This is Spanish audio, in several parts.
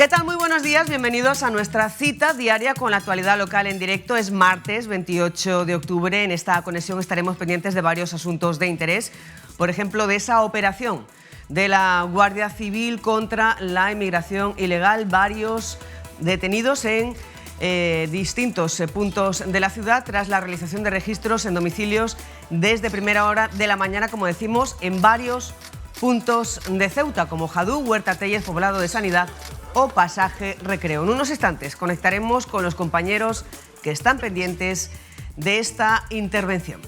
¿Qué tal? Muy buenos días, bienvenidos a nuestra cita diaria con la actualidad local en directo. Es martes 28 de octubre. En esta conexión estaremos pendientes de varios asuntos de interés. Por ejemplo, de esa operación de la Guardia Civil contra la inmigración ilegal. Varios detenidos en distintos puntos de la ciudad tras la realización de registros en domicilios desde primera hora de la mañana, como decimos, en varios puntos de Ceuta, como Jadú, Huerta Tellez, Poblado de Sanidad o Pasaje Recreo. En unos instantes conectaremos con los compañeros que están pendientes de esta intervención.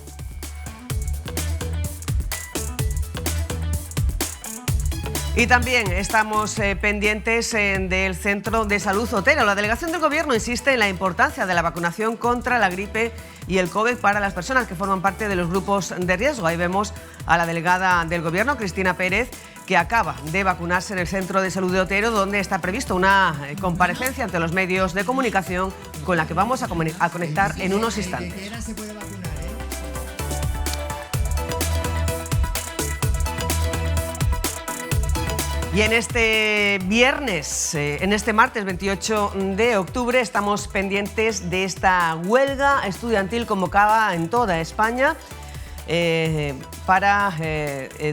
Y también estamos pendientes del Centro de Salud Otero. La delegación del Gobierno insiste en la importancia de la vacunación contra la gripe y el COVID para las personas que forman parte de los grupos de riesgo. Ahí vemos a la delegada del Gobierno, Cristina Pérez, que acaba de vacunarse en el Centro de Salud de Otero, donde está previsto una comparecencia ante los medios de comunicación con la que vamos a conectar en unos instantes. Y en este viernes, en este martes 28 de octubre, estamos pendientes de esta huelga estudiantil convocada en toda España para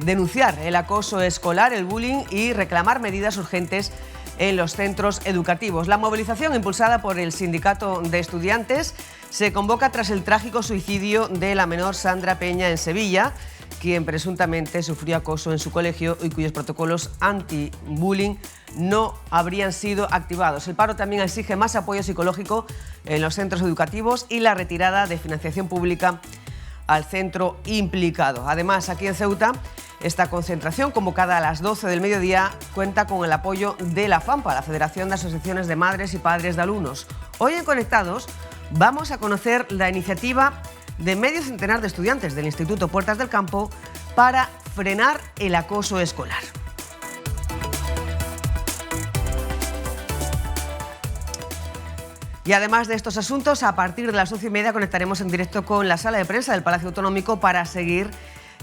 denunciar el acoso escolar, el bullying y reclamar medidas urgentes en los centros educativos. La movilización, impulsada por el Sindicato de Estudiantes, se convoca tras el trágico suicidio de la menor Sandra Peña en Sevilla, quien presuntamente sufrió acoso en su colegio y cuyos protocolos anti-bullying no habrían sido activados. El paro también exige más apoyo psicológico en los centros educativos y la retirada de financiación pública al centro implicado. Además, aquí en Ceuta, esta concentración, convocada a las 12 del mediodía, cuenta con el apoyo de la FAMPA, la Federación de Asociaciones de Madres y Padres de Alumnos. Hoy en Conectados vamos a conocer la iniciativa de medio centenar de estudiantes del Instituto Puertas del Campo para frenar el acoso escolar. Y además de estos asuntos, a partir de las 11:30 conectaremos en directo con la sala de prensa del Palacio Autonómico para seguir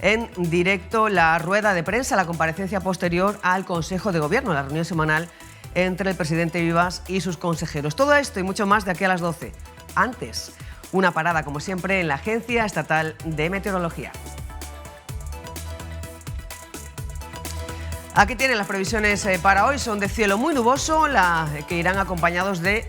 en directo la rueda de prensa, la comparecencia posterior al Consejo de Gobierno, la reunión semanal entre el presidente Vivas y sus consejeros. Todo esto y mucho más de aquí a las 12. Antes, una parada, como siempre, en la Agencia Estatal de Meteorología. Aquí tienen las previsiones para hoy. Son de cielo muy nuboso, que irán acompañados de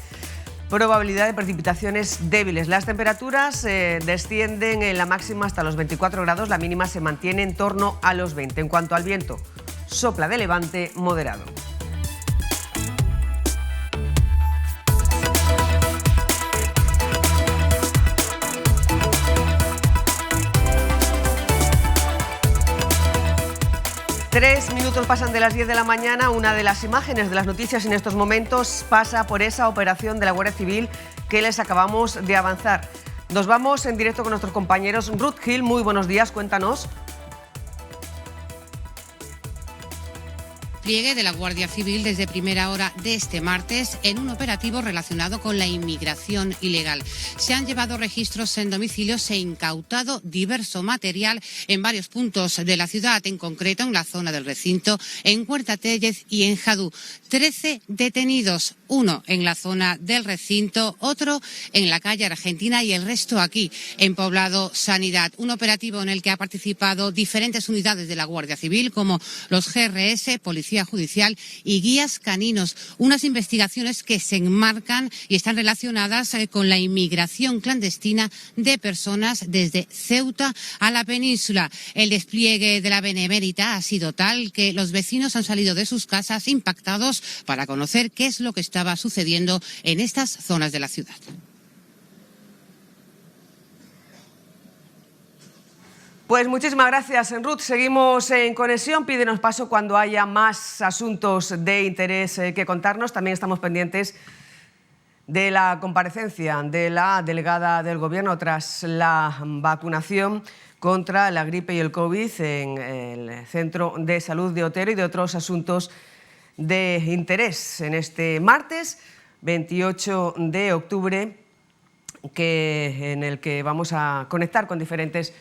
probabilidad de precipitaciones débiles. Las temperaturas descienden en la máxima hasta los 24 grados, la mínima se mantiene en torno a los 20. En cuanto al viento, sopla de levante moderado. Tres minutos pasan de las 10 de la mañana. Una de las imágenes de las noticias en estos momentos pasa por esa operación de la Guardia Civil que les acabamos de avanzar. Nos vamos en directo con nuestros compañeros. Ruth Gil, muy buenos días, cuéntanos. Pliegue de la Guardia Civil desde primera hora de este martes en un operativo relacionado con la inmigración ilegal. Se han llevado registros en domicilios e incautado diverso material en varios puntos de la ciudad, en concreto en la zona del recinto, en Huerta Tellez y en Jadú. 13 detenidos, uno en la zona del recinto, otro en la calle Argentina y el resto aquí, en Poblado Sanidad. Un operativo en el que ha participado diferentes unidades de la Guardia Civil, como los GRS, Policía Judicial y guías caninos. Unas investigaciones que se enmarcan y están relacionadas con la inmigración clandestina de personas desde Ceuta a la península. El despliegue de la Benemérita ha sido tal que los vecinos han salido de sus casas impactados para conocer qué es lo que estaba sucediendo en estas zonas de la ciudad. Pues muchísimas gracias, Ruth. Seguimos en conexión. Pídenos paso cuando haya más asuntos de interés que contarnos. También estamos pendientes de la comparecencia de la delegada del Gobierno tras la vacunación contra la gripe y el COVID en el Centro de Salud de Otero y de otros asuntos de interés en este martes 28 de octubre, en el que vamos a conectar con diferentes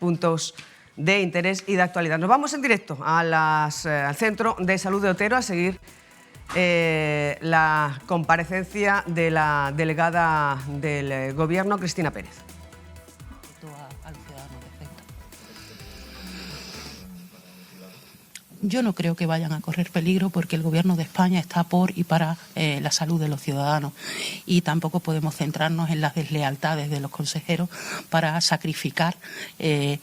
puntos de interés y de actualidad. Nos vamos en directo al Centro de Salud de Otero a seguir la comparecencia de la delegada del Gobierno, Cristina Pérez. Yo no creo que vayan a correr peligro porque el Gobierno de España está por y para la salud de los ciudadanos, y tampoco podemos centrarnos en las deslealtades de los consejeros para sacrificar el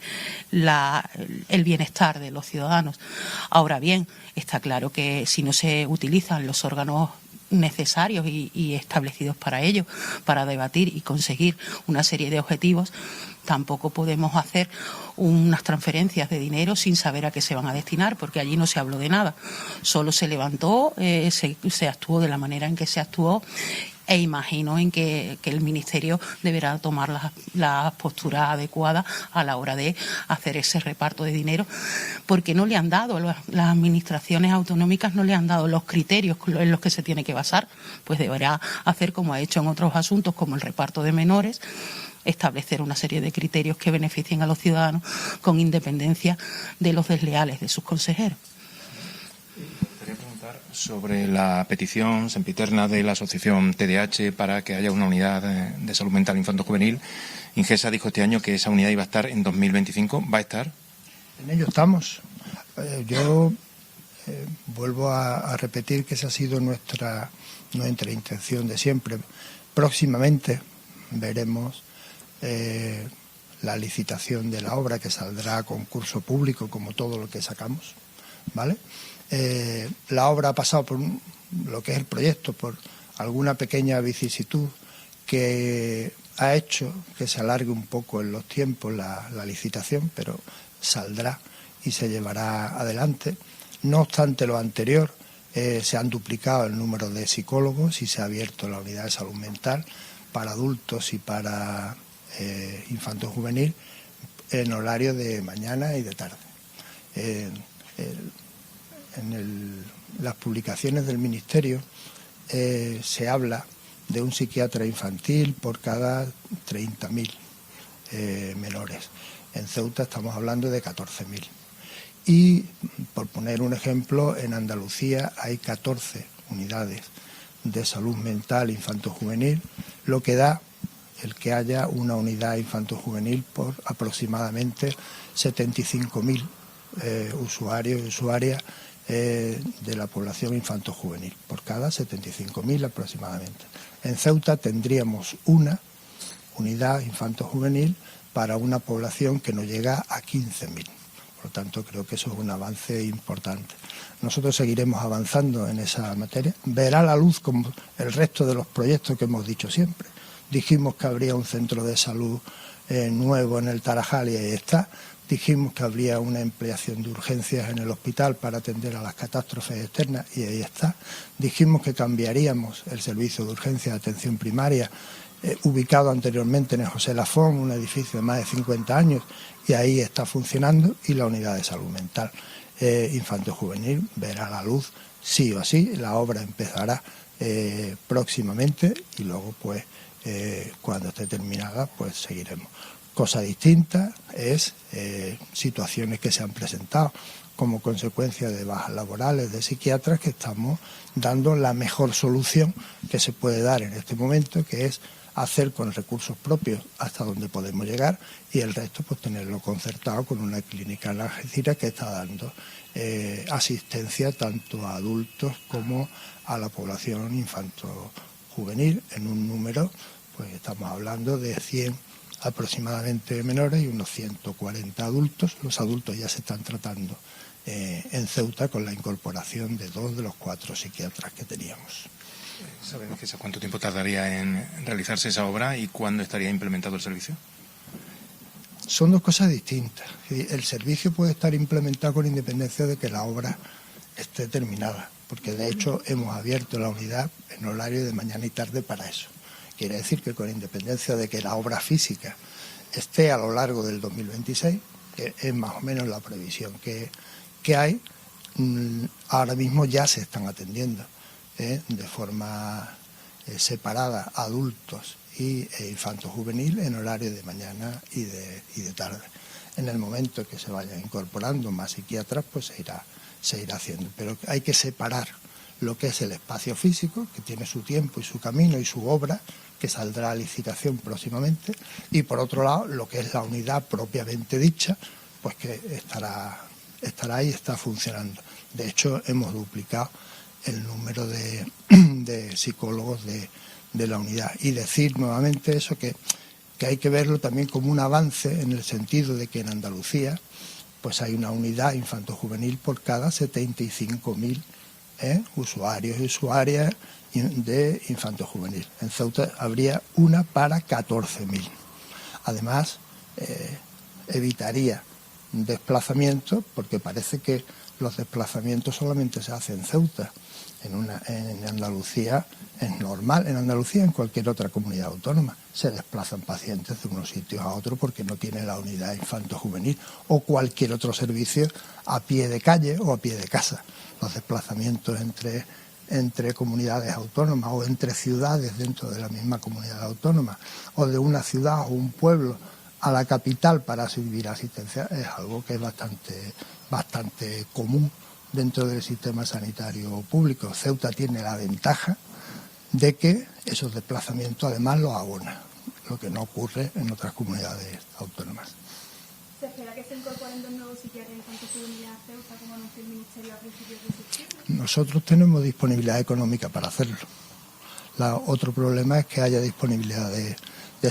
bienestar de los ciudadanos. Ahora bien, está claro que si no se utilizan los órganos necesarios y establecidos para ello, para debatir y conseguir una serie de objetivos, tampoco podemos hacer unas transferencias de dinero sin saber a qué se van a destinar, porque allí no se habló de nada. Solo se levantó, se actuó de la manera en que se actuó, e imagino en que el Ministerio deberá tomar las posturas adecuadas a la hora de hacer ese reparto de dinero, porque no le han dado, las administraciones autonómicas no le han dado los criterios en los que se tiene que basar. Pues deberá hacer como ha hecho en otros asuntos, como el reparto de menores, establecer una serie de criterios que beneficien a los ciudadanos con independencia de los desleales de sus consejeros. Quería preguntar sobre la petición sempiterna de la asociación TDH para que haya una unidad de salud mental infanto-juvenil. Ingesa dijo este año que esa unidad iba a estar en 2025. ¿Va a estar? En ello estamos. Yo vuelvo a repetir que esa ha sido nuestra intención de siempre. Próximamente veremos la licitación de la obra, que saldrá a concurso público como todo lo que sacamos, ¿vale? La obra ha pasado por lo que es el proyecto, por alguna pequeña vicisitud que ha hecho que se alargue un poco en los tiempos la licitación, pero saldrá y se llevará adelante. No obstante lo anterior, se han duplicado el número de psicólogos y se ha abierto la unidad de salud mental para adultos y para infanto-juvenil en horario de mañana y de tarde. Las publicaciones del Ministerio se habla de un psiquiatra infantil por cada 30.000 menores. En Ceuta estamos hablando de 14.000. Y, por poner un ejemplo, en Andalucía hay 14 unidades de salud mental infanto-juvenil, lo que da el que haya una unidad infanto-juvenil por aproximadamente 75.000 usuarios y usuarias de la población infanto-juvenil, por cada 75.000 aproximadamente. En Ceuta tendríamos una unidad infanto-juvenil para una población que no llega a 15.000. Por lo tanto, creo que eso es un avance importante. Nosotros seguiremos avanzando en esa materia. Verá la luz como el resto de los proyectos que hemos dicho siempre. Dijimos que habría un centro de salud nuevo en el Tarajal y ahí está. Dijimos que habría una ampliación de urgencias en el hospital para atender a las catástrofes externas y ahí está. Dijimos que cambiaríamos el servicio de urgencia de atención primaria ubicado anteriormente en el José Lafón, un edificio de más de 50 años, y ahí está funcionando, y la unidad de salud mental infanto-juvenil verá la luz sí o sí. La obra empezará próximamente y luego pues cuando esté terminada pues seguiremos. Cosa distinta es situaciones que se han presentado como consecuencia de bajas laborales de psiquiatras, que estamos dando la mejor solución que se puede dar en este momento, que es hacer con recursos propios hasta donde podemos llegar, y el resto pues tenerlo concertado con una clínica en Algeciras que está dando asistencia tanto a adultos como a la población infanto-juvenil en un número, pues estamos hablando de 100 aproximadamente menores y unos 140 adultos. Los adultos ya se están tratando en Ceuta con la incorporación de 2 de los 4 psiquiatras que teníamos. ¿Saben cuánto tiempo tardaría en realizarse esa obra y cuándo estaría implementado el servicio? Son dos cosas distintas. El servicio puede estar implementado con independencia de que la obra esté terminada, porque de hecho hemos abierto la unidad en horario de mañana y tarde para eso. Quiere decir que con independencia de que la obra física esté a lo largo del 2026, que es más o menos la previsión que hay, ahora mismo ya se están atendiendo de forma separada adultos y infanto-juvenil en horario de mañana y de tarde. En el momento que se vayan incorporando más psiquiatras, pues se irá haciendo. Pero hay que separar lo que es el espacio físico, que tiene su tiempo y su camino y su obra, que saldrá a licitación próximamente, y por otro lado lo que es la unidad propiamente dicha, pues que estará ahí y está funcionando. De hecho, hemos duplicado el número de psicólogos de la unidad. Y decir nuevamente eso, que hay que verlo también como un avance, en el sentido de que en Andalucía pues hay una unidad infantojuvenil por cada 75.000 usuarios y usuarias de infantojuvenil. En Ceuta habría una para 14.000. Además, evitaría desplazamientos, porque parece que los desplazamientos solamente se hacen en Ceuta. En Andalucía es normal, en Andalucía, en cualquier otra comunidad autónoma, se desplazan pacientes de unos sitios a otros porque no tiene la unidad infanto-juvenil o cualquier otro servicio a pie de calle o a pie de casa. Los desplazamientos entre comunidades autónomas o entre ciudades dentro de la misma comunidad autónoma, o de una ciudad o un pueblo a la capital para recibir asistencia, es algo que es bastante común dentro del sistema sanitario público. Ceuta tiene la ventaja de que esos desplazamientos además los abona, lo que no ocurre en otras comunidades autónomas. ¿Se espera que se incorporen dos nuevos psiquiatras infanto-juvenil a Ceuta, como anunció el Ministerio a principios de septiembre? Nosotros tenemos disponibilidad económica para hacerlo. Otro problema es que haya disponibilidad de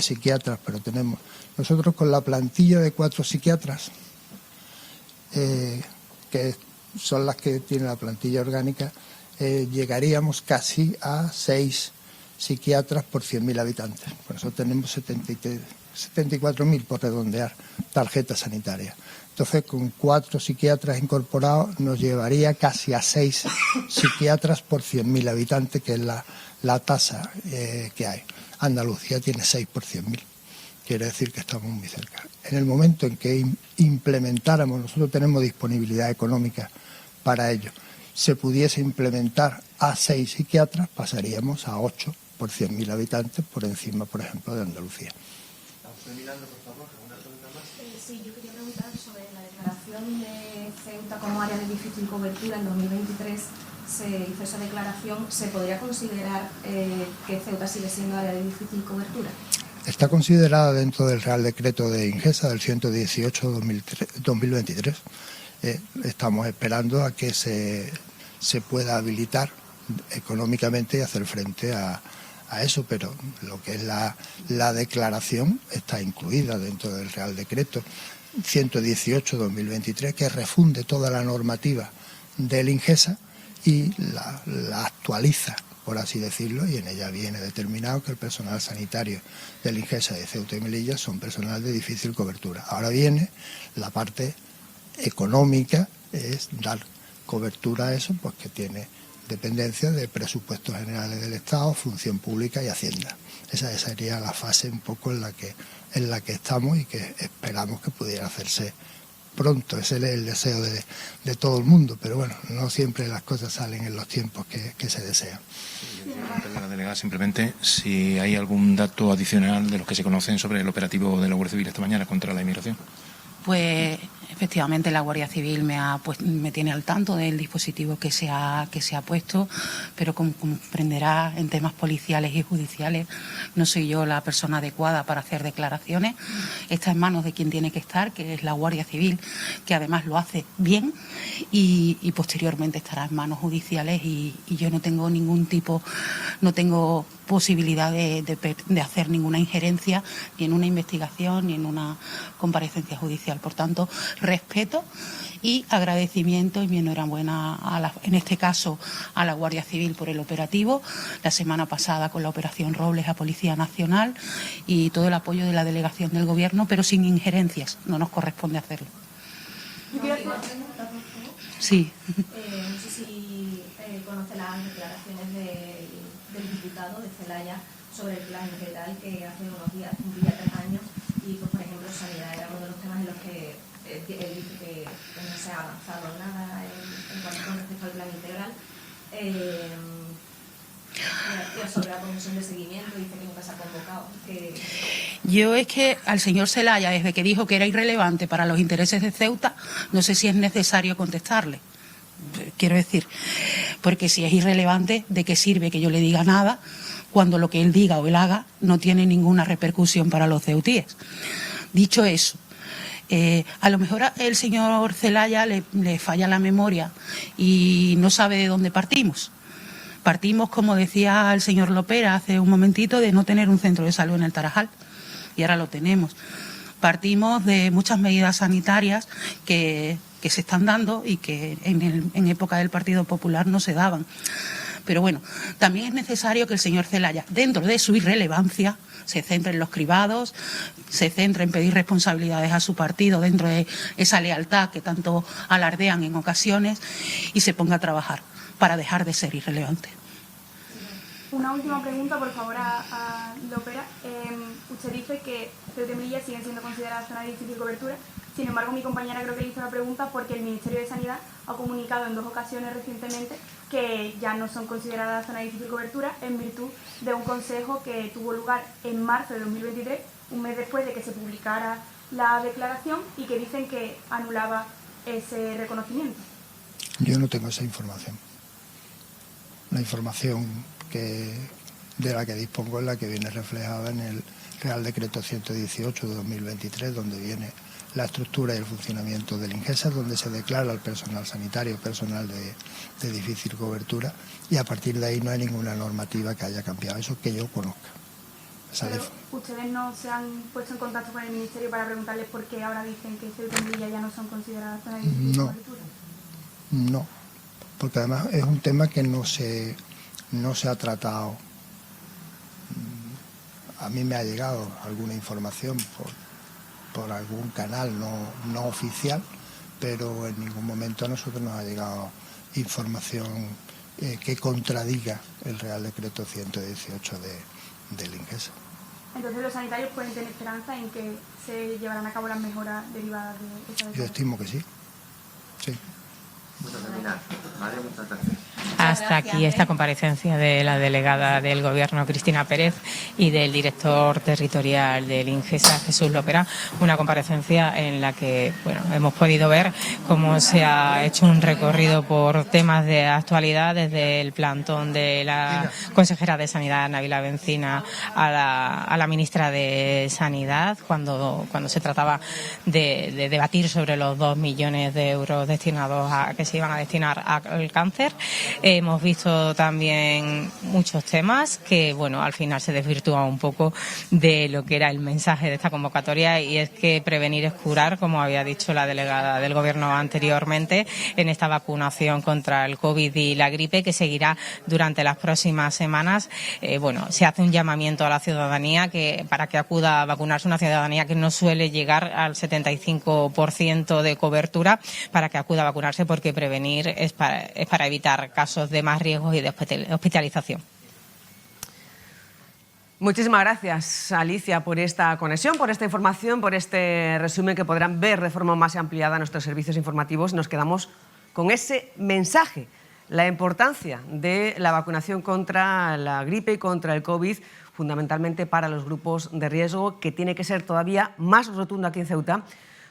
psiquiatras, pero tenemos. Nosotros con la plantilla de 4 psiquiatras, que son las que tiene la plantilla orgánica, llegaríamos casi a 6 psiquiatras por 100.000 habitantes. Por eso tenemos 74.000, por redondear, tarjetas sanitarias. Entonces, con 4 psiquiatras incorporados nos llevaría casi a 6 psiquiatras por 100.000 habitantes, que es la tasa que hay. Andalucía tiene 6 por 100.000. Quiere decir que estamos muy cerca. En el momento en que implementáramos, nosotros tenemos disponibilidad económica para ello, se pudiese implementar a 6 psiquiatras, pasaríamos a 8 por 100.000 habitantes, por encima, por ejemplo, de Andalucía. Sí, yo quería preguntar sobre la declaración de Ceuta como área de difícil cobertura. En 2023 se hizo esa declaración. ¿Se podría considerar que Ceuta sigue siendo área de difícil cobertura? Está considerada dentro del Real Decreto de Ingesa del 118/2023. Estamos esperando a que se pueda habilitar económicamente y hacer frente a eso, pero lo que es la declaración está incluida dentro del Real Decreto 118/2023, que refunde toda la normativa del Ingesa y la actualiza, por así decirlo, y en ella viene determinado que el personal sanitario del Ingesa de Ceuta y Melilla son personal de difícil cobertura. Ahora viene la parte económica, es dar cobertura a eso, pues que tiene dependencia de presupuestos generales del Estado, función pública y Hacienda. Esa sería la fase un poco en la que estamos y que esperamos que pudiera hacerse pronto. Ese es el deseo de todo el mundo, pero bueno, no siempre las cosas salen en los tiempos que se desean. Yo quería preguntarle a la delegada simplemente si hay algún dato adicional de los que se conocen sobre el operativo de la Guardia Civil esta mañana contra la inmigración. Pues efectivamente la Guardia Civil me tiene al tanto del dispositivo que se ha puesto, pero como comprenderá, en temas policiales y judiciales no soy yo la persona adecuada para hacer declaraciones. Está en manos de quien tiene que estar, que es la Guardia Civil, que además lo hace bien, y posteriormente estará en manos judiciales, y yo no tengo posibilidad de hacer ninguna injerencia ni en una investigación ni en una comparecencia judicial. Por tanto, respeto y agradecimiento y mi enhorabuena en este caso a la Guardia Civil por el operativo, la semana pasada con la operación Robles a Policía Nacional, y todo el apoyo de la delegación del Gobierno, pero sin injerencias, no nos corresponde hacerlo. Sí. No sé si conoce las declaraciones del diputado de Celaya sobre el plan integral, que hace unos días cumplía 3 años, y pues, por ejemplo, sanidad era uno de los temas en los que él dice que no se ha avanzado nada en cuanto con respecto al plan integral. Sobre la comisión de seguimiento dice que nunca se ha convocado. Yo es que al señor Celaya, desde que dijo que era irrelevante para los intereses de Ceuta, no sé si es necesario contestarle. Quiero decir, porque si es irrelevante, ¿de qué sirve que yo le diga nada cuando lo que él diga o él haga no tiene ninguna repercusión para los ceutíes? Dicho eso, a lo mejor el señor Celaya le falla la memoria y no sabe de dónde partimos. Partimos, como decía el señor Lopera hace un momentito, de no tener un centro de salud en el Tarajal, y ahora lo tenemos. Partimos de muchas medidas sanitarias que se están dando y que en época del Partido Popular no se daban. Pero bueno, también es necesario que el señor Celaya, dentro de su irrelevancia, se centre en los cribados, se centre en pedir responsabilidades a su partido dentro de esa lealtad que tanto alardean en ocasiones, y se ponga a trabajar para dejar de ser irrelevante. Una última pregunta, por favor, a Lopera. Usted dice que Ceuta y Melilla siguen siendo consideradas zonas de difícil cobertura. Sin embargo, mi compañera creo que le hizo la pregunta porque el Ministerio de Sanidad ha comunicado en 2 ocasiones recientemente que ya no son consideradas zonas de difícil cobertura en virtud de un consejo que tuvo lugar en marzo de 2023, un mes después de que se publicara la declaración, y que dicen que anulaba ese reconocimiento. Yo no tengo esa información. La información de la que dispongo es la que viene reflejada en el Real Decreto 118 de 2023, donde viene la estructura y el funcionamiento del INGESA, donde se declara al personal sanitario personal de difícil cobertura, y a partir de ahí no hay ninguna normativa que haya cambiado, eso que yo conozca. Pero ¿ustedes no se han puesto en contacto con el Ministerio para preguntarles por qué ahora dicen que Ceuta y Melilla ya no son consideradas zonas de difícil cobertura? No, porque además es un tema que no se ha tratado. A mí me ha llegado alguna información por algún canal no oficial, pero en ningún momento a nosotros nos ha llegado información que contradiga el Real Decreto 118 del INGESA. Entonces los sanitarios pueden tener esperanza en que se llevarán a cabo las mejoras derivadas de esta declaración. Yo estimo que sí. Sí. Hasta aquí esta comparecencia de la delegada del Gobierno, Cristina Pérez, y del director territorial del INGESA, Jesús Lopera. Una comparecencia en la que hemos podido ver cómo se ha hecho un recorrido por temas de actualidad, desde el plantón de la consejera de Sanidad, Nabila Bencina, a la ministra de Sanidad, cuando se trataba de debatir sobre los 2 millones de euros destinados que se iban a destinar al cáncer. Hemos visto también muchos temas que, al final se desvirtúan un poco de lo que era el mensaje de esta convocatoria, y es que prevenir es curar, como había dicho la delegada del Gobierno anteriormente, en esta vacunación contra el COVID y la gripe, que seguirá durante las próximas semanas. Se hace un llamamiento a la ciudadanía para que acuda a vacunarse, una ciudadanía que no suele llegar al 75% de cobertura, para que acuda a vacunarse, porque prevenir es para evitar casos de más riesgos y de hospitalización. Muchísimas gracias, Alicia, por esta conexión, por esta información, por este resumen que podrán ver de forma más ampliada en nuestros servicios informativos. Nos quedamos con ese mensaje, la importancia de la vacunación contra la gripe y contra el COVID, fundamentalmente para los grupos de riesgo, que tiene que ser todavía más rotundo aquí en Ceuta,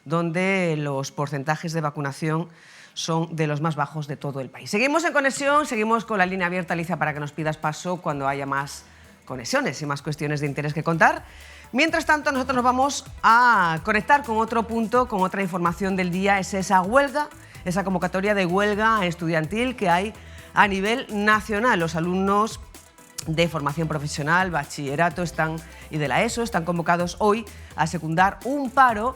donde los porcentajes de vacunación son de los más bajos de todo el país. Seguimos en conexión, seguimos con la línea abierta, Alicia, para que nos pidas paso cuando haya más conexiones y más cuestiones de interés que contar. Mientras tanto, nosotros nos vamos a conectar con otro punto, con otra información del día. Es esa huelga, esa convocatoria de huelga estudiantil que hay a nivel nacional. Los alumnos de formación profesional, bachillerato y de la ESO están convocados hoy a secundar un paro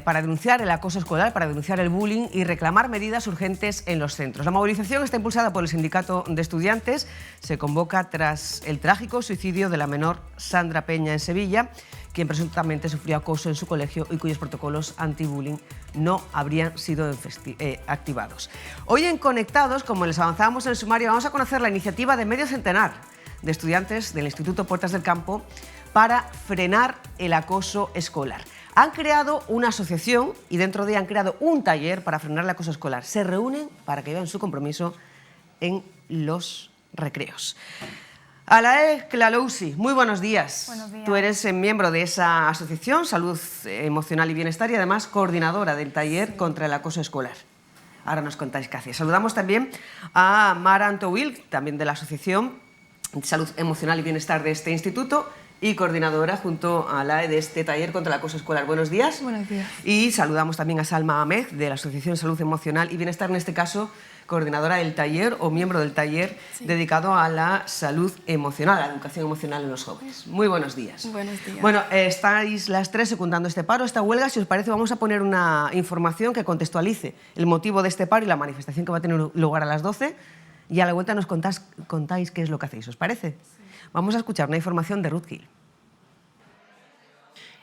para denunciar el acoso escolar, para denunciar el bullying y reclamar medidas urgentes en los centros. La movilización está impulsada por el Sindicato de Estudiantes. Se convoca tras el trágico suicidio de la menor Sandra Peña en Sevilla, quien presuntamente sufrió acoso en su colegio y cuyos protocolos anti-bullying no habrían sido activados. Hoy en Conectados, como les avanzábamos en el sumario, vamos a conocer la iniciativa de medio centenar de estudiantes del Instituto Puertas del Campo para frenar el acoso escolar. Han creado una asociación y dentro de ella han creado un taller para frenar el acoso escolar. Se reúnen para que vean su compromiso en los recreos. Alae Clalousi, muy buenos días. Buenos días. Tú eres miembro de esa asociación, Salud Emocional y Bienestar, y además coordinadora del taller contra el acoso escolar. Ahora nos contáis qué hacéis. Saludamos también a Mara Antouil, también de la Asociación de Salud Emocional y Bienestar de este instituto y coordinadora junto a la de este taller contra el acoso escolar. Buenos días. Buenos días. Y saludamos también a Salma Ahmed, de la Asociación Salud Emocional y Bienestar, en este caso coordinadora del taller o miembro del taller dedicado a la salud emocional, a la educación emocional en los jóvenes. Muy buenos días. Buenos días. Bueno, estáis las tres secundando este paro, esta huelga. Si os parece, vamos a poner una información que contextualice el motivo de este paro y la manifestación que va a tener lugar a las 12. Y a la vuelta nos contáis qué es lo que hacéis. ¿Os parece? Sí. Vamos a escuchar una información de Ruth Gil.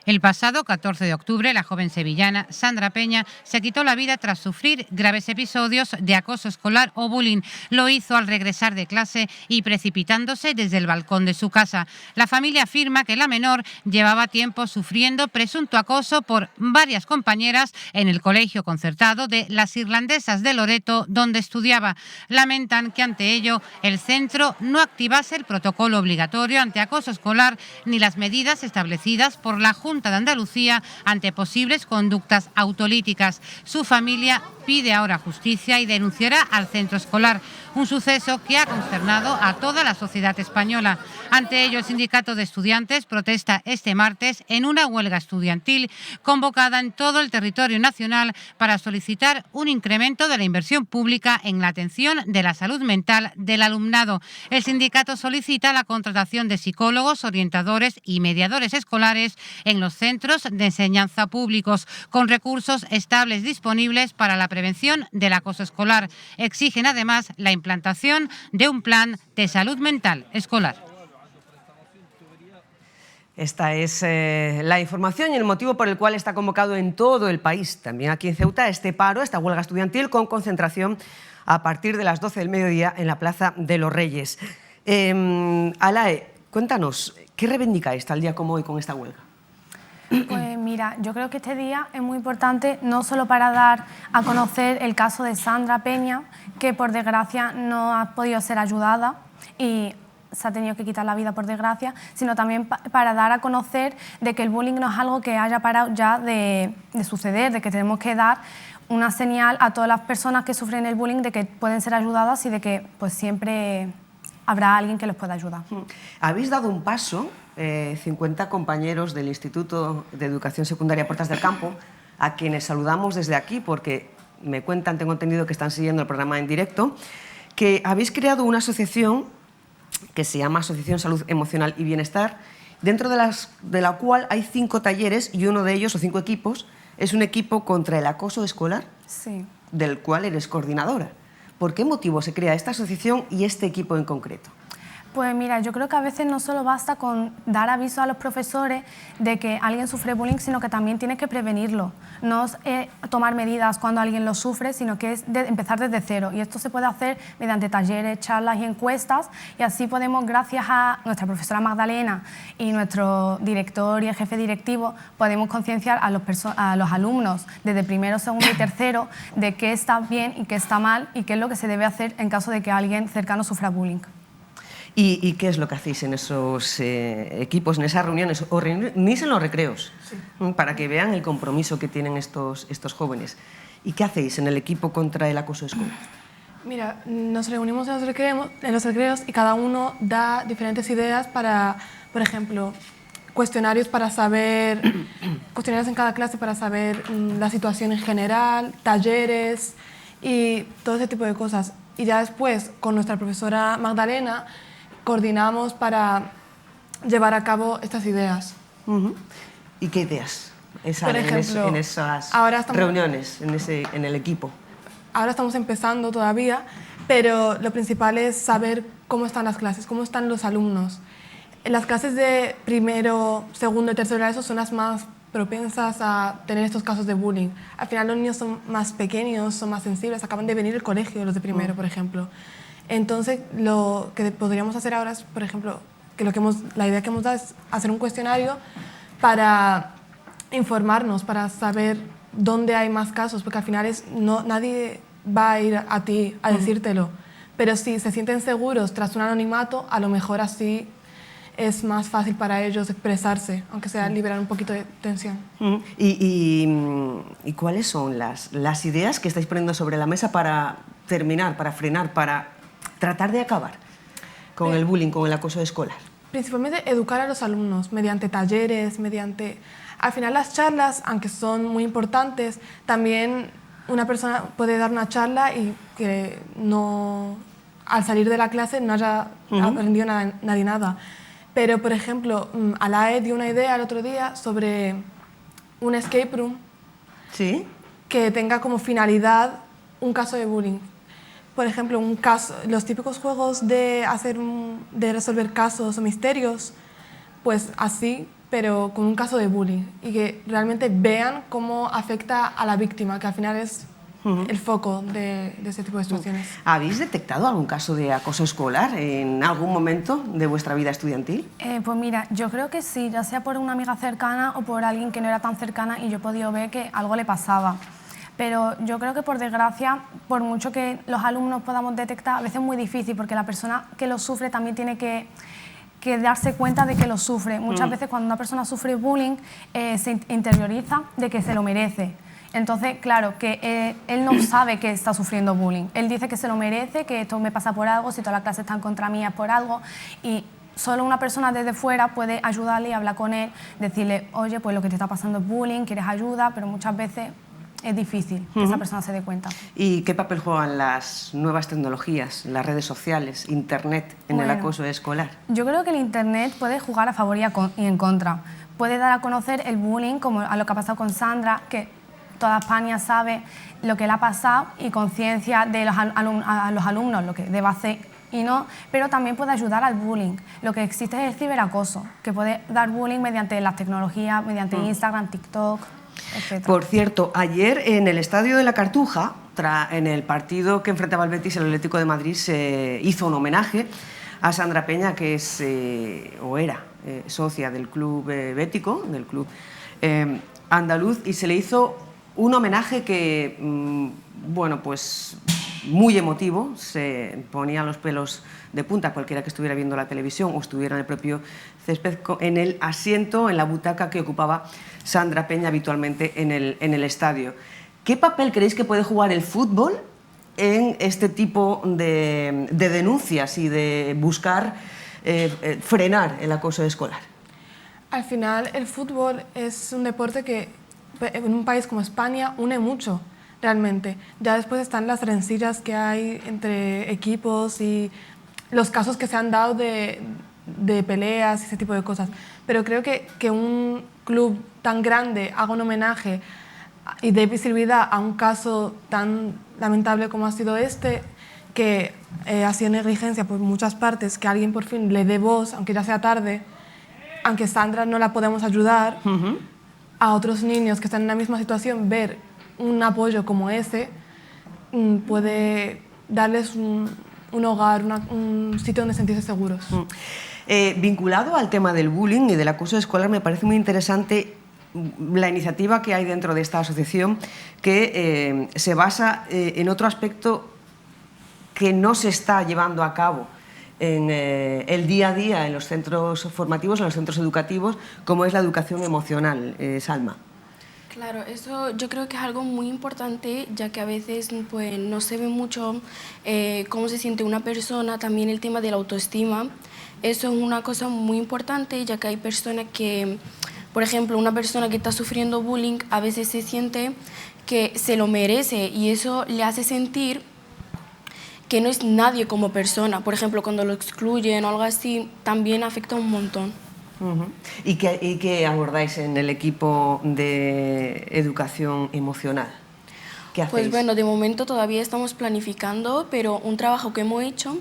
El pasado 14 de octubre, la joven sevillana Sandra Peña se quitó la vida tras sufrir graves episodios de acoso escolar o bullying. Lo hizo al regresar de clase y precipitándose desde el balcón de su casa. La familia afirma que la menor llevaba tiempo sufriendo presunto acoso por varias compañeras en el colegio concertado de las Irlandesas de Loreto, donde estudiaba. Lamentan que ante ello el centro no activase el protocolo obligatorio ante acoso escolar ni las medidas establecidas por la Junta de Andalucía ante posibles conductas autolíticas. Su familia pide ahora justicia y denunciará al centro escolar, un suceso que ha consternado a toda la sociedad española. Ante ello, el sindicato de estudiantes protesta este martes en una huelga estudiantil convocada en todo el territorio nacional para solicitar un incremento de la inversión pública en la atención de la salud mental del alumnado. El sindicato solicita la contratación de psicólogos, orientadores y mediadores escolares en los centros de enseñanza públicos, con recursos estables disponibles para la prevención del acoso escolar. Exigen además la implantación de un plan de salud mental escolar. Esta es la información y el motivo por el cual está convocado en todo el país, también aquí en Ceuta, este paro, esta huelga estudiantil con concentración a partir de las 12 del mediodía en la Plaza de los Reyes. Alae, cuéntanos, ¿qué reivindicáis tal día como hoy con esta huelga? Pues mira, yo creo que este día es muy importante no solo para dar a conocer el caso de Sandra Peña, que por desgracia no ha podido ser ayudada y se ha tenido que quitar la vida por desgracia, sino también para dar a conocer de que el bullying no es algo que haya parado ya de suceder, de que tenemos que dar una señal a todas las personas que sufren el bullying de que pueden ser ayudadas y de que pues siempre habrá alguien que les pueda ayudar. Habéis dado un paso, 50 compañeros del Instituto de Educación Secundaria Puertas del Campo, a quienes saludamos desde aquí porque me cuentan, tengo entendido que están siguiendo el programa en directo, que habéis creado una asociación que se llama Asociación Salud Emocional y Bienestar, dentro de la cual hay 5 talleres y uno de ellos, o 5 equipos, es un equipo contra el acoso escolar, sí, del cual eres coordinadora. ¿Por qué motivo se crea esta asociación y este equipo en concreto? Pues mira, yo creo que a veces no solo basta con dar aviso a los profesores de que alguien sufre bullying, sino que también tienes que prevenirlo. No es tomar medidas cuando alguien lo sufre, sino que es empezar desde cero. Y esto se puede hacer mediante talleres, charlas y encuestas. Y así podemos, gracias a nuestra profesora Magdalena y nuestro director y el jefe directivo, podemos concienciar a los alumnos desde primero, segundo y tercero de qué está bien y qué está mal y qué es lo que se debe hacer en caso de que alguien cercano sufra bullying. ¿Y qué es lo que hacéis en esos equipos, en esas reuniones? ¿O reunís en los recreos? Sí. Para que vean el compromiso que tienen estos jóvenes. ¿Y qué hacéis en el equipo contra el acoso escolar? Mira, nos reunimos en los recreos y cada uno da diferentes ideas para, por ejemplo, cuestionarios para saber, cuestionarios en cada clase para saber la situación en general, talleres y todo ese tipo de cosas. Y ya después, con nuestra profesora Magdalena, coordinamos para llevar a cabo estas ideas. ¿Y qué ideas Por ejemplo, en esas reuniones, en el equipo? Ahora estamos empezando todavía, pero lo principal es saber cómo están las clases, cómo están los alumnos. Las clases de primero, segundo y tercero de ESO son las más propensas a tener estos casos de bullying. Al final los niños son más pequeños, son más sensibles, acaban de venir al colegio los de primero, por ejemplo. Entonces, lo que podríamos hacer ahora es, por ejemplo, que la idea que hemos dado es hacer un cuestionario para informarnos, para saber dónde hay más casos, porque al final nadie va a ir a ti a decírtelo. Pero si se sienten seguros tras un anonimato, a lo mejor así es más fácil para ellos expresarse, aunque sea liberar un poquito de tensión. ¿Y cuáles son las ideas que estáis poniendo sobre la mesa para terminar, para frenar, para tratar de acabar con el bullying, con el acoso escolar? Principalmente educar a los alumnos mediante talleres, mediante... Al final las charlas, aunque son muy importantes, también una persona puede dar una charla y que no, al salir de la clase no haya aprendido nadie nada. Pero, por ejemplo, Alae dio una idea el otro día sobre un escape room que tenga como finalidad un caso de bullying. Por ejemplo, los típicos juegos de resolver casos o misterios, pues así, pero con un caso de bullying, y que realmente vean cómo afecta a la víctima, que al final es el foco de ese tipo de situaciones. ¿Habéis detectado algún caso de acoso escolar en algún momento de vuestra vida estudiantil? Pues mira, yo creo que sí, ya sea por una amiga cercana o por alguien que no era tan cercana y yo he podido ver que algo le pasaba. Pero yo creo que, por desgracia, por mucho que los alumnos podamos detectar, a veces es muy difícil porque la persona que lo sufre también tiene que darse cuenta de que lo sufre. Muchas veces cuando una persona sufre bullying se interioriza de que se lo merece. Entonces, claro, que él no sabe que está sufriendo bullying. Él dice que se lo merece, que esto me pasa por algo, si toda la clase está en contra mía es por algo. Y solo una persona desde fuera puede ayudarle y hablar con él, decirle, oye, pues lo que te está pasando es bullying, quieres ayuda, pero muchas veces es difícil que esa persona se dé cuenta. ¿Y qué papel juegan las nuevas tecnologías, las redes sociales, Internet en el acoso escolar? Yo creo que el Internet puede jugar a favor y en contra. Puede dar a conocer el bullying, como a lo que ha pasado con Sandra, que toda España sabe lo que le ha pasado y conciencia de a los alumnos lo que debe hacer y no, pero también puede ayudar al bullying. Lo que existe es el ciberacoso, que puede dar bullying mediante las tecnologías, mediante Instagram, TikTok, etc. Por cierto, ayer en el Estadio de la Cartuja, en el partido que enfrentaba al Betis y el Atlético de Madrid, se hizo un homenaje a Sandra Peña, que es o era socia del club bético, del club andaluz, y se le hizo un homenaje que, bueno, pues muy emotivo, se ponía los pelos de punta cualquiera que estuviera viendo la televisión o estuviera en el propio césped, en el asiento, en la butaca que ocupaba Sandra Peña habitualmente en el estadio. ¿Qué papel creéis que puede jugar el fútbol en este tipo de denuncias y de buscar frenar el acoso escolar? Al final, el fútbol es un deporte que en un país como España une mucho, realmente. Ya después están las rencillas que hay entre equipos y los casos que se han dado de peleas y ese tipo de cosas. Pero creo que un club tan grande haga un homenaje y dé visibilidad a un caso tan lamentable como ha sido este, que ha sido negligencia por muchas partes, que alguien por fin le dé voz, aunque ya sea tarde, aunque Sandra no la podemos ayudar, a otros niños que están en la misma situación, ver un apoyo como ese puede darles un hogar, un sitio donde sentirse seguros. Vinculado al tema del bullying y del acoso escolar, me parece muy interesante la iniciativa que hay dentro de esta asociación, que se basa en otro aspecto que no se está llevando a cabo en el día a día en los centros formativos, en los centros educativos, como es la educación emocional. Salma. Claro, eso yo creo que es algo muy importante, ya que a veces pues, no se ve mucho cómo se siente una persona, también el tema de la autoestima. Eso es una cosa muy importante, ya que hay personas que, por ejemplo, una persona que está sufriendo bullying a veces se siente que se lo merece y eso le hace sentir que no es nadie como persona. Por ejemplo, cuando lo excluyen o algo así, también afecta un montón. ¿Y qué abordáis en el equipo de educación emocional? ¿Qué hacéis? Pues bueno, de momento todavía estamos planificando, pero un trabajo que hemos hecho,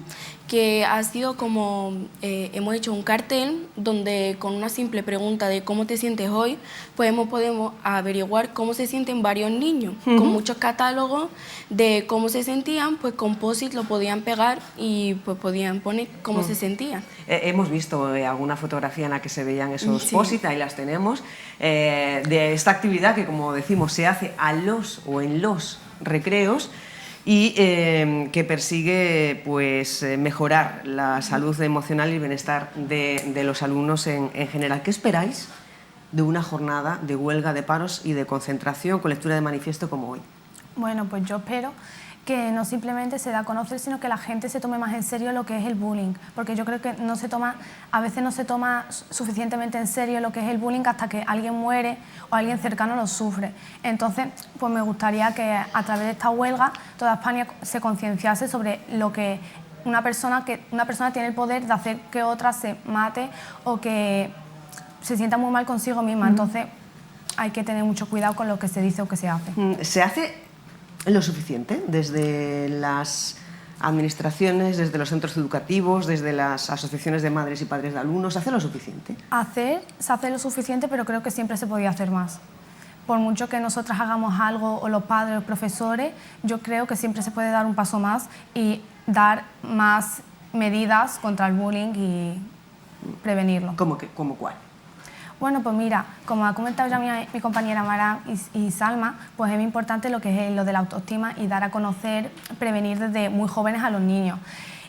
que ha sido como, hemos hecho un cartel donde con una simple pregunta de cómo te sientes hoy, pues podemos averiguar cómo se sienten varios niños, con muchos catálogos de cómo se sentían, pues con post-it lo podían pegar y pues podían poner cómo se sentían. Hemos visto alguna fotografía en la que se veían esos post-it, ahí las tenemos, de esta actividad que, como decimos, se hace a los o en los recreos y que persigue pues mejorar la salud emocional y el bienestar de los alumnos en general. ¿Qué esperáis de una jornada de huelga, de paros y de concentración con lectura de manifiesto como hoy? Bueno, pues yo espero que no simplemente se da a conocer, sino que la gente se tome más en serio lo que es el bullying, porque yo creo que a veces no se toma suficientemente en serio lo que es el bullying hasta que alguien muere o alguien cercano lo sufre. Entonces, pues me gustaría que a través de esta huelga toda España se concienciase sobre lo que una persona tiene el poder de hacer que otra se mate o que se sienta muy mal consigo misma. Entonces, hay que tener mucho cuidado con lo que se dice o que se hace. ¿Se hace lo suficiente desde las administraciones, desde los centros educativos, desde las asociaciones de madres y padres de alumnos? ¿Se hace lo suficiente? Se hace lo suficiente, pero creo que siempre se podía hacer más. Por mucho que nosotras hagamos algo, o los padres, los profesores, yo creo que siempre se puede dar un paso más y dar más medidas contra el bullying y prevenirlo. ¿Cómo cuál? Bueno, pues mira, como ha comentado ya mi compañera Mara y Salma, pues es muy importante lo que es lo de la autoestima y dar a conocer, prevenir desde muy jóvenes a los niños.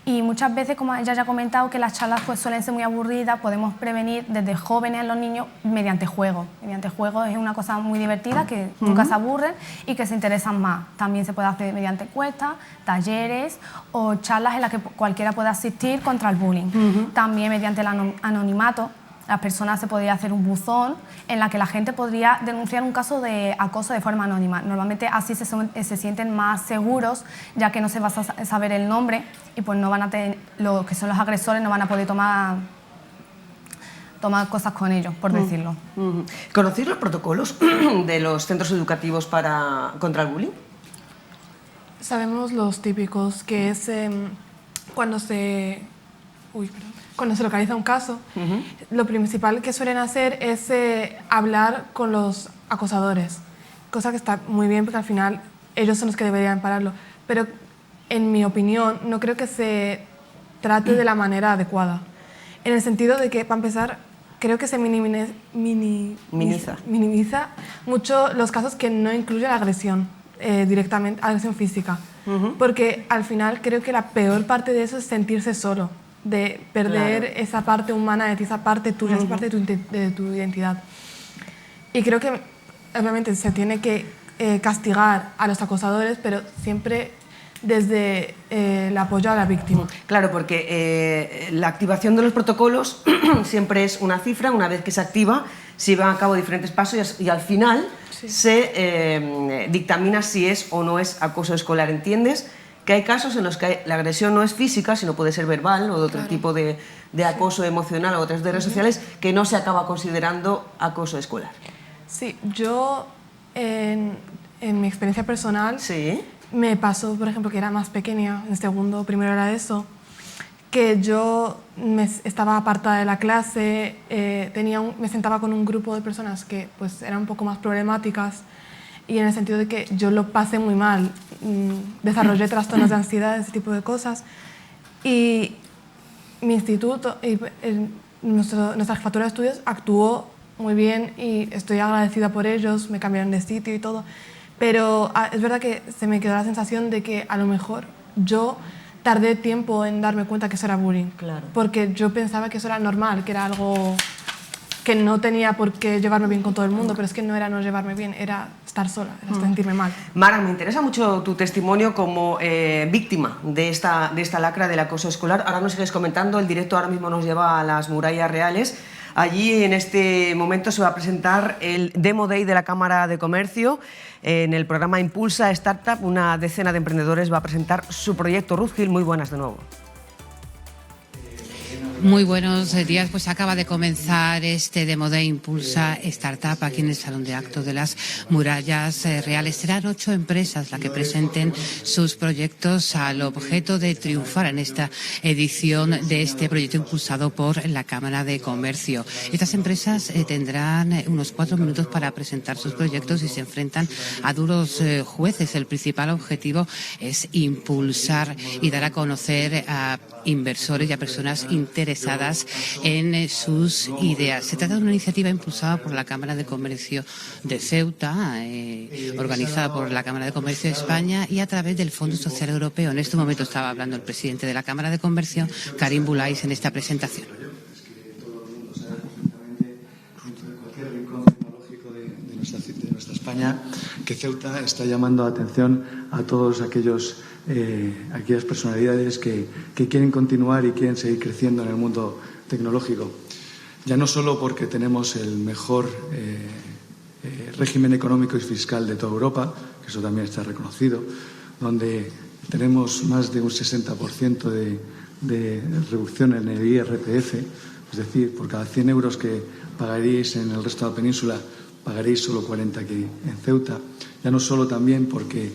Y muchas veces, como ella ya ha comentado, que las charlas pues suelen ser muy aburridas, podemos prevenir desde jóvenes a los niños mediante juegos. Mediante juegos es una cosa muy divertida, que nunca se aburren y que se interesan más. También se puede hacer mediante encuestas, talleres o charlas en las que cualquiera pueda asistir contra el bullying. También mediante el anonimato. Las personas se podría hacer un buzón en la que la gente podría denunciar un caso de acoso de forma anónima. Normalmente así se sienten más seguros, ya que no se va a saber el nombre y pues no van a tener, lo que son los agresores no van a poder tomar cosas con ellos, por decirlo. ¿Conocéis los protocolos de los centros educativos contra el bullying? Sabemos los típicos, que es cuando se localiza un caso, lo principal que suelen hacer es hablar con los acosadores, cosa que está muy bien porque al final ellos son los que deberían pararlo, pero en mi opinión no creo que se trate de la manera adecuada, en el sentido de que, para empezar, creo que se minimiza mucho los casos que no incluyen la agresión directamente, agresión física, porque al final creo que la peor parte de eso es sentirse solo, de perder esa parte humana de ti, esa parte tuya, esa parte de tu identidad. Y creo que obviamente se tiene que castigar a los acosadores, pero siempre desde el apoyo a la víctima. Claro, porque la activación de los protocolos siempre es una cifra, una vez que se activa, se llevan a cabo diferentes pasos y al final se dictamina si es o no es acoso escolar. ¿Entiendes? Que hay casos en los que la agresión no es física, sino puede ser verbal o de otro tipo de acoso emocional o otras redes sociales, que no se acaba considerando acoso escolar. Sí, yo en mi experiencia personal me pasó, por ejemplo, que era más pequeña, en segundo, primero era eso, que yo estaba apartada de la clase, me sentaba con un grupo de personas que pues eran un poco más problemáticas, y en el sentido de que yo lo pasé muy mal, desarrollé trastornos de ansiedad, ese tipo de cosas, y mi instituto y nuestra jefatura de estudios actuó muy bien y estoy agradecida por ellos, me cambiaron de sitio y todo, pero es verdad que se me quedó la sensación de que a lo mejor yo tardé tiempo en darme cuenta que eso era bullying, porque yo pensaba que eso era normal, que era algo que no tenía por qué llevarme bien con todo el mundo, pero es que no era no llevarme bien, era estar sola, era sentirme mal. Mara, me interesa mucho tu testimonio como víctima de esta lacra del acoso escolar. Ahora nos sigues comentando, el directo ahora mismo nos lleva a las Murallas Reales. Allí en este momento se va a presentar el Demo Day de la Cámara de Comercio. En el programa Impulsa Startup, una decena de emprendedores va a presentar su proyecto. Ruth Gil, muy buenas de nuevo. Muy buenos días, pues acaba de comenzar este Demo Day Impulsa Startup aquí en el Salón de Actos de las Murallas Reales. Serán 8 empresas las que presenten sus proyectos al objeto de triunfar en esta edición de este proyecto impulsado por la Cámara de Comercio. Estas empresas tendrán unos 4 minutos para presentar sus proyectos y se enfrentan a duros jueces. El principal objetivo es impulsar y dar a conocer a inversores y a personas interesadas interesadas en sus ideas. Se trata de una iniciativa impulsada por la Cámara de Comercio de Ceuta, organizada por la Cámara de Comercio de España y a través del Fondo Social Europeo. En este momento estaba hablando el presidente de la Cámara de Comercio, Karim Boulais, en esta presentación. De nuestra España, que Ceuta está llamando atención a todos aquellas personalidades que quieren continuar y quieren seguir creciendo en el mundo tecnológico. Ya no solo porque tenemos el mejor régimen económico y fiscal de toda Europa, que eso también está reconocido, donde tenemos más de un 60% de reducción en el IRPF, es decir, por cada 100 euros que pagaréis en el resto de la península, pagaréis solo 40 aquí en Ceuta. Ya no solo también porque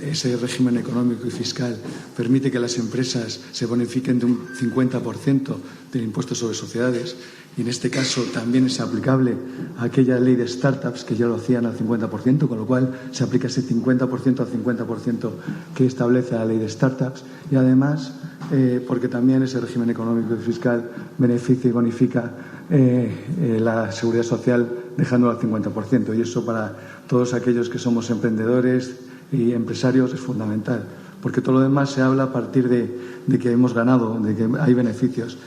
ese régimen económico y fiscal permite que las empresas se bonifiquen de un 50% del impuesto sobre sociedades, y en este caso también es aplicable a aquella ley de startups que ya lo hacían al 50%, con lo cual se aplica ese 50% al 50% que establece la ley de startups, y además porque también ese régimen económico y fiscal beneficia y bonifica la seguridad social dejándolo al 50%, y eso para todos aquellos que somos emprendedores y empresarios es fundamental, porque todo lo demás se habla a partir de que hemos ganado, de que hay beneficios.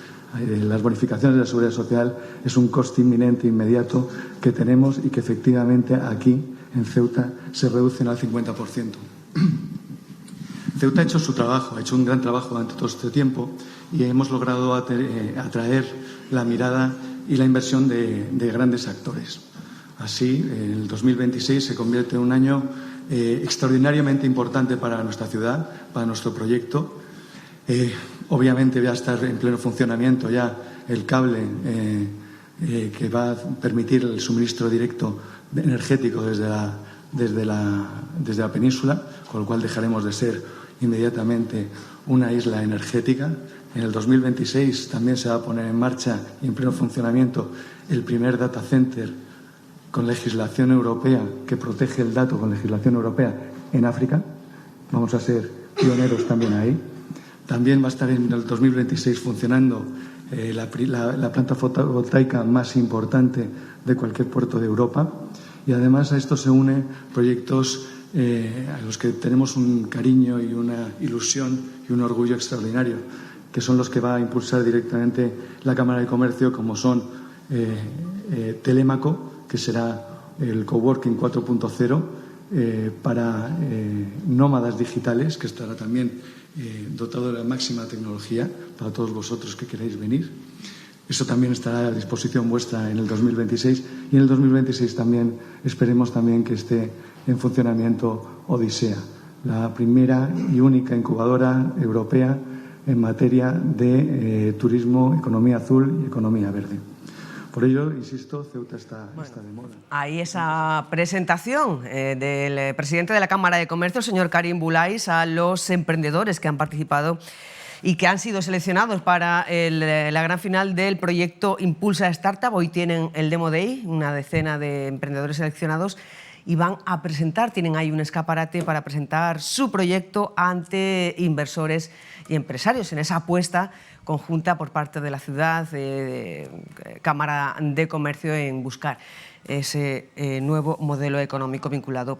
Las bonificaciones de la seguridad social es un coste inminente, inmediato, que tenemos y que efectivamente aquí en Ceuta se reducen al 50%. Ceuta ha hecho su trabajo, ha hecho un gran trabajo durante todo este tiempo y hemos logrado atraer la mirada y la inversión de grandes actores. Así, el 2026 se convierte en un año extraordinariamente importante para nuestra ciudad, para nuestro proyecto. Obviamente va a estar en pleno funcionamiento ya el cable que va a permitir el suministro directo energético desde la península, con lo cual dejaremos de ser inmediatamente una isla energética. En el 2026 también se va a poner en marcha y en pleno funcionamiento el primer data center con legislación europea que protege el dato con legislación europea en África. Vamos a ser pioneros también ahí. También va a estar en el 2026 funcionando la planta fotovoltaica más importante de cualquier puerto de Europa. Y además a esto se unen proyectos a los que tenemos un cariño y una ilusión y un orgullo extraordinario, que son los que va a impulsar directamente la Cámara de Comercio, como son Telémaco, que será el coworking 4.0 para nómadas digitales, que estará también dotado de la máxima tecnología para todos vosotros que queráis venir. Eso también estará a disposición vuestra en el 2026, y en el 2026 también esperemos también que esté en funcionamiento Odisea, la primera y única incubadora europea en materia de turismo, economía azul y economía verde. Por ello, insisto, Ceuta está de moda. Ahí esa presentación del presidente de la Cámara de Comercio, el señor Karim Boulais, a los emprendedores que han participado y que han sido seleccionados para la gran final del proyecto Impulsa Startup. Hoy tienen el Demo Day, una decena de emprendedores seleccionados, y van a presentar, tienen ahí un escaparate para presentar su proyecto ante inversores y empresarios en esa apuesta conjunta por parte de la ciudad, de Cámara de Comercio, en buscar ese nuevo modelo económico vinculado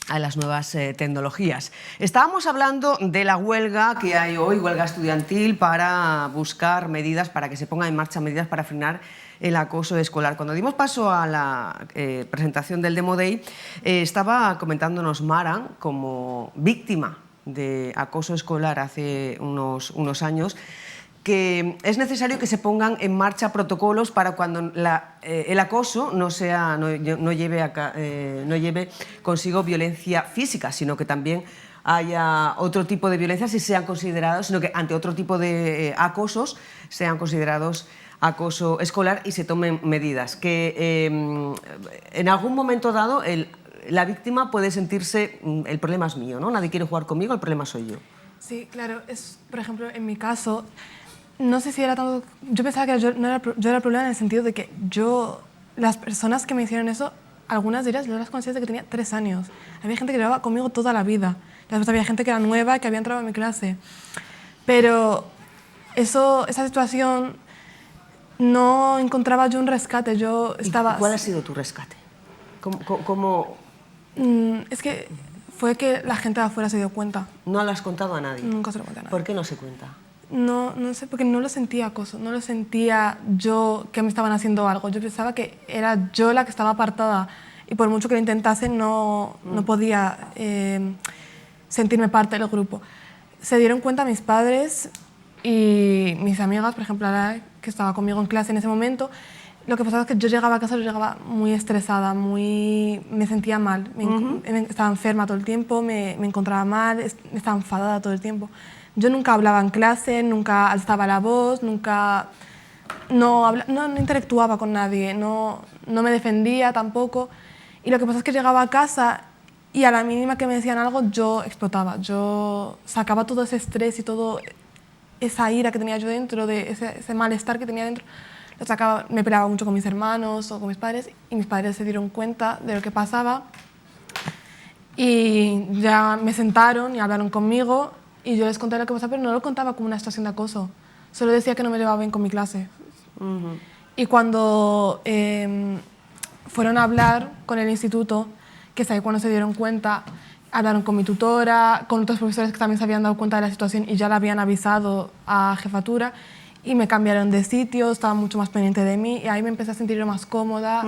a las nuevas tecnologías. Estábamos hablando de la huelga que hay hoy, huelga estudiantil, para buscar medidas, para que se pongan en marcha medidas para frenar el acoso escolar. Cuando dimos paso a la presentación del Demo Day, estaba comentándonos Mara, como víctima de acoso escolar hace unos años, que es necesario que se pongan en marcha protocolos para cuando el acoso no lleve consigo violencia física, sino que también haya otro tipo de violencia si sean considerados, sino que ante otro tipo de acosos sean considerados acoso escolar y se tomen medidas. Que en algún momento dado la víctima puede sentirse, el problema es mío, ¿no? Nadie quiere jugar conmigo, el problema soy yo. Sí, claro. Por ejemplo, en mi caso, no sé si era tanto... Yo pensaba que yo era el problema en el sentido de que las personas que me hicieron eso, algunas de ellas yo las conocía desde que tenía 3 años. Había gente que llevaba conmigo toda la vida. Después había gente que era nueva, que había entrado a mi clase. Pero esa situación no encontraba yo un rescate. Yo estaba... ¿Cuál ha sido tu rescate? ¿Cómo? Es que fue que la gente de afuera se dio cuenta. ¿No lo has contado a nadie? Nunca se lo conté a nadie. ¿Por qué no se cuenta? No sé, porque no lo sentía acoso, no lo sentía yo que me estaban haciendo algo. Yo pensaba que era yo la que estaba apartada y por mucho que lo intentase no podía sentirme parte del grupo. Se dieron cuenta mis padres y mis amigas, por ejemplo, la que estaba conmigo en clase en ese momento. Lo que pasaba es que yo llegaba a casa, yo llegaba muy estresada, me sentía mal, estaba enferma todo el tiempo, me encontraba mal, estaba enfadada todo el tiempo. Yo nunca hablaba en clase, nunca alzaba la voz, nunca... No interactuaba con nadie, no me defendía tampoco. Y lo que pasa es que llegaba a casa y a la mínima que me decían algo yo explotaba. Yo sacaba todo ese estrés y toda esa ira que tenía yo dentro, de ese malestar que tenía dentro, lo sacaba. Me peleaba mucho con mis hermanos o con mis padres y mis padres se dieron cuenta de lo que pasaba y ya me sentaron y hablaron conmigo y yo les conté lo que pasaba, pero no lo contaba como una situación de acoso. Solo decía que no me llevaba bien con mi clase. Y cuando fueron a hablar con el instituto, que es ahí cuando se dieron cuenta, hablaron con mi tutora, con otros profesores que también se habían dado cuenta de la situación y ya la habían avisado a jefatura y me cambiaron de sitio, estaba mucho más pendiente de mí y ahí me empecé a sentir más cómoda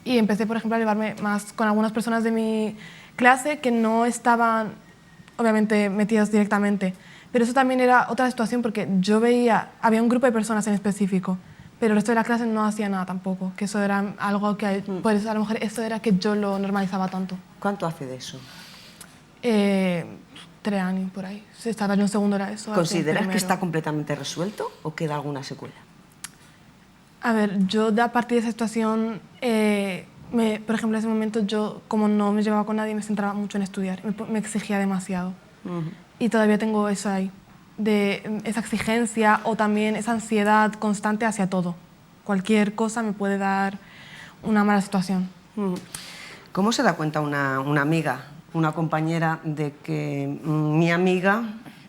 y empecé, por ejemplo, a llevarme más con algunas personas de mi clase que no estaban, obviamente, metidas directamente. Pero eso también era otra situación porque yo veía, había un grupo de personas en específico, pero el resto de la clase no hacía nada tampoco, que eso era algo que, pues a lo mejor eso era que yo lo normalizaba tanto. ¿Cuánto hace de eso? 3 años por ahí. Si estaba en un segundo era eso. ¿Consideras que está completamente resuelto o queda alguna secuela? A ver, yo a partir de esa situación, por ejemplo, en ese momento yo, como no me llevaba con nadie, me centraba mucho en estudiar, me exigía demasiado. Y todavía tengo eso ahí, de esa exigencia o también esa ansiedad constante hacia todo. Cualquier cosa me puede dar una mala situación. ¿Cómo se da cuenta una amiga, una compañera, de que mi amiga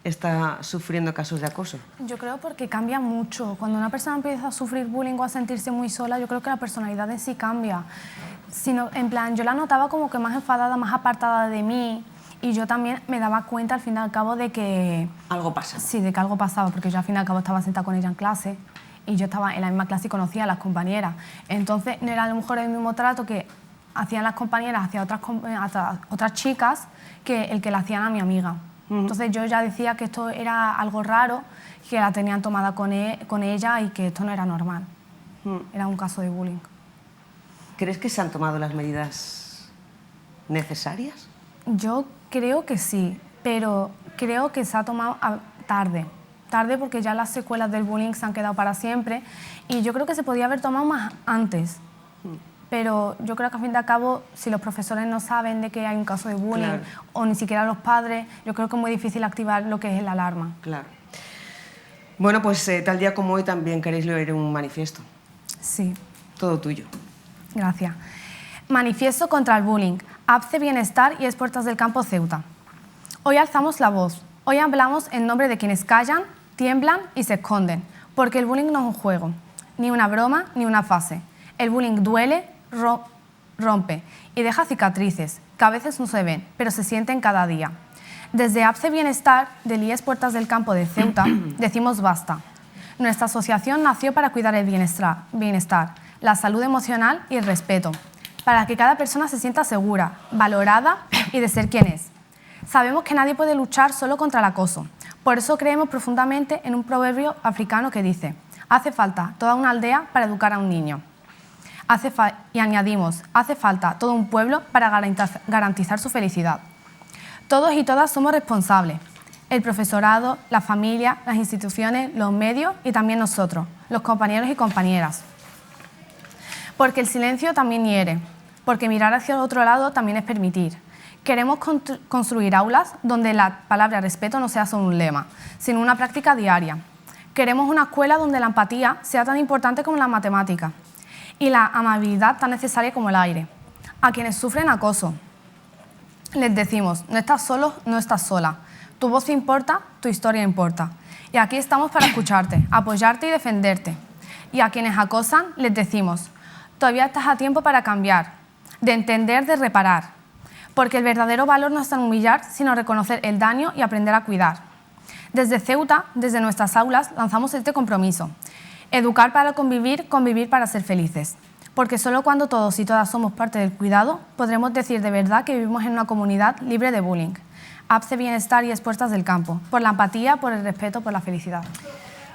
está sufriendo casos de acoso? Yo creo porque cambia mucho. Cuando una persona empieza a sufrir bullying o a sentirse muy sola, yo creo que la personalidad en sí cambia. En plan, yo la notaba como que más enfadada, más apartada de mí. Y yo también me daba cuenta al fin y al cabo de que... Algo pasa. Sí, de que algo pasaba, porque yo al fin y al cabo estaba sentada con ella en clase y yo estaba en la misma clase y conocía a las compañeras. Entonces no era a lo mejor el mismo trato que hacían las compañeras hacia otras chicas que el que le hacían a mi amiga. Entonces yo ya decía que esto era algo raro, que la tenían tomada con ella y que esto no era normal. Era un caso de bullying. ¿Crees que se han tomado las medidas necesarias? Yo creo que sí, pero creo que se ha tomado tarde. Tarde porque ya las secuelas del bullying se han quedado para siempre y yo creo que se podía haber tomado más antes. Pero yo creo que al fin y al cabo, si los profesores no saben de que hay un caso de bullying o ni siquiera los padres, yo creo que es muy difícil activar lo que es la alarma. Claro. Bueno, pues tal día como hoy también queréis leer un manifiesto. Sí. Todo tuyo. Gracias. Manifiesto contra el bullying. APCE Bienestar y Expuertas del Campo Ceuta. Hoy alzamos la voz. Hoy hablamos en nombre de quienes callan, tiemblan y se esconden. Porque el bullying no es un juego, ni una broma, ni una fase. El bullying duele, rompe y deja cicatrices que a veces no se ven, pero se sienten cada día. Desde APCE Bienestar, del IES Puertas del Campo de Ceuta, decimos basta. Nuestra asociación nació para cuidar el bienestar, la salud emocional y el respeto, para que cada persona se sienta segura, valorada y de ser quien es. Sabemos que nadie puede luchar solo contra el acoso. Por eso creemos profundamente en un proverbio africano que dice: hace falta toda una aldea para educar a un niño. Y añadimos, hace falta todo un pueblo para garantizar su felicidad. Todos y todas somos responsables. El profesorado, la familia, las instituciones, los medios y también nosotros, los compañeros y compañeras. Porque el silencio también hiere, porque mirar hacia el otro lado también es permitir. Queremos construir aulas donde la palabra respeto no sea solo un lema, sino una práctica diaria. Queremos una escuela donde la empatía sea tan importante como la matemática y la amabilidad tan necesaria como el aire. A quienes sufren acoso, les decimos, no estás solo, no estás sola. Tu voz importa, tu historia importa. Y aquí estamos para escucharte, apoyarte y defenderte. Y a quienes acosan les decimos, todavía estás a tiempo para cambiar, de entender, de reparar. Porque el verdadero valor no está en humillar, sino reconocer el daño y aprender a cuidar. Desde Ceuta, desde nuestras aulas, lanzamos este compromiso. Educar para convivir, convivir para ser felices. Porque solo cuando todos y todas somos parte del cuidado, podremos decir de verdad que vivimos en una comunidad libre de bullying. APCE Bienestar y Expuestas del Campo. Por la empatía, por el respeto, por la felicidad.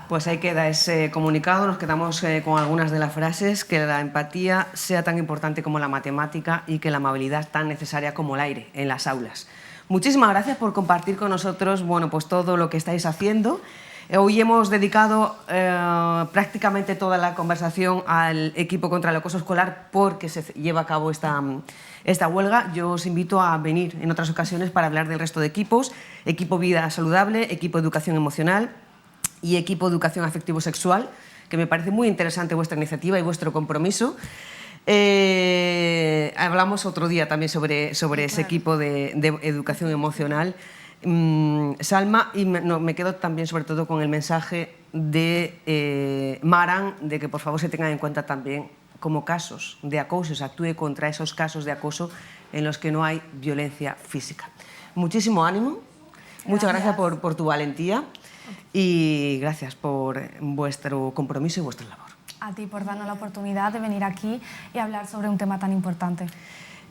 Pues ahí queda ese comunicado, nos quedamos con algunas de las frases, que la empatía sea tan importante como la matemática y que la amabilidad tan necesaria como el aire en las aulas. Muchísimas gracias por compartir con nosotros pues todo lo que estáis haciendo. Hoy hemos dedicado prácticamente toda la conversación al equipo contra el acoso escolar porque se lleva a cabo esta huelga. Yo os invito a venir en otras ocasiones para hablar del resto de equipos, equipo Vida Saludable, equipo Educación Emocional y equipo Educación Afectivo-Sexual, que me parece muy interesante vuestra iniciativa y vuestro compromiso. Hablamos otro día también sobre ese equipo de Educación Emocional. Salma, y me quedo también sobre todo con el mensaje de Maran, de que por favor se tengan en cuenta también como casos de acoso, se actúe contra esos casos de acoso en los que no hay violencia física. Muchísimo ánimo, muchas gracias por tu valentía y gracias por vuestro compromiso y vuestra labor. A ti por darnos la oportunidad de venir aquí y hablar sobre un tema tan importante.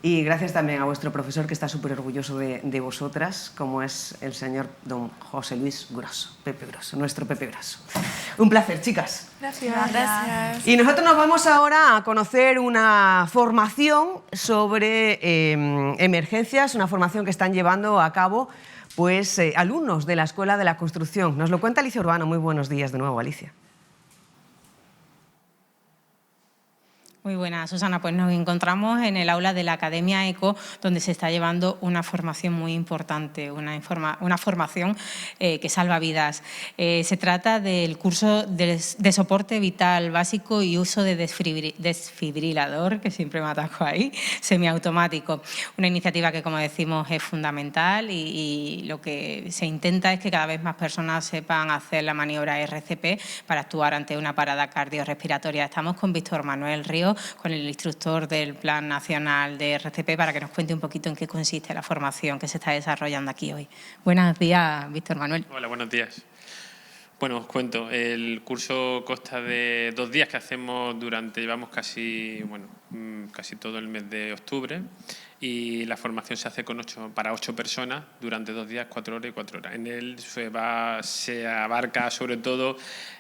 Y gracias también a vuestro profesor, que está súper orgulloso de vosotras, como es el señor don José Luis Grosso, Pepe Grosso, nuestro Pepe Grosso. Un placer, chicas. Gracias. Gracias. Y nosotros nos vamos ahora a conocer una formación sobre emergencias, una formación que están llevando a cabo pues, alumnos de la Escuela de la Construcción. Nos lo cuenta Alicia Urbano. Muy buenos días de nuevo, Alicia. Muy buenas, Susana. Pues nos encontramos en el aula de la Academia ECO, donde se está llevando una formación muy importante, una formación que salva vidas. Se trata del curso de soporte vital básico y uso de desfibrilador, que siempre me atajo ahí, semiautomático. Una iniciativa que, como decimos, es fundamental y lo que se intenta es que cada vez más personas sepan hacer la maniobra RCP para actuar ante una parada cardiorrespiratoria. Estamos con Víctor Manuel Ríos, con el instructor del Plan Nacional de RCP, para que nos cuente un poquito en qué consiste la formación que se está desarrollando aquí hoy. Buenos días, Víctor Manuel. Hola, buenos días. Bueno, os cuento, el curso consta de 2 días que hacemos llevamos casi todo el mes de octubre, y la formación se hace para 8 personas durante 2 días, 4 horas y 4 horas. En él se abarca sobre todo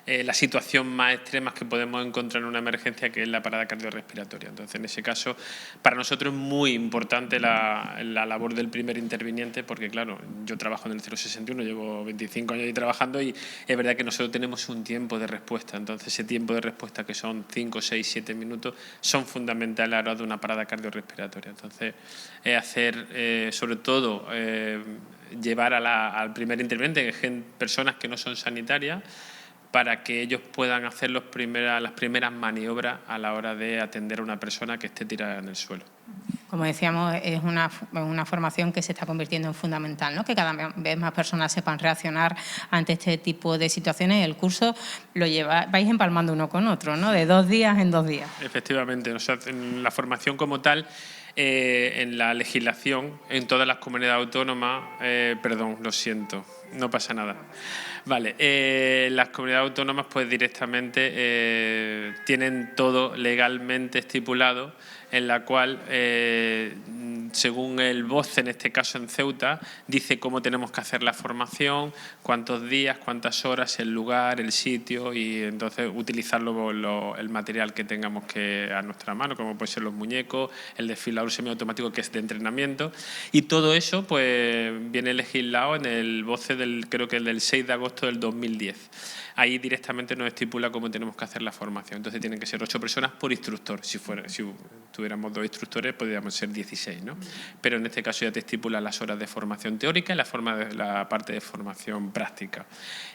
la situación más extrema que podemos encontrar en una emergencia, que es la parada cardiorrespiratoria. Entonces, en ese caso, para nosotros es muy importante la labor del primer interviniente, porque claro, yo trabajo en el 061, llevo 25 años ahí trabajando, y es verdad que nosotros tenemos un tiempo de respuesta. Entonces, ese tiempo de respuesta, que son 5, 6, 7 minutos, son fundamentales a la hora de una parada cardiorrespiratoria. Entonces, sobre todo, llevar al primer interviniente, personas que no son sanitarias, para que ellos puedan hacer las primeras maniobras a la hora de atender a una persona que esté tirada en el suelo. Como decíamos, es una formación que se está convirtiendo en fundamental, ¿no? Que cada vez más personas sepan reaccionar ante este tipo de situaciones. El curso vais empalmando uno con otro, ¿no? De 2 días en 2 días. Efectivamente, o sea, en la formación como tal, en la legislación, en todas las comunidades autónomas, perdón, lo siento, no pasa nada. Vale, las comunidades autónomas pues directamente tienen todo legalmente estipulado, en la cual, según el BOCE, en este caso en Ceuta, dice cómo tenemos que hacer la formación, cuántos días, cuántas horas, el lugar, el sitio, y entonces utilizar el material que tengamos a nuestra mano, como puede ser los muñecos, el desfibrilador semiautomático, que es de entrenamiento, y todo eso pues viene legislado en el BOCE creo que el del 6 de agosto del 2010. Ahí directamente nos estipula cómo tenemos que hacer la formación. Entonces tienen que ser 8 personas por instructor. Si tuviéramos 2 instructores, podríamos ser 16, ¿no? Pero en este caso ya te estipula las horas de formación teórica y la parte de formación práctica.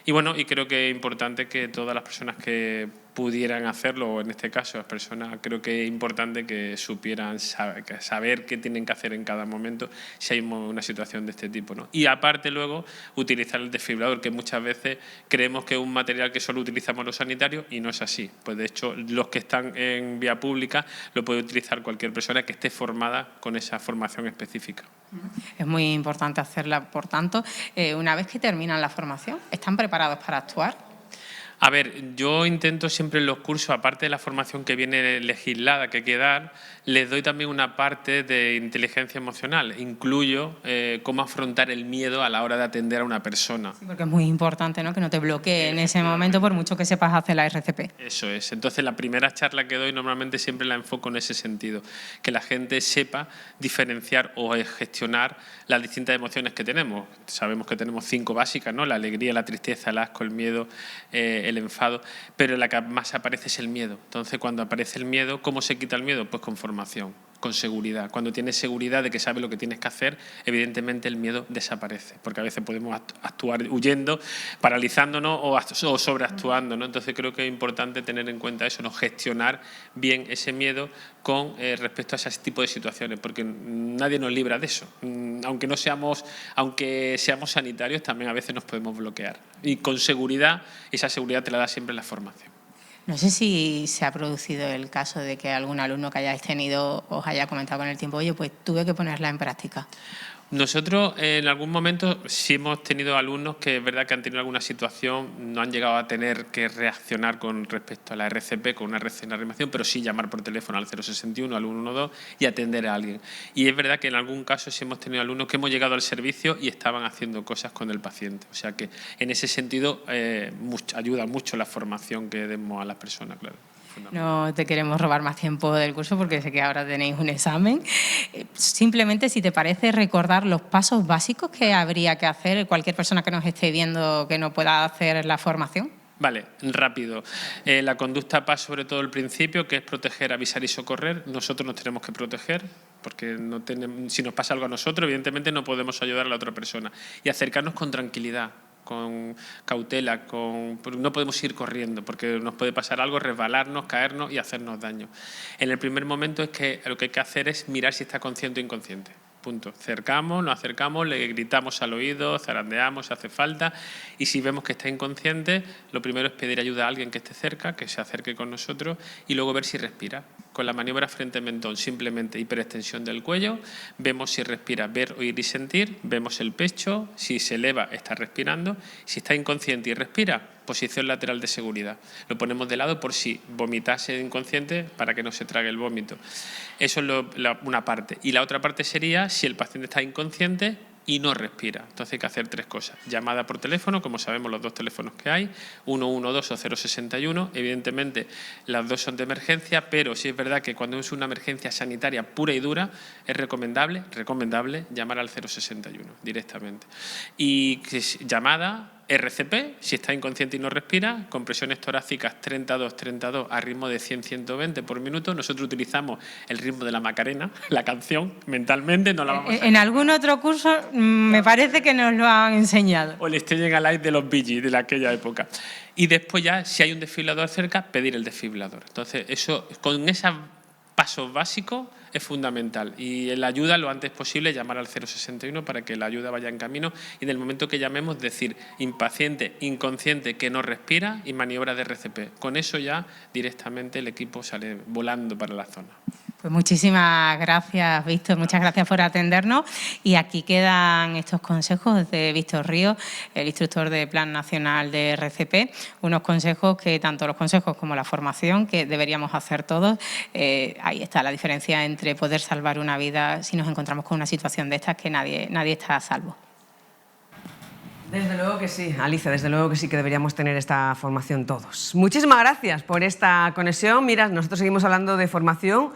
Y bueno, y creo que es importante que todas las personas que pudieran hacerlo, o en este caso las personas, creo que es importante que supieran saber qué tienen que hacer en cada momento si hay una situación de este tipo, ¿no? Y aparte luego utilizar el desfibrilador, que muchas veces creemos que es un material que solo utilizamos los sanitarios y no es así. Pues de hecho los que están en vía pública lo puede utilizar cualquier persona que esté formada con esa formación específica. Es muy importante hacerla, por tanto, una vez que terminan la formación, ¿están preparados para actuar? A ver, yo intento siempre en los cursos, aparte de la formación que viene legislada que hay que dar, les doy también una parte de inteligencia emocional. Incluyo cómo afrontar el miedo a la hora de atender a una persona. Sí, porque es muy importante, ¿no?, que no te bloquee en ese momento por mucho que sepas hacer la RCP. Eso es. Entonces, la primera charla que doy normalmente siempre la enfoco en ese sentido. Que la gente sepa diferenciar o gestionar las distintas emociones que tenemos. Sabemos que tenemos 5 básicas, ¿no? La alegría, la tristeza, el asco, el miedo, el enfado, pero la que más aparece es el miedo. Entonces, cuando aparece el miedo, ¿cómo se quita el miedo? Pues con formación, con seguridad. Cuando tienes seguridad de que sabes lo que tienes que hacer, evidentemente el miedo desaparece, porque a veces podemos actuar huyendo, paralizándonos o sobreactuando, ¿no? Entonces creo que es importante tener en cuenta eso, ¿no? Gestionar bien ese miedo con respecto a ese tipo de situaciones, porque nadie nos libra de eso. Aunque seamos sanitarios, también a veces nos podemos bloquear. Y con seguridad, esa seguridad te la da siempre la formación. No sé si se ha producido el caso de que algún alumno que hayáis tenido os haya comentado con el tiempo, oye, pues tuve que ponerla en práctica. Nosotros en algún momento sí hemos tenido alumnos que es verdad que han tenido alguna situación, no han llegado a tener que reaccionar con respecto a la RCP, con una reanimación, pero sí llamar por teléfono al 061, al 112 y atender a alguien. Y es verdad que en algún caso sí hemos tenido alumnos que hemos llegado al servicio y estaban haciendo cosas con el paciente. O sea que en ese sentido ayuda mucho la formación que demos a las personas, claro. No te queremos robar más tiempo del curso porque sé que ahora tenéis un examen. Simplemente, si te parece, recordar los pasos básicos que habría que hacer cualquier persona que nos esté viendo que no pueda hacer la formación. Vale, rápido. La conducta pasa sobre todo el principio, que es proteger, avisar y socorrer. Nosotros nos tenemos que proteger, porque si nos pasa algo a nosotros, evidentemente no podemos ayudar a la otra persona. Y acercarnos con tranquilidad, con cautela, no podemos ir corriendo porque nos puede pasar algo, resbalarnos, caernos y hacernos daño. En el primer momento es que lo que hay que hacer es mirar si está consciente o inconsciente. Punto. Nos acercamos, le gritamos al oído, zarandeamos si hace falta y si vemos que está inconsciente, lo primero es pedir ayuda a alguien que esté cerca, que se acerque con nosotros y luego ver si respira. Con la maniobra frente-mentón, simplemente hiperextensión del cuello, vemos si respira, ver, oír y sentir, vemos el pecho, si se eleva está respirando, si está inconsciente y respira, posición lateral de seguridad. Lo ponemos de lado por si vomitase inconsciente para que no se trague el vómito. Eso es una parte. Y la otra parte sería si el paciente está inconsciente y no respira. Entonces hay que hacer 3 cosas. Llamada por teléfono, como sabemos los 2 teléfonos que hay, 112 o 061. Evidentemente las 2 son de emergencia, pero sí es verdad que cuando es una emergencia sanitaria pura y dura es recomendable llamar al 061 directamente. Y llamada RCP, si está inconsciente y no respira, compresiones torácicas 32 a ritmo de 100-120 por minuto. Nosotros utilizamos el ritmo de la Macarena, la canción, mentalmente no la vamos a... En algún otro curso me parece que nos lo han enseñado. O el Staying Alive de los Bee Gees de aquella época. Y después ya, si hay un desfibrilador cerca, pedir el desfibrilador. Entonces, eso, con esos pasos básicos es fundamental. Y la ayuda lo antes posible, llamar al 061 para que la ayuda vaya en camino y en el momento que llamemos decir impaciente, inconsciente, que no respira y maniobra de RCP. Con eso ya directamente el equipo sale volando para la zona. Pues muchísimas gracias, Víctor, muchas gracias por atendernos y aquí quedan estos consejos de Víctor Ríos, el instructor de Plan Nacional de RCP, unos consejos que tanto los consejos como la formación que deberíamos hacer todos, ahí está la diferencia entre poder salvar una vida si nos encontramos con una situación de estas que nadie está a salvo. Desde luego que sí, Alicia, desde luego que sí que deberíamos tener esta formación todos. Muchísimas gracias por esta conexión. Mira, nosotros seguimos hablando de formación,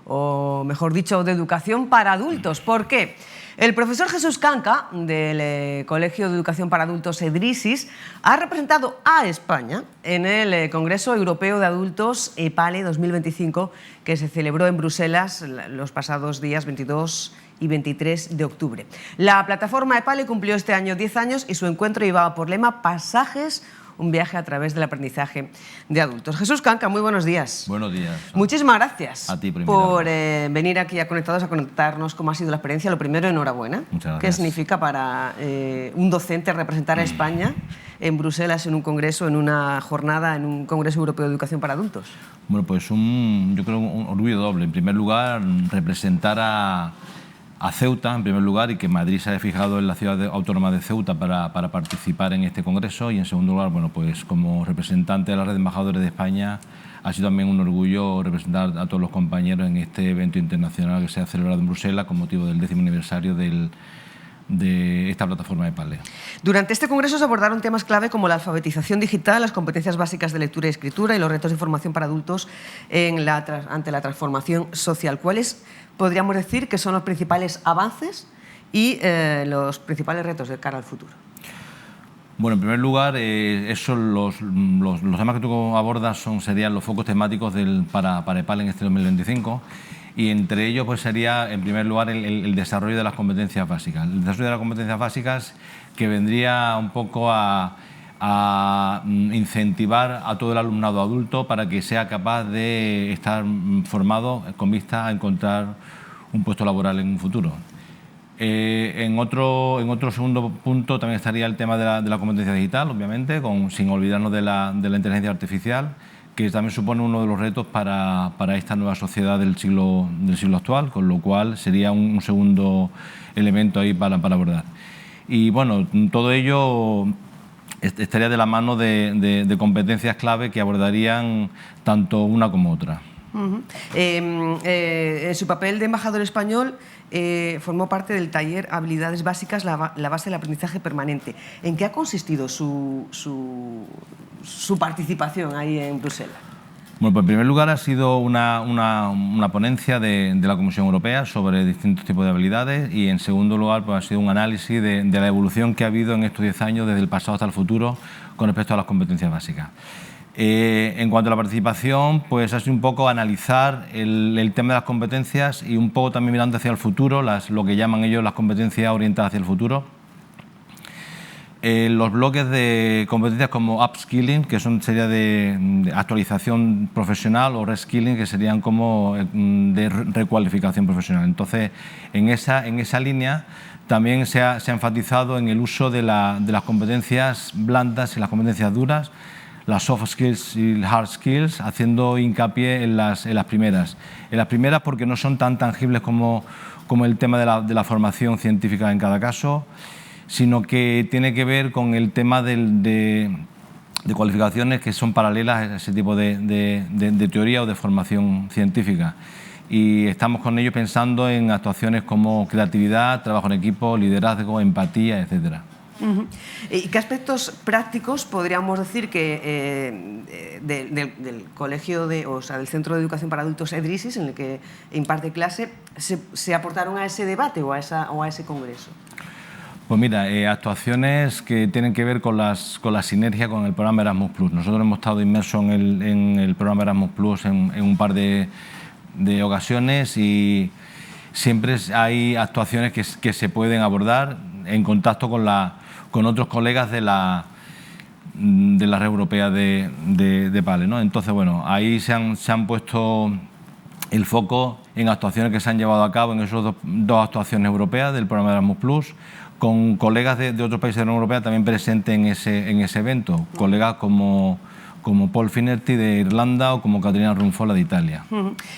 o mejor dicho, de educación para adultos. ¿Por qué? El profesor Jesús Canca, del Colegio de Educación para Adultos EDRISIS, ha representado a España en el Congreso Europeo de Adultos EPALE 2025, que se celebró en Bruselas los pasados días 22 y 23 de octubre. La plataforma EPALE cumplió este año 10 años y su encuentro llevaba por lema Pasajes un viaje a través del aprendizaje de adultos. Jesús Canca, muy buenos días. Buenos días. Muchísimas gracias a ti por venir aquí a Conectados a contarnos cómo ha sido la experiencia. Lo primero, enhorabuena. Muchas gracias. ¿Qué significa para un docente representar a España en Bruselas en un congreso, en una jornada, en un Congreso Europeo de Educación para Adultos? Bueno, pues yo creo un orgullo doble. En primer lugar, representar a Ceuta, en primer lugar, y que Madrid se haya fijado en la ciudad autónoma de Ceuta para participar en este congreso. Y en segundo lugar, bueno, pues como representante de la Red de Embajadores de España, ha sido también un orgullo representar a todos los compañeros en este evento internacional que se ha celebrado en Bruselas con motivo del 10º aniversario de esta plataforma de PALE. Durante este congreso se abordaron temas clave como la alfabetización digital, las competencias básicas de lectura y escritura y los retos de formación para adultos ante la transformación social. ¿Cuáles podríamos decir que son los principales avances y los principales retos de cara al futuro? Bueno, en primer lugar, los temas que tú abordas serían los focos temáticos para EPALE en este 2025. Y entre ellos pues sería, en primer lugar, el desarrollo de las competencias básicas. El desarrollo de las competencias básicas que vendría un poco a incentivar a todo el alumnado adulto para que sea capaz de estar formado con vista a encontrar un puesto laboral en un futuro. En otro segundo punto también estaría el tema de la competencia digital, obviamente, sin olvidarnos de la inteligencia artificial, que también supone uno de los retos para esta nueva sociedad del siglo actual, con lo cual sería un segundo elemento ahí para abordar. Y bueno, todo ello estaría de la mano de competencias clave que abordarían tanto una como otra. En su papel de embajador español formó parte del taller Habilidades Básicas, la base del aprendizaje permanente. ¿En qué ha consistido su participación ahí en Bruselas? Bueno, pues en primer lugar ha sido una ponencia de la Comisión Europea sobre distintos tipos de habilidades y en segundo lugar pues ha sido un análisis de la evolución que ha habido en estos 10 años desde el pasado hasta el futuro con respecto a las competencias básicas. En cuanto a la participación, pues ha sido un poco analizar el tema de las competencias y un poco también mirando hacia el futuro, lo que llaman ellos las competencias orientadas hacia el futuro. Los bloques de competencias como upskilling, que sería de actualización profesional, o reskilling, que serían como de recualificación profesional. Entonces, en esa línea también se ha enfatizado en el uso de las competencias blandas y las competencias duras, las soft skills y hard skills, haciendo hincapié en las primeras. En las primeras porque no son tan tangibles como el tema de la formación científica en cada caso, sino que tiene que ver con el tema de cualificaciones que son paralelas a ese tipo de teoría o de formación científica. Y estamos con ello pensando en actuaciones como creatividad, trabajo en equipo, liderazgo, empatía, etcétera. ¿Y qué aspectos prácticos podríamos decir que del colegio del Centro de Educación para Adultos EDRISIS, en el que imparte clase, se aportaron a ese debate o a ese congreso? Pues mira, actuaciones que tienen que ver con la sinergia con el programa Erasmus+. Nosotros hemos estado inmersos en el programa Erasmus+ en un par de ocasiones y siempre hay actuaciones que se pueden abordar en contacto con otros colegas de la Red Europea de PALE, ¿no? Entonces, bueno, ahí se han puesto el foco en actuaciones que se han llevado a cabo en esas dos actuaciones europeas del programa Erasmus+, con colegas de otros países de la Unión Europea también presentes en ese evento, colegas como Paul Finnerty de Irlanda o como Caterina Runfola de Italia.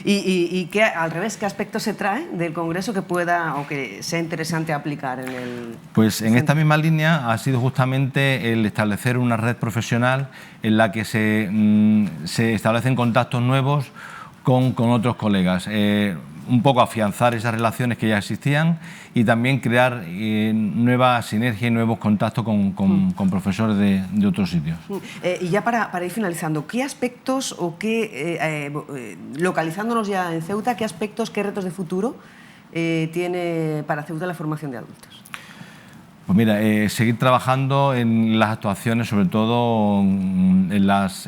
¿Y qué, al revés, qué aspectos se trae del Congreso que pueda o que sea interesante aplicar en el...? Pues en esta misma línea ha sido justamente el establecer una red profesional en la que se establecen contactos nuevos con otros colegas. Un poco afianzar esas relaciones que ya existían y también crear nueva sinergia y nuevos contactos con profesores de otros sitios. Y ya para ir finalizando, ¿qué aspectos o localizándonos ya en Ceuta, qué aspectos, qué retos de futuro tiene para Ceuta la formación de adultos? Pues mira, seguir trabajando en las actuaciones, sobre todo en las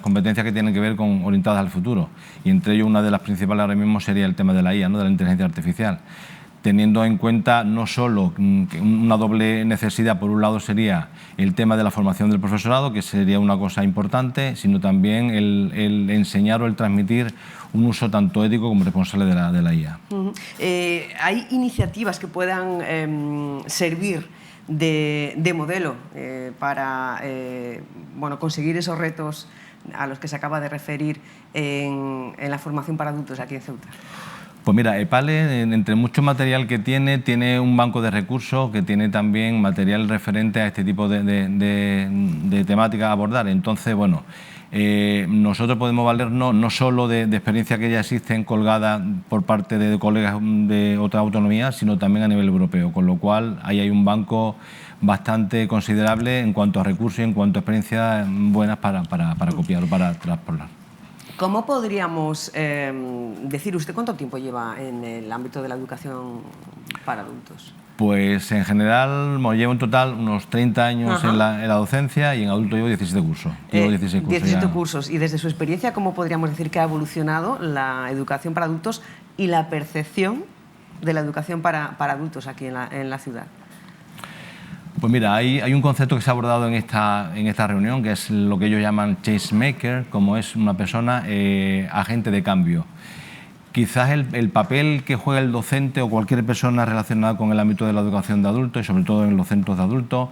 competencias que tienen que ver con orientadas al futuro. Y entre ellos una de las principales ahora mismo sería el tema de la IA, ¿no? De la inteligencia artificial. teniendo en cuenta no solo una doble necesidad. Por un lado sería el tema de la formación del profesorado, que sería una cosa importante, sino también el enseñar o el transmitir un uso tanto ético como responsable de la IA. ¿Hay iniciativas que puedan servir de modelo para conseguir esos retos a los que se acaba de referir en la formación para adultos aquí en Ceuta? Pues mira, EPALE, entre mucho material que tiene un banco de recursos que tiene también material referente a este tipo de temáticas a abordar. Entonces, bueno, nosotros podemos valernos no solo de experiencias que ya existen colgadas por parte de colegas de otras autonomías, sino también a nivel europeo, con lo cual ahí hay un banco bastante considerable en cuanto a recursos y en cuanto a experiencias buenas para copiar o para traspolar. ¿Cómo podríamos decir, usted cuánto tiempo lleva en el ámbito de la educación para adultos? Pues en general llevo en total unos 30 años en la docencia y en adulto llevo 17 cursos. Llevo 17 cursos. Y desde su experiencia, ¿cómo podríamos decir que ha evolucionado la educación para adultos y la percepción de la educación para adultos aquí en la ciudad? Pues mira, hay un concepto que se ha abordado en esta reunión, que es lo que ellos llaman change maker, como es una persona agente de cambio. Quizás el papel que juega el docente o cualquier persona relacionada con el ámbito de la educación de adultos y sobre todo en los centros de adultos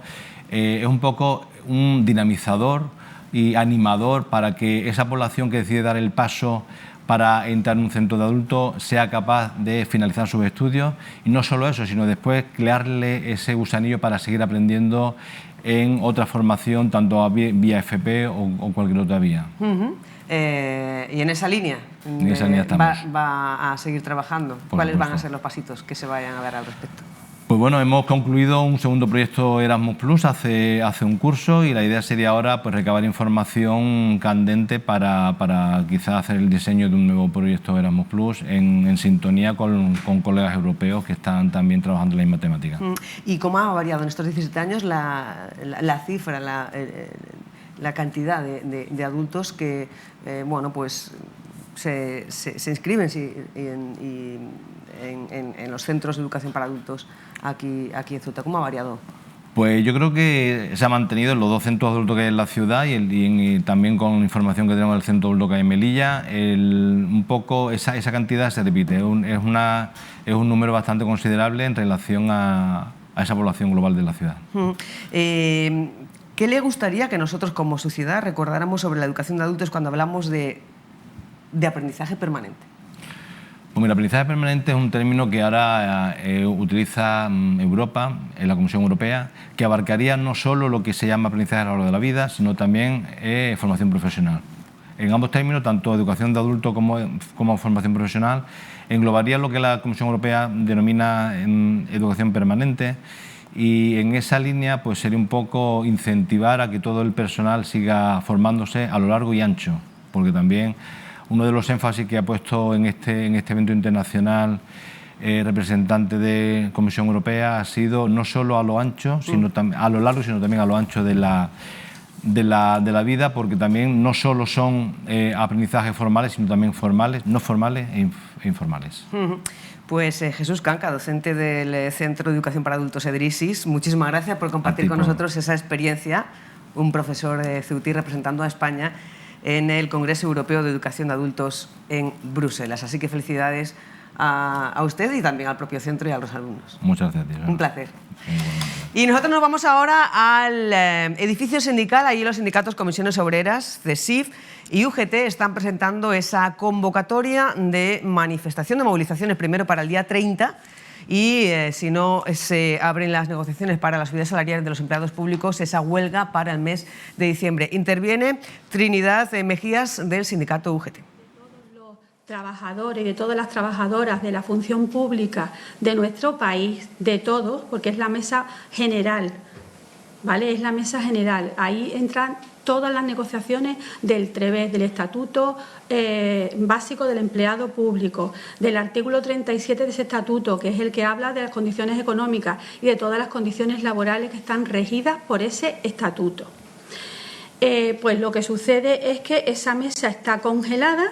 es un poco un dinamizador y animador para que esa población que decide dar el paso para entrar en un centro de adultos sea capaz de finalizar sus estudios y no solo eso, sino después crearle ese gusanillo para seguir aprendiendo en otra formación, tanto vía FP o cualquier otra vía. Y en esa línea, va a seguir trabajando. ¿Cuáles van a ser los pasitos que se vayan a dar al respecto? Pues bueno, hemos concluido un segundo proyecto Erasmus Plus hace un curso y la idea sería ahora pues recabar información candente para quizás hacer el diseño de un nuevo proyecto Erasmus Plus en sintonía con colegas europeos que están también trabajando en la misma temática. ¿Y cómo ha variado en estos 17 años la cifra, la cantidad de adultos que se inscriben en los centros de educación para adultos aquí en Ceuta? ¿Cómo ha variado? Pues yo creo que se ha mantenido en los dos centros adultos que hay en la ciudad y también con información que tenemos del centro adulto que hay en Melilla, un poco esa cantidad se repite, es un número bastante considerable en relación a esa población global de la ciudad. ¿Qué le gustaría que nosotros como sociedad recordáramos sobre la educación de adultos cuando hablamos de aprendizaje permanente? Pues el aprendizaje permanente es un término que ahora utiliza Europa, la Comisión Europea, que abarcaría no solo lo que se llama aprendizaje a lo largo de la vida, sino también formación profesional. En ambos términos, tanto educación de adulto como formación profesional, englobaría lo que la Comisión Europea denomina educación permanente, y en esa línea pues sería un poco incentivar a que todo el personal siga formándose a lo largo y ancho, porque también uno de los énfasis que ha puesto en este evento internacional representante de Comisión Europea ha sido no solo a lo ancho, sino a lo largo, sino también a lo ancho de la vida, porque también no solo son aprendizajes formales, sino también formales, no formales e informales. Pues Jesús Canca, docente del Centro de Educación para Adultos EDRISIS, muchísimas gracias por compartir con nosotros esa experiencia, un profesor de ceutí representando a España en el Congreso Europeo de Educación de Adultos en Bruselas. Así que felicidades a usted y también al propio centro y a los alumnos. Muchas gracias. Un placer. Y nosotros nos vamos ahora al edificio sindical. Allí los sindicatos Comisiones Obreras, CESIF y UGT están presentando esa convocatoria de manifestación, de movilizaciones, primero para el día 30 y si no se abren las negociaciones para las subidas salariales de los empleados públicos, esa huelga para el mes de diciembre. Interviene Trinidad Mejías del sindicato UGT. Trabajadores y de todas las trabajadoras de la función pública de nuestro país, de todos, porque es la mesa general, ¿vale? Es la mesa general. Ahí entran todas las negociaciones del TREBES, del Estatuto Básico del Empleado Público, del artículo 37 de ese estatuto, que es el que habla de las condiciones económicas y de todas las condiciones laborales que están regidas por ese estatuto. Pues lo que sucede es que esa mesa está congelada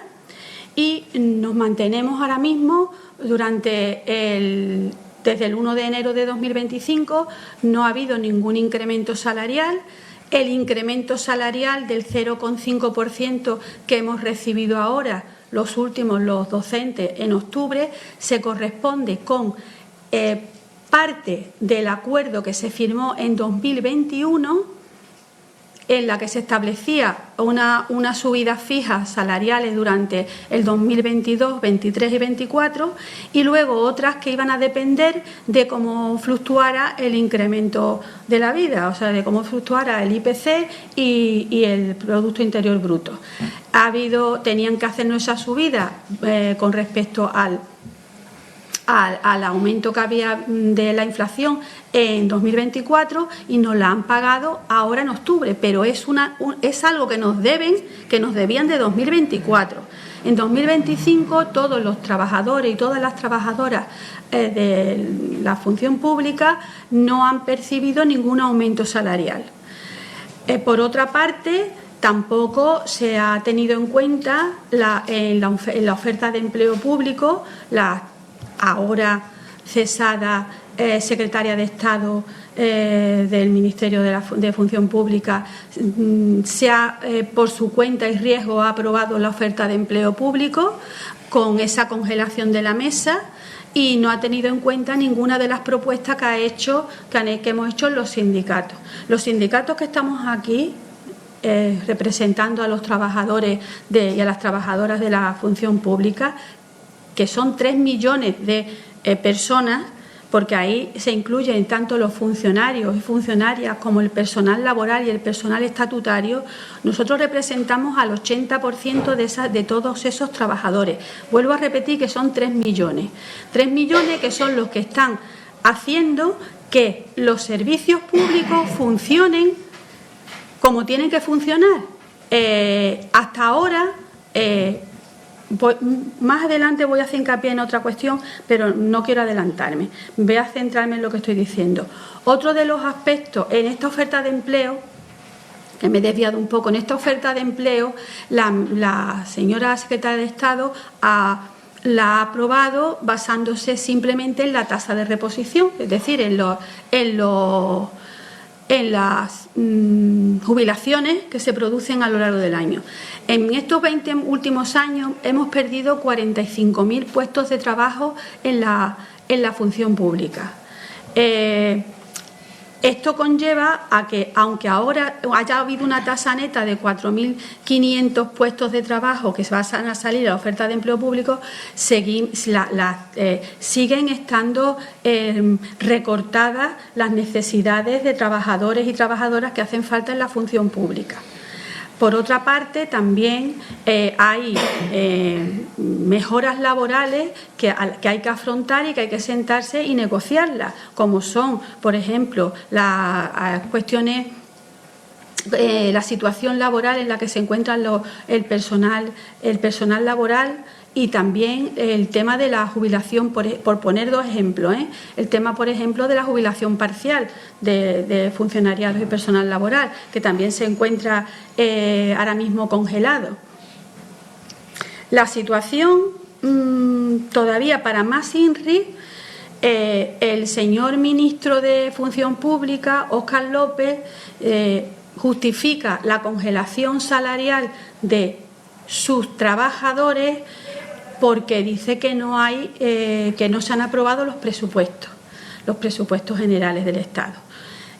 y nos mantenemos ahora mismo durante desde el 1 de enero de 2025 no ha habido ningún incremento salarial. El incremento salarial del 0,5% que hemos recibido ahora, los docentes, en octubre, se corresponde con parte del acuerdo que se firmó en 2021, en la que se establecía una subida fija salariales durante el 2022, 23 y 24, y luego otras que iban a depender de cómo fluctuara el incremento de la vida, o sea, de cómo fluctuara el IPC y el Producto Interior Bruto. Tenían que hacernos esa subida con respecto al aumento que había de la inflación en 2024 y nos la han pagado ahora en octubre, pero es algo que nos debían de 2024. En 2025 todos los trabajadores y todas las trabajadoras de la función pública no han percibido ningún aumento salarial. Por otra parte, tampoco se ha tenido en cuenta en la oferta de empleo público la ahora cesada secretaria de Estado del Ministerio de Función Pública, por su cuenta y riesgo ha aprobado la oferta de empleo público con esa congelación de la mesa y no ha tenido en cuenta ninguna de las propuestas que hemos hecho los sindicatos. Los sindicatos que estamos aquí representando a los trabajadores y a las trabajadoras de la función pública, que son 3 millones de personas, porque ahí se incluyen tanto los funcionarios y funcionarias como el personal laboral y el personal estatutario. Nosotros representamos al 80% de todos esos trabajadores. Vuelvo a repetir que son 3 millones. 3 millones que son los que están haciendo que los servicios públicos funcionen como tienen que funcionar. Hasta ahora... más adelante voy a hacer hincapié en otra cuestión, pero no quiero adelantarme. Voy a centrarme en lo que estoy diciendo. Otro de los aspectos en esta oferta de empleo, que me he desviado un poco, en esta oferta de empleo, la señora secretaria de Estado la ha aprobado basándose simplemente en la tasa de reposición, es decir, en las jubilaciones que se producen a lo largo del año. En estos 20 últimos años hemos perdido 45.000 puestos de trabajo en la función pública. Esto conlleva a que, aunque ahora haya habido una tasa neta de 4.500 puestos de trabajo que van a salir a la oferta de empleo público, siguen estando recortadas las necesidades de trabajadores y trabajadoras que hacen falta en la función pública. Por otra parte, también hay mejoras laborales que hay que afrontar y que hay que sentarse y negociarlas, como son, por ejemplo, las cuestiones, la situación laboral en la que se encuentra el personal laboral, y también el tema de la jubilación, por poner 2 ejemplos, el tema, por ejemplo, de la jubilación parcial de funcionariados y personal laboral, que también se encuentra ahora mismo congelado. La situación, todavía para más INRI, el señor ministro de Función Pública, Óscar López, justifica la congelación salarial de sus trabajadores porque dice que no se han aprobado los presupuestos generales del Estado.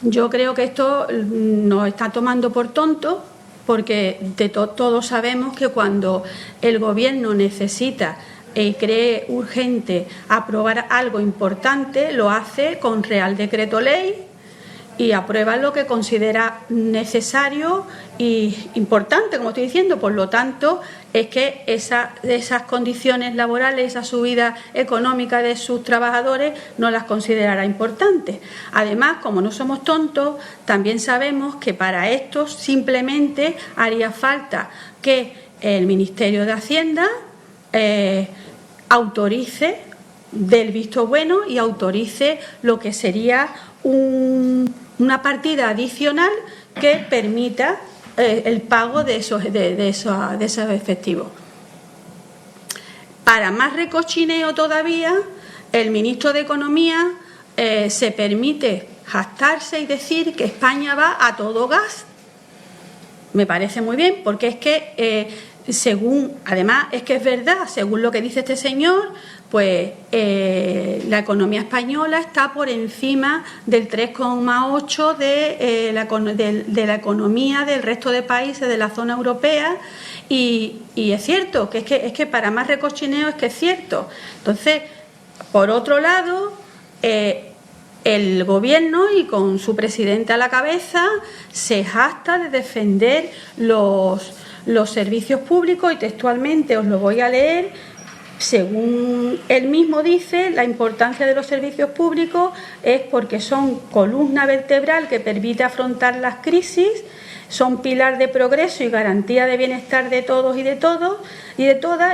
Yo creo que esto nos está tomando por tontos, porque todos sabemos que cuando el Gobierno necesita cree urgente aprobar algo importante, lo hace con Real Decreto Ley y aprueba lo que considera necesario y importante, como estoy diciendo. Por lo tanto, es que esas condiciones laborales, esa subida económica de sus trabajadores, no las considerará importantes. Además, como no somos tontos, también sabemos que para esto simplemente haría falta que el Ministerio de Hacienda autorice, dé el visto bueno y autorice lo que sería una partida adicional que permita el pago de esos efectivos. Para más recochineo todavía, el ministro de Economía se permite jactarse y decir que España va a todo gas. Me parece muy bien, porque es que, además, es que es verdad, según lo que dice este señor, pues la economía española está por encima del 3,8 de la economía del resto de países de la zona europea, y es cierto, que es que para más recochineo es que es cierto. Entonces, por otro lado, el Gobierno, y con su presidente a la cabeza, se jacta de defender los servicios públicos, y textualmente os lo voy a leer. Según él mismo dice, la importancia de los servicios públicos es porque son columna vertebral que permite afrontar las crisis, son pilar de progreso y garantía de bienestar de todos y de todas,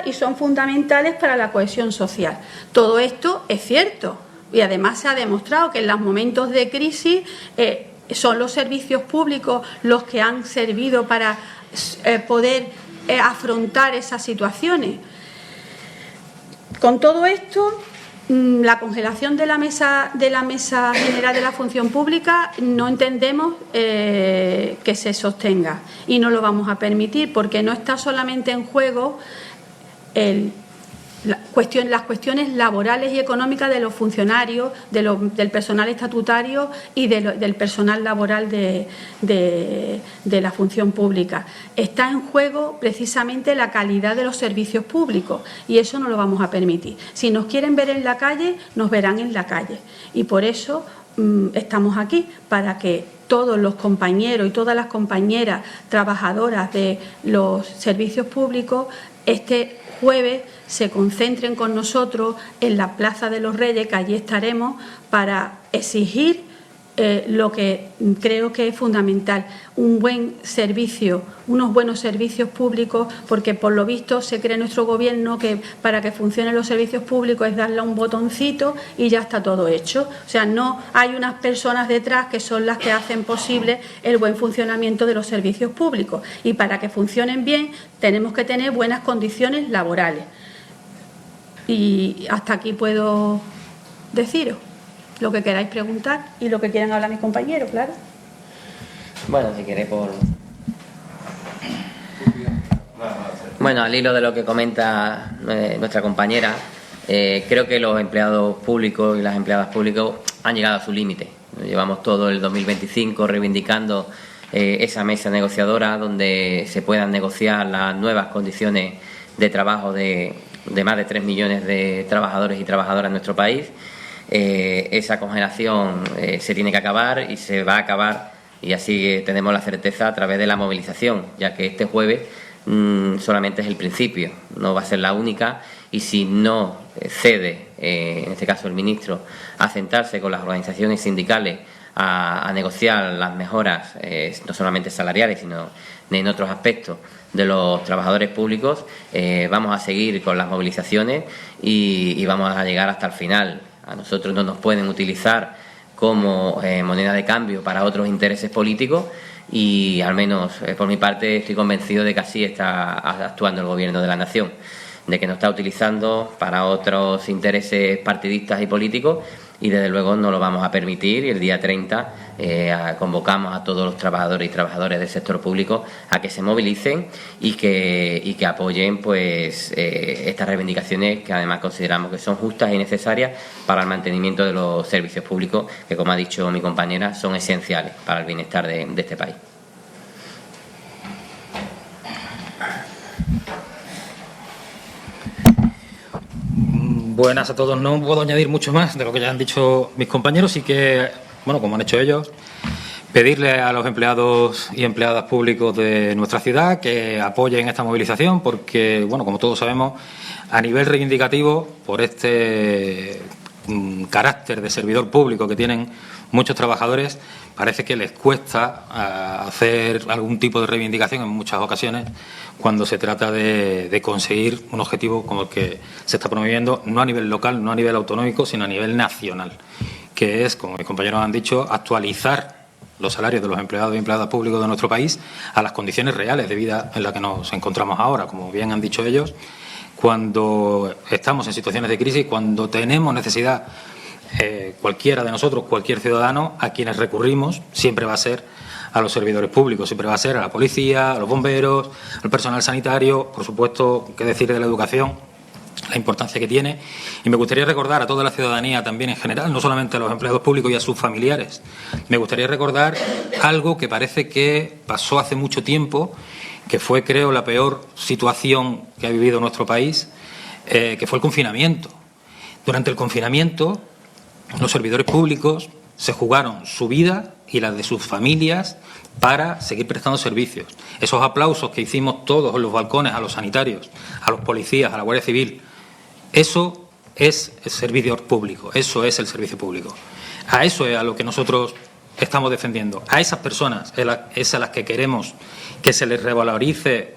y son fundamentales para la cohesión social. Todo esto es cierto, y además se ha demostrado que en los momentos de crisis son los servicios públicos los que han servido para poder afrontar esas situaciones. Con todo esto, la congelación de la mesa general de la función pública no entendemos que se sostenga, y no lo vamos a permitir, porque no está solamente en juego las cuestiones laborales y económicas de los funcionarios, del personal estatutario y del personal laboral de la función pública. Está en juego precisamente la calidad de los servicios públicos, y eso no lo vamos a permitir. Si nos quieren ver en la calle, nos verán en la calle, y por eso estamos aquí, para que todos los compañeros y todas las compañeras trabajadoras de los servicios públicos este jueves se concentren con nosotros en la Plaza de los Reyes, que allí estaremos para exigir lo que creo que es fundamental, un buen servicio, unos buenos servicios públicos, porque por lo visto se cree nuestro Gobierno que para que funcionen los servicios públicos es darle a un botoncito y ya está todo hecho. O sea, no hay unas personas detrás que son las que hacen posible el buen funcionamiento de los servicios públicos, y para que funcionen bien tenemos que tener buenas condiciones laborales. Y hasta aquí puedo deciros lo que queráis preguntar y lo que quieran hablar mis compañeros, claro. Bueno, si queréis Bueno, al hilo de lo que comenta nuestra compañera, creo que los empleados públicos y las empleadas públicas han llegado a su límite. Llevamos todo el 2025 reivindicando esa mesa negociadora donde se puedan negociar las nuevas condiciones de trabajo de más de 3 millones de trabajadores y trabajadoras en nuestro país. Esa congelación se tiene que acabar, y se va a acabar, y así tenemos la certeza, a través de la movilización, ya que este jueves solamente es el principio, no va a ser la única, y si no cede, en este caso el ministro, a sentarse con las organizaciones sindicales a negociar las mejoras, no solamente salariales, sino en otros aspectos de los trabajadores públicos, vamos a seguir con las movilizaciones y vamos a llegar hasta el final. A nosotros no nos pueden utilizar como moneda de cambio para otros intereses políticos, y al menos por mi parte estoy convencido de que así está actuando el Gobierno de la Nación, de que nos está utilizando para otros intereses partidistas y políticos, y desde luego no lo vamos a permitir. Y el día 30 convocamos a todos los trabajadores y trabajadoras del sector público a que se movilicen y que apoyen pues estas reivindicaciones, que además consideramos que son justas y necesarias para el mantenimiento de los servicios públicos, que, como ha dicho mi compañera, son esenciales para el bienestar de este país. Buenas a todos. No puedo añadir mucho más de lo que ya han dicho mis compañeros, y que, bueno, como han hecho ellos, pedirle a los empleados y empleadas públicos de nuestra ciudad que apoyen esta movilización, porque, bueno, como todos sabemos, a nivel reivindicativo, por este carácter de servidor público que tienen muchos trabajadores, parece que les cuesta hacer algún tipo de reivindicación en muchas ocasiones cuando se trata de conseguir un objetivo como el que se está promoviendo, no a nivel local, no a nivel autonómico, sino a nivel nacional, que es, como mis compañeros han dicho, actualizar los salarios de los empleados y empleadas públicos de nuestro país a las condiciones reales de vida en las que nos encontramos ahora. Como bien han dicho ellos, cuando estamos en situaciones de crisis, cuando tenemos necesidad, cualquiera de nosotros, cualquier ciudadano, a quienes recurrimos siempre va a ser a los servidores públicos, siempre va a ser a la policía, a los bomberos, al personal sanitario, por supuesto, qué decir de la educación, la importancia que tiene. Y me gustaría recordar a toda la ciudadanía también en general, no solamente a los empleados públicos y a sus familiares. Me gustaría recordar algo que parece que pasó hace mucho tiempo, que fue, creo, la peor situación que ha vivido nuestro país, que fue el confinamiento. Durante el confinamiento, los servidores públicos se jugaron su vida y las de sus familias para seguir prestando servicios. Esos aplausos que hicimos todos en los balcones a los sanitarios, a los policías, a la Guardia Civil, eso es el servicio público, eso es el servicio público. A eso es a lo que nosotros estamos defendiendo. A esas personas es a las que queremos que se les revalorice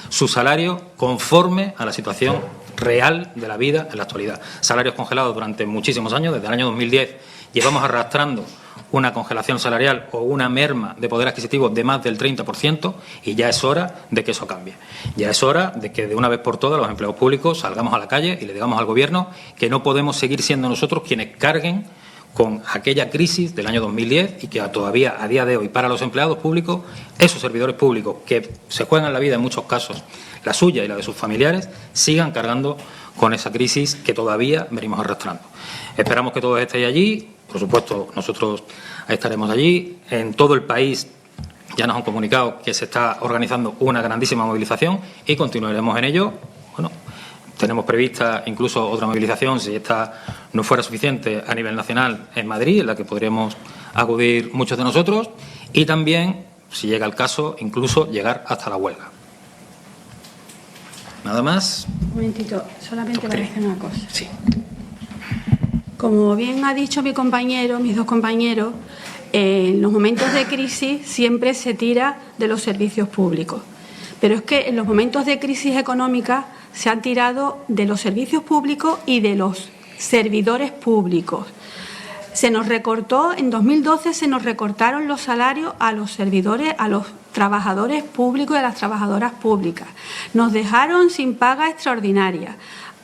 su salario conforme a la situación real de la vida en la actualidad. Salarios congelados durante muchísimos años, desde el año 2010 llevamos arrastrando una congelación salarial o una merma de poder adquisitivo de más del 30% y ya es hora de que eso cambie. Ya es hora de que de una vez por todas los empleados públicos salgamos a la calle y le digamos al Gobierno que no podemos seguir siendo nosotros quienes carguen con aquella crisis del año 2010 y que todavía a día de hoy para los empleados públicos, esos servidores públicos que se juegan la vida en muchos casos, la suya y la de sus familiares, sigan cargando con esa crisis que todavía venimos arrastrando. Esperamos que todos estéis allí, por supuesto nosotros estaremos allí, en todo el país ya nos han comunicado que se está organizando una grandísima movilización y continuaremos en ello. Bueno, tenemos prevista incluso otra movilización, si esta no fuera suficiente, a nivel nacional en Madrid, en la que podríamos acudir muchos de nosotros, y también, si llega el caso, incluso llegar hasta la huelga. Nada más. Un momentito, solamente para decir una cosa. Sí. Como bien ha dicho mi compañero, mis dos compañeros, en los momentos de crisis siempre se tira de los servicios públicos. Pero es que en los momentos de crisis económica se han tirado de los servicios públicos y de los servidores públicos. Se nos recortó, en 2012 se nos recortaron los salarios a los servidores, a los trabajadores públicos y a las trabajadoras públicas. Nos dejaron sin paga extraordinaria.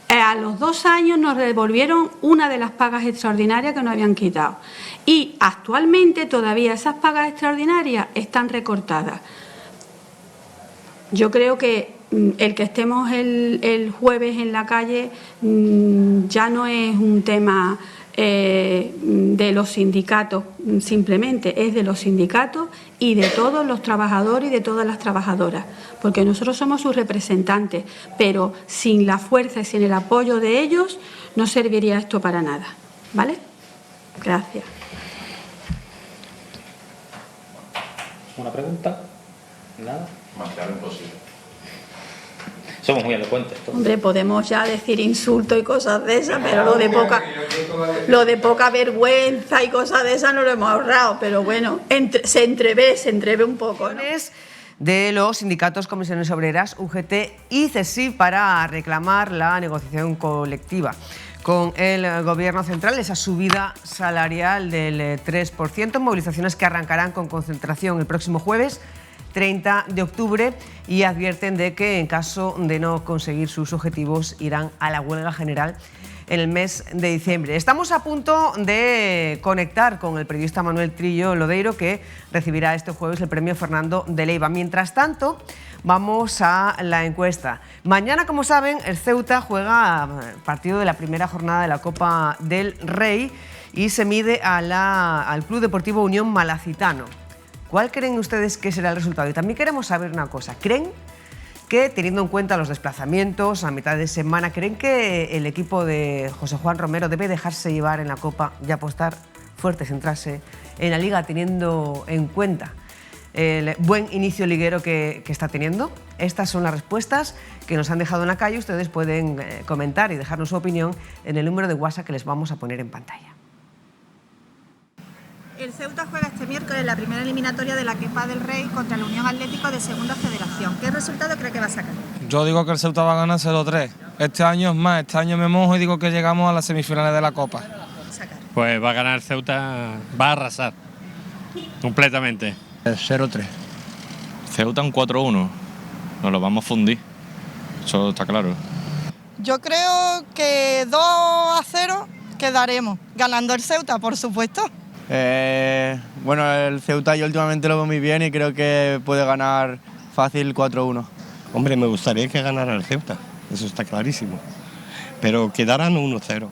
A los 2 años nos devolvieron una de las pagas extraordinarias que nos habían quitado. Y actualmente todavía esas pagas extraordinarias están recortadas. Yo creo que el que estemos el jueves en la calle ya no es un tema de los sindicatos simplemente, es de los sindicatos y de todos los trabajadores y de todas las trabajadoras, porque nosotros somos sus representantes, pero sin la fuerza y sin el apoyo de ellos no serviría esto para nada, ¿vale? Gracias. ¿Una pregunta? ¿Nada? Más claro imposible. Somos muy elocuentes. Hombre, podemos ya decir insultos y cosas de esas, pero lo de poca vergüenza y cosas de esas no lo hemos ahorrado, pero bueno, se entrevé un poco, ¿no? De los sindicatos Comisiones Obreras, UGT y CESIF para reclamar la negociación colectiva con el Gobierno central, esa subida salarial del 3%, movilizaciones que arrancarán con concentración el próximo jueves 30 de octubre y advierten de que en caso de no conseguir sus objetivos irán a la huelga general en el mes de diciembre. Estamos a punto de conectar con el periodista Manuel Trillo Lodeiro, que recibirá este jueves el premio Fernando de Leiva. Mientras tanto, vamos a la encuesta. Mañana, como saben, el Ceuta juega partido de la primera jornada de la Copa del Rey y se mide al Club Deportivo Unión Malacitano. ¿Cuál creen ustedes que será el resultado? Y también queremos saber una cosa. ¿Creen que, teniendo en cuenta los desplazamientos a mitad de semana, creen que el equipo de José Juan Romero debe dejarse llevar en la Copa y apostar fuerte, centrarse en la Liga, teniendo en cuenta el buen inicio liguero que está teniendo? Estas son las respuestas que nos han dejado en la calle. Ustedes pueden comentar y dejarnos su opinión en el número de WhatsApp que les vamos a poner en pantalla. El Ceuta juega este miércoles la primera eliminatoria de la Copa del Rey contra la Unión Atlético de Segunda Federación. ¿Qué resultado cree que va a sacar? Yo digo que el Ceuta va a ganar 0-3. Este año es más, este año me mojo y digo que llegamos a las semifinales de la Copa. Pues va a ganar el Ceuta, va a arrasar completamente. 0-3. Ceuta un 4-1, nos lo vamos a fundir. eso está claro. Yo creo que 2-0 quedaremos, ganando el Ceuta, por supuesto. Bueno, el Ceuta yo últimamente lo veo muy bien y creo que puede ganar fácil 4-1. Hombre, me gustaría que ganara el Ceuta, eso está clarísimo, pero quedarán 1-0.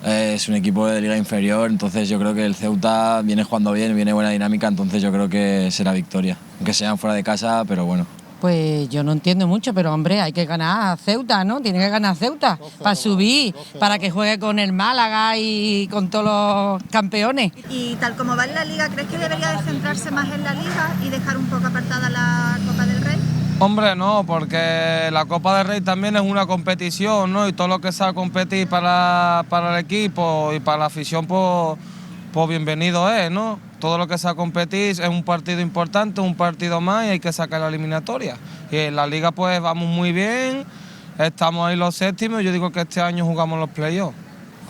Es un equipo de liga inferior, entonces yo creo que el Ceuta viene jugando bien, viene buena dinámica, entonces yo creo que será victoria, aunque sean fuera de casa, pero bueno. Pues yo no entiendo mucho, pero hombre, hay que ganar a Ceuta, ¿no? Tiene que ganar Ceuta para subir, para que juegue con el Málaga y con todos los campeones. Y tal como va en la Liga, ¿crees que debería de centrarse más en la Liga y dejar un poco apartada la Copa del Rey? Hombre, no, porque la Copa del Rey también es una competición, ¿no? Y todo lo que sea competir para el equipo y para la afición, pues bienvenido es, ¿no? Todo lo que sea competir es un partido importante, un partido más y hay que sacar la eliminatoria. Y en la Liga pues vamos muy bien, estamos ahí los séptimos, yo digo que este año jugamos los playoffs.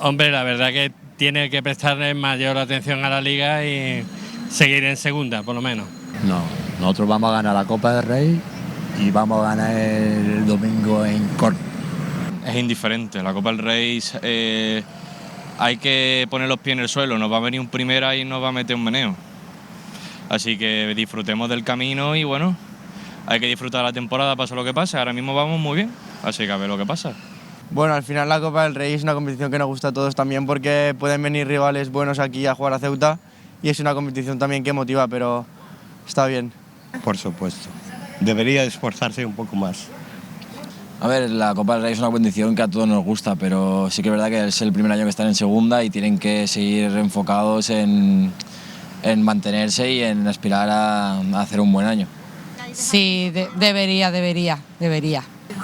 Hombre, la verdad que tiene que prestarle mayor atención a la Liga y seguir en segunda, por lo menos. No, nosotros vamos a ganar la Copa del Rey y vamos a ganar el domingo en Córdoba. Es indiferente, la Copa del Rey hay que poner los pies en el suelo, nos va a venir un primera y nos va a meter un meneo. Así que disfrutemos del camino y bueno, hay que disfrutar la temporada, pase lo que pase. Ahora mismo vamos muy bien, así que a ver lo que pasa. Bueno, al final la Copa del Rey es una competición que nos gusta a todos también porque pueden venir rivales buenos aquí a jugar a Ceuta y es una competición también que motiva, pero está bien. Por supuesto, debería esforzarse un poco más. A ver, la Copa del Rey es una competición que a todos nos gusta, pero sí que es verdad que es el primer año que están en segunda y tienen que seguir enfocados en mantenerse y en aspirar a hacer un buen año. Sí, debería.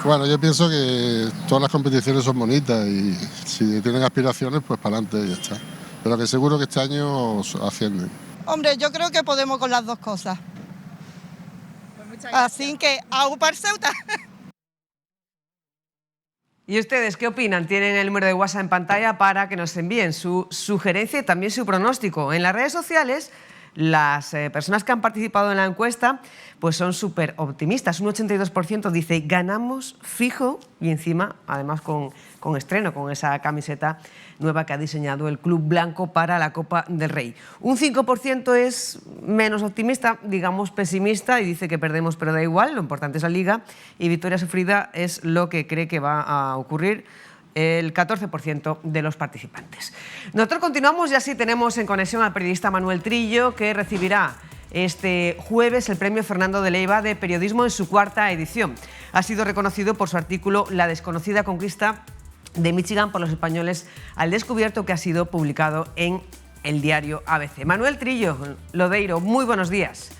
Bueno, yo pienso que todas las competiciones son bonitas y si tienen aspiraciones, pues para adelante y ya está. Pero que seguro que este año ascienden. Hombre, yo creo que podemos con las dos cosas. Así que, ¡aupa el Ceuta! ¿Y ustedes qué opinan? Tienen el número de WhatsApp en pantalla para que nos envíen su sugerencia y también su pronóstico. En las redes sociales, las personas que han participado en la encuesta pues son súper optimistas. Un 82% dice ganamos fijo y encima, además con estreno, con esa camiseta nueva que ha diseñado el Club Blanco para la Copa del Rey. Un 5% es menos optimista, digamos pesimista, y dice que perdemos pero da igual, lo importante es la Liga, y victoria sufrida es lo que cree que va a ocurrir el 14% de los participantes. Nosotros continuamos y así tenemos en conexión al periodista Manuel Trillo, que recibirá este jueves el premio Fernando de Leiva de Periodismo en su 4ª edición. Ha sido reconocido por su artículo La desconocida conquista de Michigan por los españoles al descubierto, que ha sido publicado en el diario ABC. Manuel Trillo, Lodeiro, muy buenos días.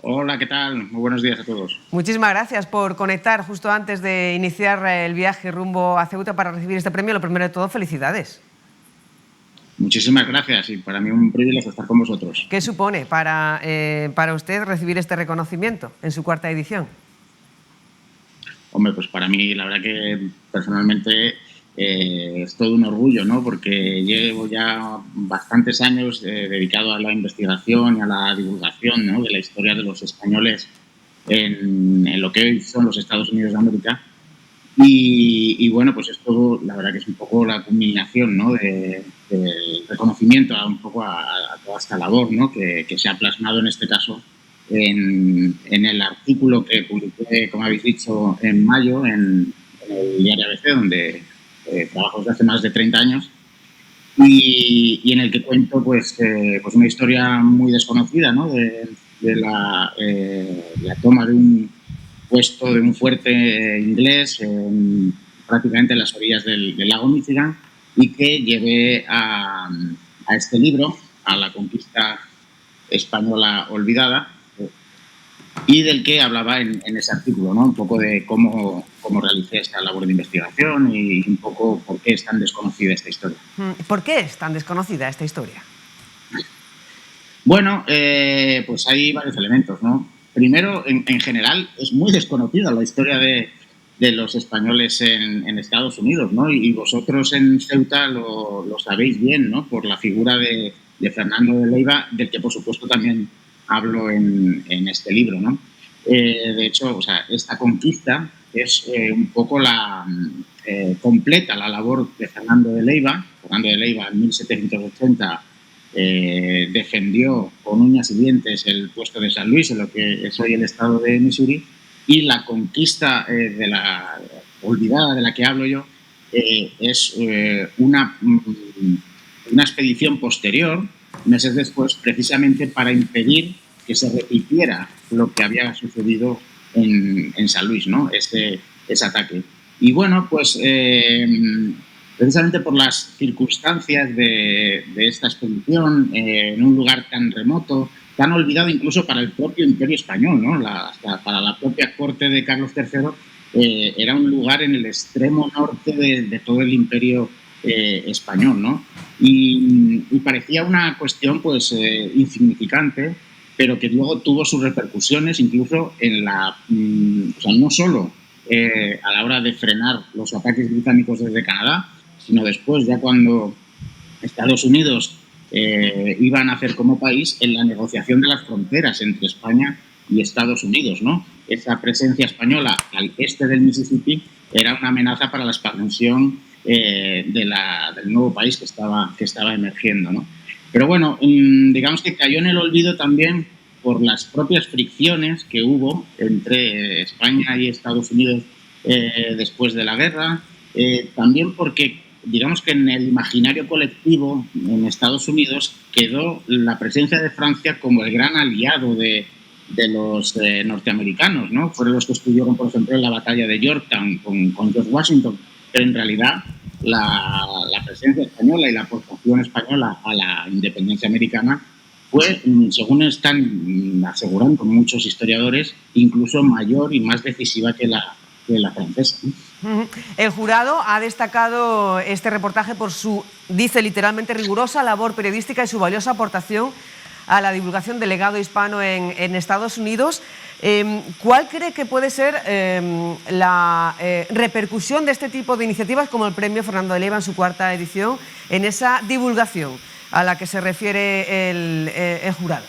Hola, ¿qué tal? Muy buenos días a todos. Muchísimas gracias por conectar justo antes de iniciar el viaje rumbo a Ceuta para recibir este premio. Lo primero de todo, felicidades. Muchísimas gracias y para mí un privilegio estar con vosotros. ¿Qué supone para usted recibir este reconocimiento en su 4ª edición? Hombre, pues para mí la verdad que personalmente es todo un orgullo, ¿no? Porque llevo ya bastantes años dedicado a la investigación y a la divulgación, ¿no?, de la historia de los españoles en lo que hoy son los Estados Unidos de América. Y bueno, pues esto la verdad que es un poco la culminación, ¿no?, del reconocimiento un poco a toda esta labor, ¿no?, que se ha plasmado en este caso en el artículo que publiqué, como habéis dicho, en mayo en el diario ABC, donde trabajo desde hace más de 30 años y en el que cuento pues una historia muy desconocida, ¿no?, de la toma de un puesto, de un fuerte inglés prácticamente en las orillas del lago Michigan, y que llevé a este libro, a la conquista española olvidada, y del que hablaba en ese artículo, ¿no?, un poco de cómo realicé esta labor de investigación y un poco por qué es tan desconocida esta historia. ¿Por qué es tan desconocida esta historia? Bueno, pues hay varios elementos, ¿no? Primero, en general, es muy desconocida la historia de los españoles en Estados Unidos, ¿no? Y vosotros en Ceuta lo sabéis bien, ¿no?, por la figura de Fernando de Leiva, del que por supuesto también hablo en este libro, ¿no? De hecho, o sea, esta conquista es un poco completa la labor de Fernando de Leiva. Fernando de Leiva en 1780 defendió con uñas y dientes el puesto de San Luis, en lo que es hoy el estado de Missouri, y la conquista de la olvidada de la que hablo yo es una expedición posterior, meses después, precisamente para impedir que se repitiera lo que había sucedido en San Luis, ¿no? Ese ataque. Y bueno, pues precisamente por las circunstancias de esta expedición, en un lugar tan remoto, tan olvidado incluso para el propio Imperio Español, ¿no? Hasta para la propia corte de Carlos III, era un lugar en el extremo norte de todo el Imperio español, ¿no? Y parecía una cuestión pues insignificante, pero que luego tuvo sus repercusiones incluso en o sea, no solo a la hora de frenar los ataques británicos desde Canadá, sino después, ya cuando Estados Unidos iban a hacer como país en la negociación de las fronteras entre España y Estados Unidos, ¿no? Esa presencia española al este del Mississippi era una amenaza para la expansión del nuevo país que estaba emergiendo, ¿no? Pero bueno, digamos que cayó en el olvido también por las propias fricciones que hubo entre España y Estados Unidos después de la guerra, también porque digamos que en el imaginario colectivo en Estados Unidos quedó la presencia de Francia como el gran aliado de los norteamericanos, ¿no? Fueron los que estuvieron, por ejemplo, en la batalla de Yorktown con George Washington, pero en realidad la presencia española y la aportación española a la independencia americana fue, según están asegurando muchos historiadores, incluso mayor y más decisiva que la francesa. El jurado ha destacado este reportaje por su, dice literalmente, rigurosa labor periodística y su valiosa aportación a la divulgación del legado hispano en Estados Unidos. ¿Cuál cree que puede ser la repercusión de este tipo de iniciativas como el Premio Fernando de Leiva en su 4ª edición en esa divulgación a la que se refiere el jurado?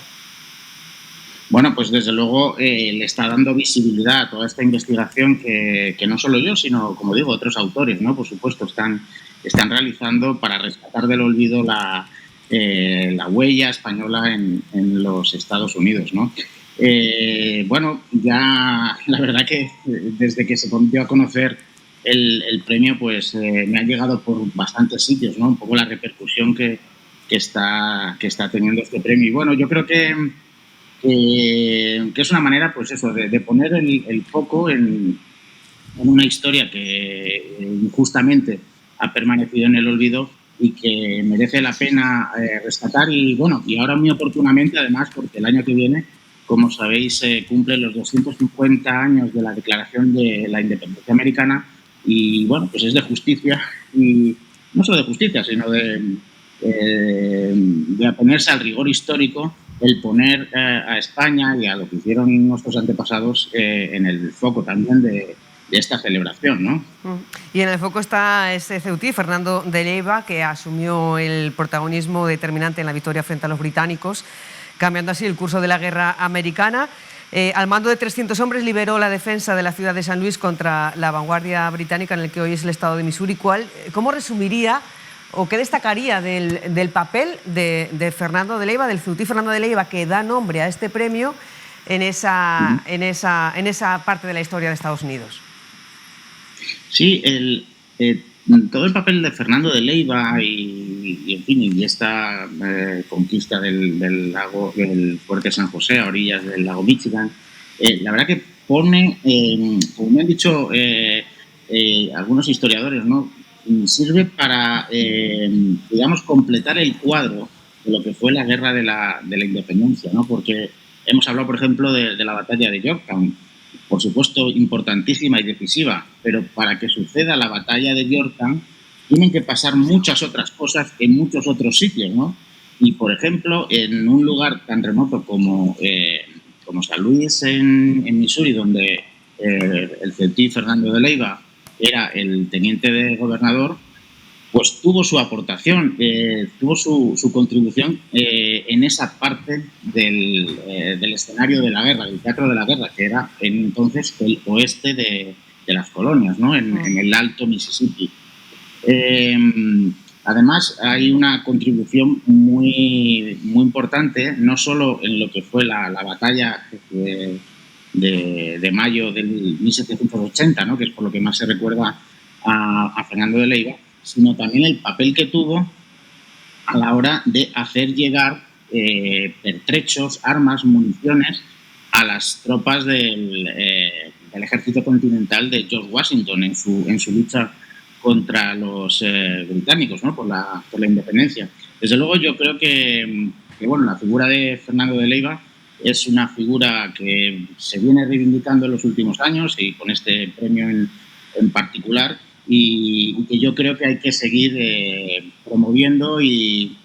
Bueno, pues desde luego le está dando visibilidad a toda esta investigación que no solo yo, sino, como digo, otros autores, ¿no? Por supuesto, están realizando para rescatar del olvido la huella española en los Estados Unidos, ¿no? Bueno, ya la verdad que desde que se dio a conocer el premio, pues me ha llegado por bastantes sitios, ¿no? Un poco la repercusión que está teniendo este premio. Y bueno, yo creo que es una manera, pues eso, de poner el foco en una historia que injustamente ha permanecido en el olvido y que merece la pena rescatar. Y bueno, y ahora muy oportunamente, además, porque el año que viene, como sabéis, se cumplen los 250 años de la Declaración de la Independencia Americana y bueno, pues es de justicia, y no solo de justicia, sino de atenerse al rigor histórico, el poner a España y a lo que hicieron nuestros antepasados en el foco también de esta celebración, ¿no? Y en el foco está ese ceutí, Fernando de Leiva, que asumió el protagonismo determinante en la victoria frente a los británicos, cambiando así el curso de la guerra americana. Al mando de 300 hombres liberó la defensa de la ciudad de San Luis contra la vanguardia británica en el que hoy es el estado de Missouri. ¿Cómo resumiría o qué destacaría del papel de Fernando de Leiva, del ceutí Fernando de Leiva, que da nombre a este premio en esa parte de la historia de Estados Unidos? Sí, todo el papel de Fernando de Leiva y en fin, y esta conquista del fuerte San José a orillas del lago Michigan, la verdad que pone, como me han dicho algunos historiadores, ¿no? Sirve para, digamos, completar el cuadro de lo que fue la guerra de la independencia, ¿no? Porque hemos hablado, por ejemplo, de la batalla de Yorktown, por supuesto importantísima y decisiva, pero para que suceda la batalla de Yorktown tienen que pasar muchas otras cosas en muchos otros sitios, ¿no? Y, por ejemplo, en un lugar tan remoto como San Luis, en Missouri, donde el ceutí Fernando de Leiva era el teniente de gobernador, pues tuvo su aportación, tuvo su contribución en esa parte del escenario de la guerra, del teatro de la guerra, que era entonces el oeste de las colonias, ¿no? en el Alto Mississippi. Además, hay una contribución muy importante, no solo en lo que fue la batalla de mayo del 1780, ¿no? Que es por lo que más se recuerda a Fernando de Leiva, sino también el papel que tuvo a la hora de hacer llegar pertrechos, armas, municiones a las tropas del ejército continental de George Washington en su lucha contra los británicos, ¿no? por la independencia. Desde luego yo creo que bueno, la figura de Fernando de Leiva es una figura que se viene reivindicando en los últimos años y con este premio en particular, y que yo creo que hay que seguir promoviendo y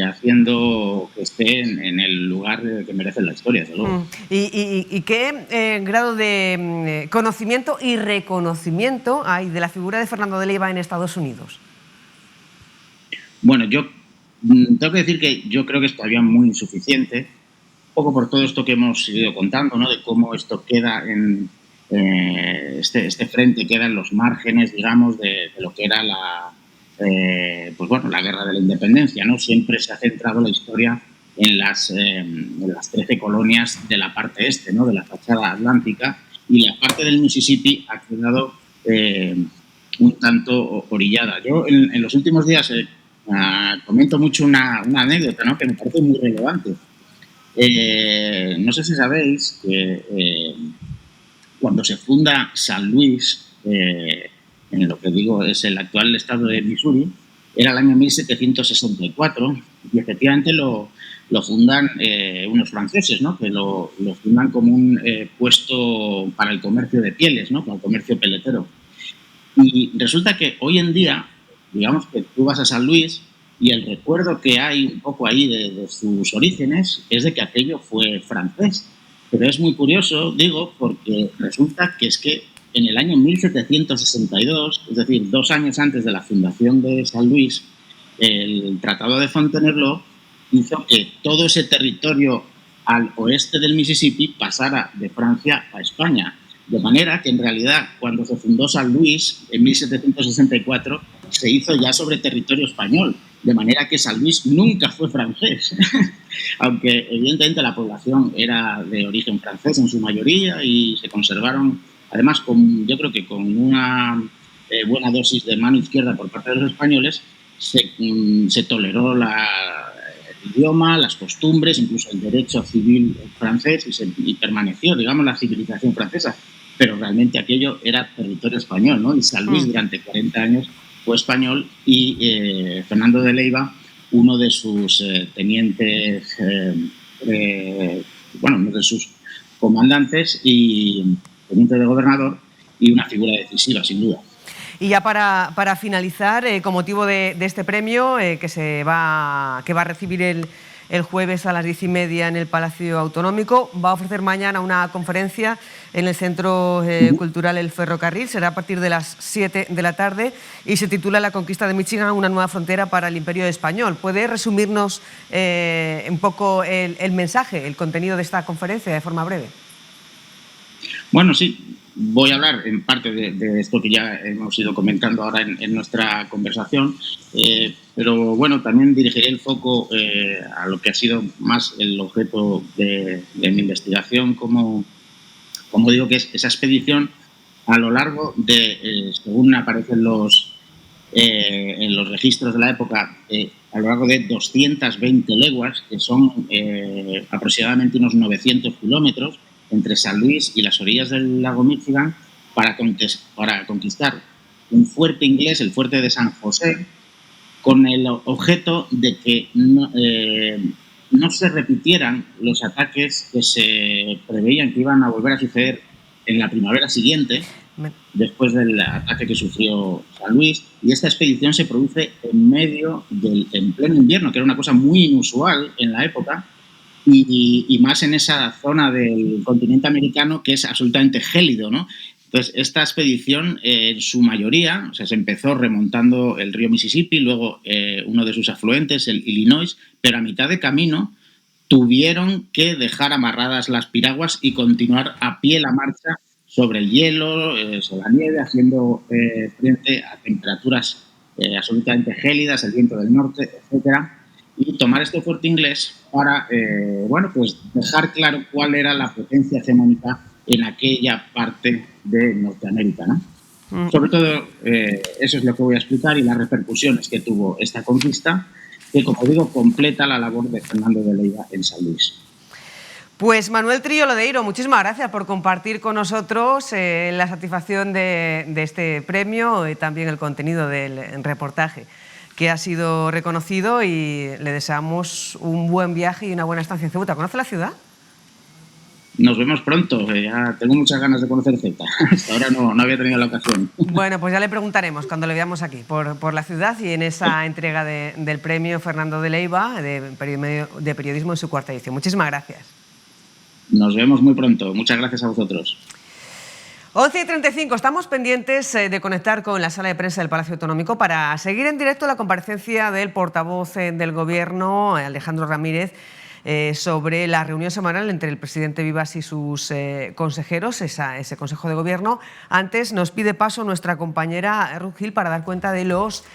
haciendo que esté en el lugar que merece la historia, desde luego. ¿Y qué grado de conocimiento y reconocimiento hay de la figura de Fernando de Leiva en Estados Unidos? Bueno, yo tengo que decir que yo creo que es todavía muy insuficiente, un poco por todo esto que hemos ido contando, ¿no? De cómo esto queda en este frente queda en los márgenes, digamos, de lo que era pues bueno, la guerra de la independencia, ¿no? Siempre se ha centrado la historia en las 13 colonias de la parte este, ¿no? De la fachada atlántica, y la parte del Mississippi ha quedado un tanto orillada. Yo en los últimos días comento mucho una anécdota, ¿no? Que me parece muy relevante. No sé si sabéis que cuando se funda San Luis, en lo que digo es el actual estado de Missouri, era el año 1764, y efectivamente lo fundan unos franceses, ¿no? Que lo fundan como un puesto para el comercio de pieles, ¿no? Para el comercio peletero. Y resulta que hoy en día, digamos que tú vas a San Luis y el recuerdo que hay un poco ahí de sus orígenes es de que aquello fue francés. Pero es muy curioso, digo, porque resulta que es que en el año 1762, es decir, 2 años antes de la fundación de San Luis, el Tratado de Fontainebleau hizo que todo ese territorio al oeste del Mississippi pasara de Francia a España. De manera que, en realidad, cuando se fundó San Luis, en 1764, se hizo ya sobre territorio español. De manera que San Luis nunca fue francés, aunque evidentemente la población era de origen francés en su mayoría y se conservaron, además, yo creo que con una buena dosis de mano izquierda por parte de los españoles, se toleró el idioma, las costumbres, incluso el derecho civil francés y permaneció, digamos, la civilización francesa. Pero realmente aquello era territorio español, ¿no? Y San Luis durante 40 años fue español, y Fernando de Leiva, uno de sus tenientes, uno de sus comandantes y teniente de gobernador, y una figura decisiva, sin duda. Y ya para finalizar, con motivo de este premio que va a recibir el jueves a las 10:30 en el Palacio Autonómico, va a ofrecer mañana una conferencia en el Centro Cultural El Ferrocarril. Será a partir de las 7 de la tarde y se titula La conquista de Michigan, una nueva frontera para el Imperio Español. ¿Puede resumirnos un poco el mensaje, el contenido de esta conferencia de forma breve? Bueno, sí. Voy a hablar en parte de esto que ya hemos ido comentando ahora en nuestra conversación, pero bueno, también dirigiré el foco a lo que ha sido más el objeto de mi investigación, como digo, que es esa expedición a lo largo de, según aparecen en los registros de la época, a lo largo de 220 leguas, que son aproximadamente unos 900 kilómetros, entre San Luis y las orillas del lago Michigan, para conquistar un fuerte inglés, el fuerte de San José, con el objeto de que no se repitieran los ataques que se preveían que iban a volver a suceder en la primavera siguiente, después del ataque que sufrió San Luis. Y esta expedición se produce en pleno invierno, que era una cosa muy inusual en la época, y más en esa zona del continente americano que es absolutamente gélido, ¿no? Entonces, esta expedición, en su mayoría, o sea, se empezó remontando el río Mississippi, luego uno de sus afluentes, el Illinois, pero a mitad de camino tuvieron que dejar amarradas las piraguas y continuar a pie la marcha sobre el hielo, sobre la nieve, haciendo frente a temperaturas absolutamente gélidas, el viento del norte, etcétera, y tomar este fuerte inglés para, pues dejar claro cuál era la potencia hegemónica en aquella parte de Norteamérica, ¿no? Sobre todo, eso es lo que voy a explicar y las repercusiones que tuvo esta conquista, que, como digo, completa la labor de Fernando de Leiva en San Luis. Pues Manuel Trillo Lodeiro, muchísimas gracias por compartir con nosotros la satisfacción de este premio y también el contenido del reportaje, que ha sido reconocido, y le deseamos un buen viaje y una buena estancia en Ceuta. ¿Conoce la ciudad? Nos vemos pronto, ya tengo muchas ganas de conocer Ceuta. Hasta ahora no había tenido la ocasión. Bueno, pues ya le preguntaremos cuando le veamos aquí, por la ciudad y en esa entrega del premio Fernando de Leiva de periodismo en su cuarta edición. Muchísimas gracias. Nos vemos muy pronto. Muchas gracias a vosotros. 11:35, estamos pendientes de conectar con la sala de prensa del Palacio Autonómico para seguir en directo la comparecencia del portavoz del Gobierno, Alejandro Ramírez, sobre la reunión semanal entre el presidente Vivas y sus consejeros, ese Consejo de Gobierno. Antes nos pide paso nuestra compañera Ruth Gil para dar cuenta de los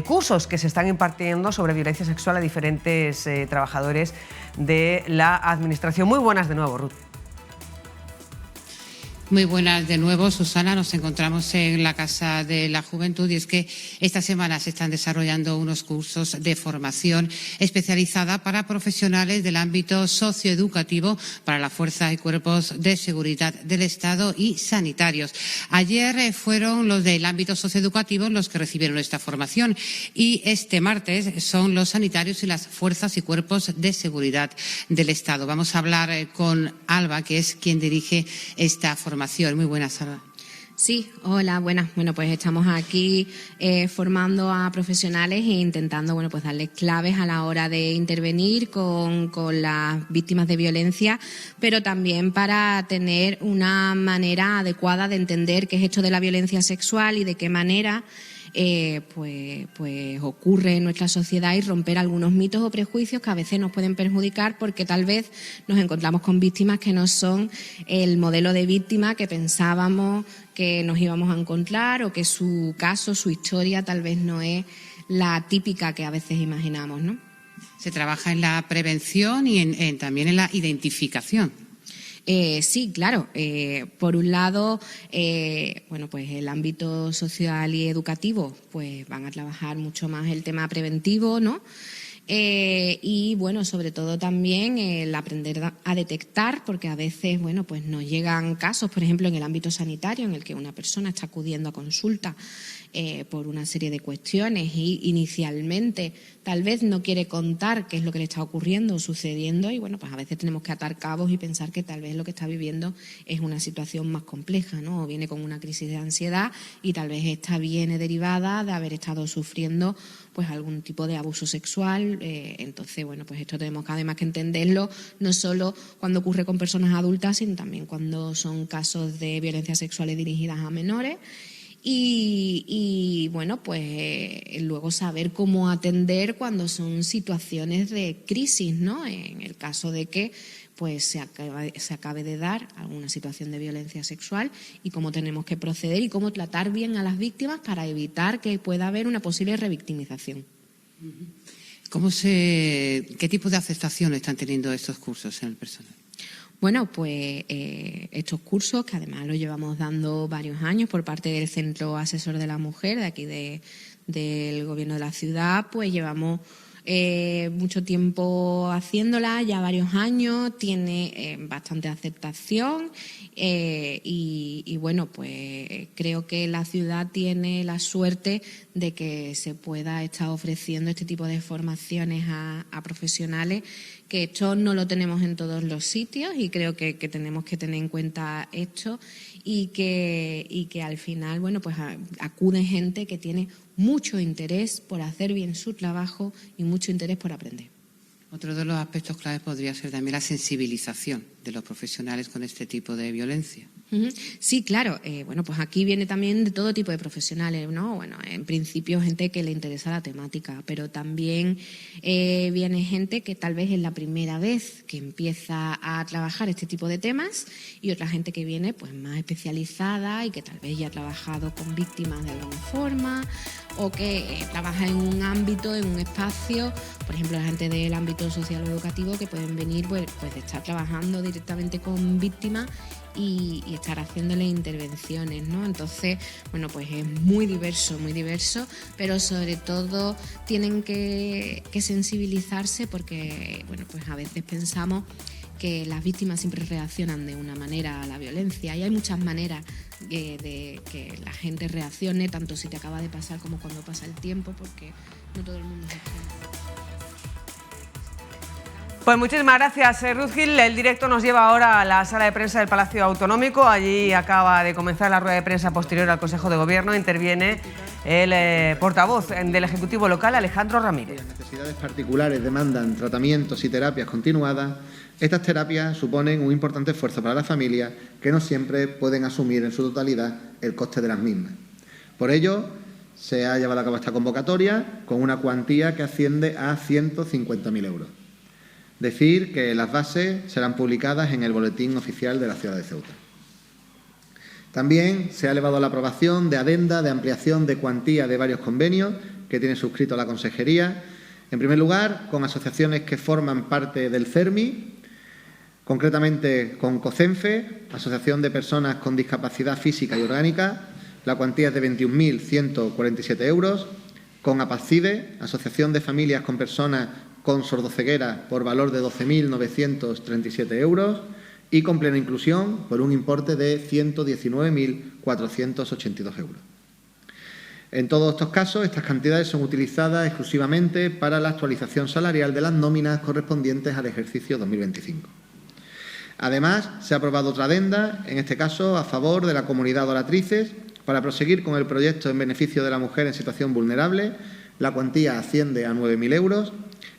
cursos que se están impartiendo sobre violencia sexual a diferentes trabajadores de la Administración. Muy buenas de nuevo, Ruth. Muy buenas de nuevo, Susana. Nos encontramos en la Casa de la Juventud y es que esta semana se están desarrollando unos cursos de formación especializada para profesionales del ámbito socioeducativo para las fuerzas y cuerpos de seguridad del Estado y sanitarios. Ayer fueron los del ámbito socioeducativo los que recibieron esta formación y este martes son los sanitarios y las fuerzas y cuerpos de seguridad del Estado. Vamos a hablar con Alba, que es quien dirige esta formación. Muy buenas, Alba. Sí, hola, buenas. Bueno, pues estamos aquí formando a profesionales e intentando, pues darles claves a la hora de intervenir con las víctimas de violencia, pero también para tener una manera adecuada de entender qué es esto de la violencia sexual y de qué manera pues ocurre en nuestra sociedad, y romper algunos mitos o prejuicios que a veces nos pueden perjudicar porque tal vez nos encontramos con víctimas que no son el modelo de víctima que pensábamos que nos íbamos a encontrar, o que su caso, su historia tal vez no es la típica que a veces imaginamos, ¿no? Se trabaja en la prevención y también en la identificación. Sí, claro. Por un lado, pues el ámbito social y educativo, pues van a trabajar mucho más el tema preventivo, ¿no? Y bueno, sobre todo también el aprender a detectar, porque a veces, pues nos llegan casos, por ejemplo, en el ámbito sanitario, en el que una persona está acudiendo a consulta por una serie de cuestiones y inicialmente tal vez no quiere contar qué es lo que le está ocurriendo o sucediendo, y pues a veces tenemos que atar cabos y pensar que tal vez lo que está viviendo es una situación más compleja, ¿no? O viene con una crisis de ansiedad y tal vez esta viene derivada de haber estado sufriendo pues algún tipo de abuso sexual. Entonces, pues esto tenemos que además que entenderlo no solo cuando ocurre con personas adultas, sino también cuando son casos de violencia sexuales dirigidas a menores. Y luego saber cómo atender cuando son situaciones de crisis, ¿no? En el caso de que pues se acabe de dar alguna situación de violencia sexual, y cómo tenemos que proceder y cómo tratar bien a las víctimas para evitar que pueda haber una posible revictimización. ¿Qué tipo de aceptación están teniendo estos cursos en el personal? Bueno, pues estos cursos, que además los llevamos dando varios años por parte del Centro Asesor de la Mujer de aquí del Gobierno de la ciudad, pues llevamos mucho tiempo haciéndola, ya varios años, tiene bastante aceptación pues creo que la ciudad tiene la suerte de que se pueda estar ofreciendo este tipo de formaciones a profesionales, que esto no lo tenemos en todos los sitios, y creo que tenemos que tener en cuenta esto, y que al final pues acude gente que tiene mucho interés por hacer bien su trabajo y mucho interés por aprender. Otro de los aspectos claves podría ser también la sensibilización de los profesionales con este tipo de violencia. Sí, claro. Bueno, pues aquí viene también de todo tipo de profesionales, ¿no? Bueno, en principio gente que le interesa la temática, pero también viene gente que tal vez es la primera vez que empieza a trabajar este tipo de temas y otra gente que viene pues más especializada y que tal vez ya ha trabajado con víctimas de alguna forma o que trabaja en un ámbito, en un espacio, por ejemplo, la gente del ámbito social o educativo que pueden venir pues de estar trabajando directamente con víctimas y estar haciéndole intervenciones, ¿no? Entonces, bueno, pues es muy diverso, pero sobre todo tienen que sensibilizarse porque, bueno, pues a veces pensamos que las víctimas siempre reaccionan de una manera a la violencia y hay muchas maneras de que la gente reaccione, tanto si te acaba de pasar como cuando pasa el tiempo, porque no todo el mundo es extremo. Pues muchísimas gracias, Ruth Gil. El directo nos lleva ahora a la sala de prensa del Palacio Autonómico. Allí acaba de comenzar la rueda de prensa posterior al Consejo de Gobierno. Interviene el portavoz del Ejecutivo local, Alejandro Ramírez. Las necesidades particulares demandan tratamientos y terapias continuadas. Estas terapias suponen un importante esfuerzo para las familias que no siempre pueden asumir en su totalidad el coste de las mismas. Por ello, se ha llevado a cabo esta convocatoria con una cuantía que asciende a 150.000 euros. Decir que las bases serán publicadas en el Boletín Oficial de la Ciudad de Ceuta. También se ha elevado a la aprobación de adenda de ampliación de cuantía de varios convenios que tiene suscrito la Consejería. En primer lugar, con asociaciones que forman parte del CERMI, concretamente con COCENFE, Asociación de Personas con Discapacidad Física y Orgánica, la cuantía es de 21.147 euros, con APACIDE, Asociación de Familias con Personas con sordoceguera, por valor de 12.937 euros, y con Plena Inclusión, por un importe de 119.482 euros. En todos estos casos, estas cantidades son utilizadas exclusivamente para la actualización salarial de las nóminas correspondientes al ejercicio 2025. Además, se ha aprobado otra adenda, en este caso a favor de la comunidad de oratrices, para proseguir con el proyecto en beneficio de la mujer en situación vulnerable. La cuantía asciende a 9.000 euros.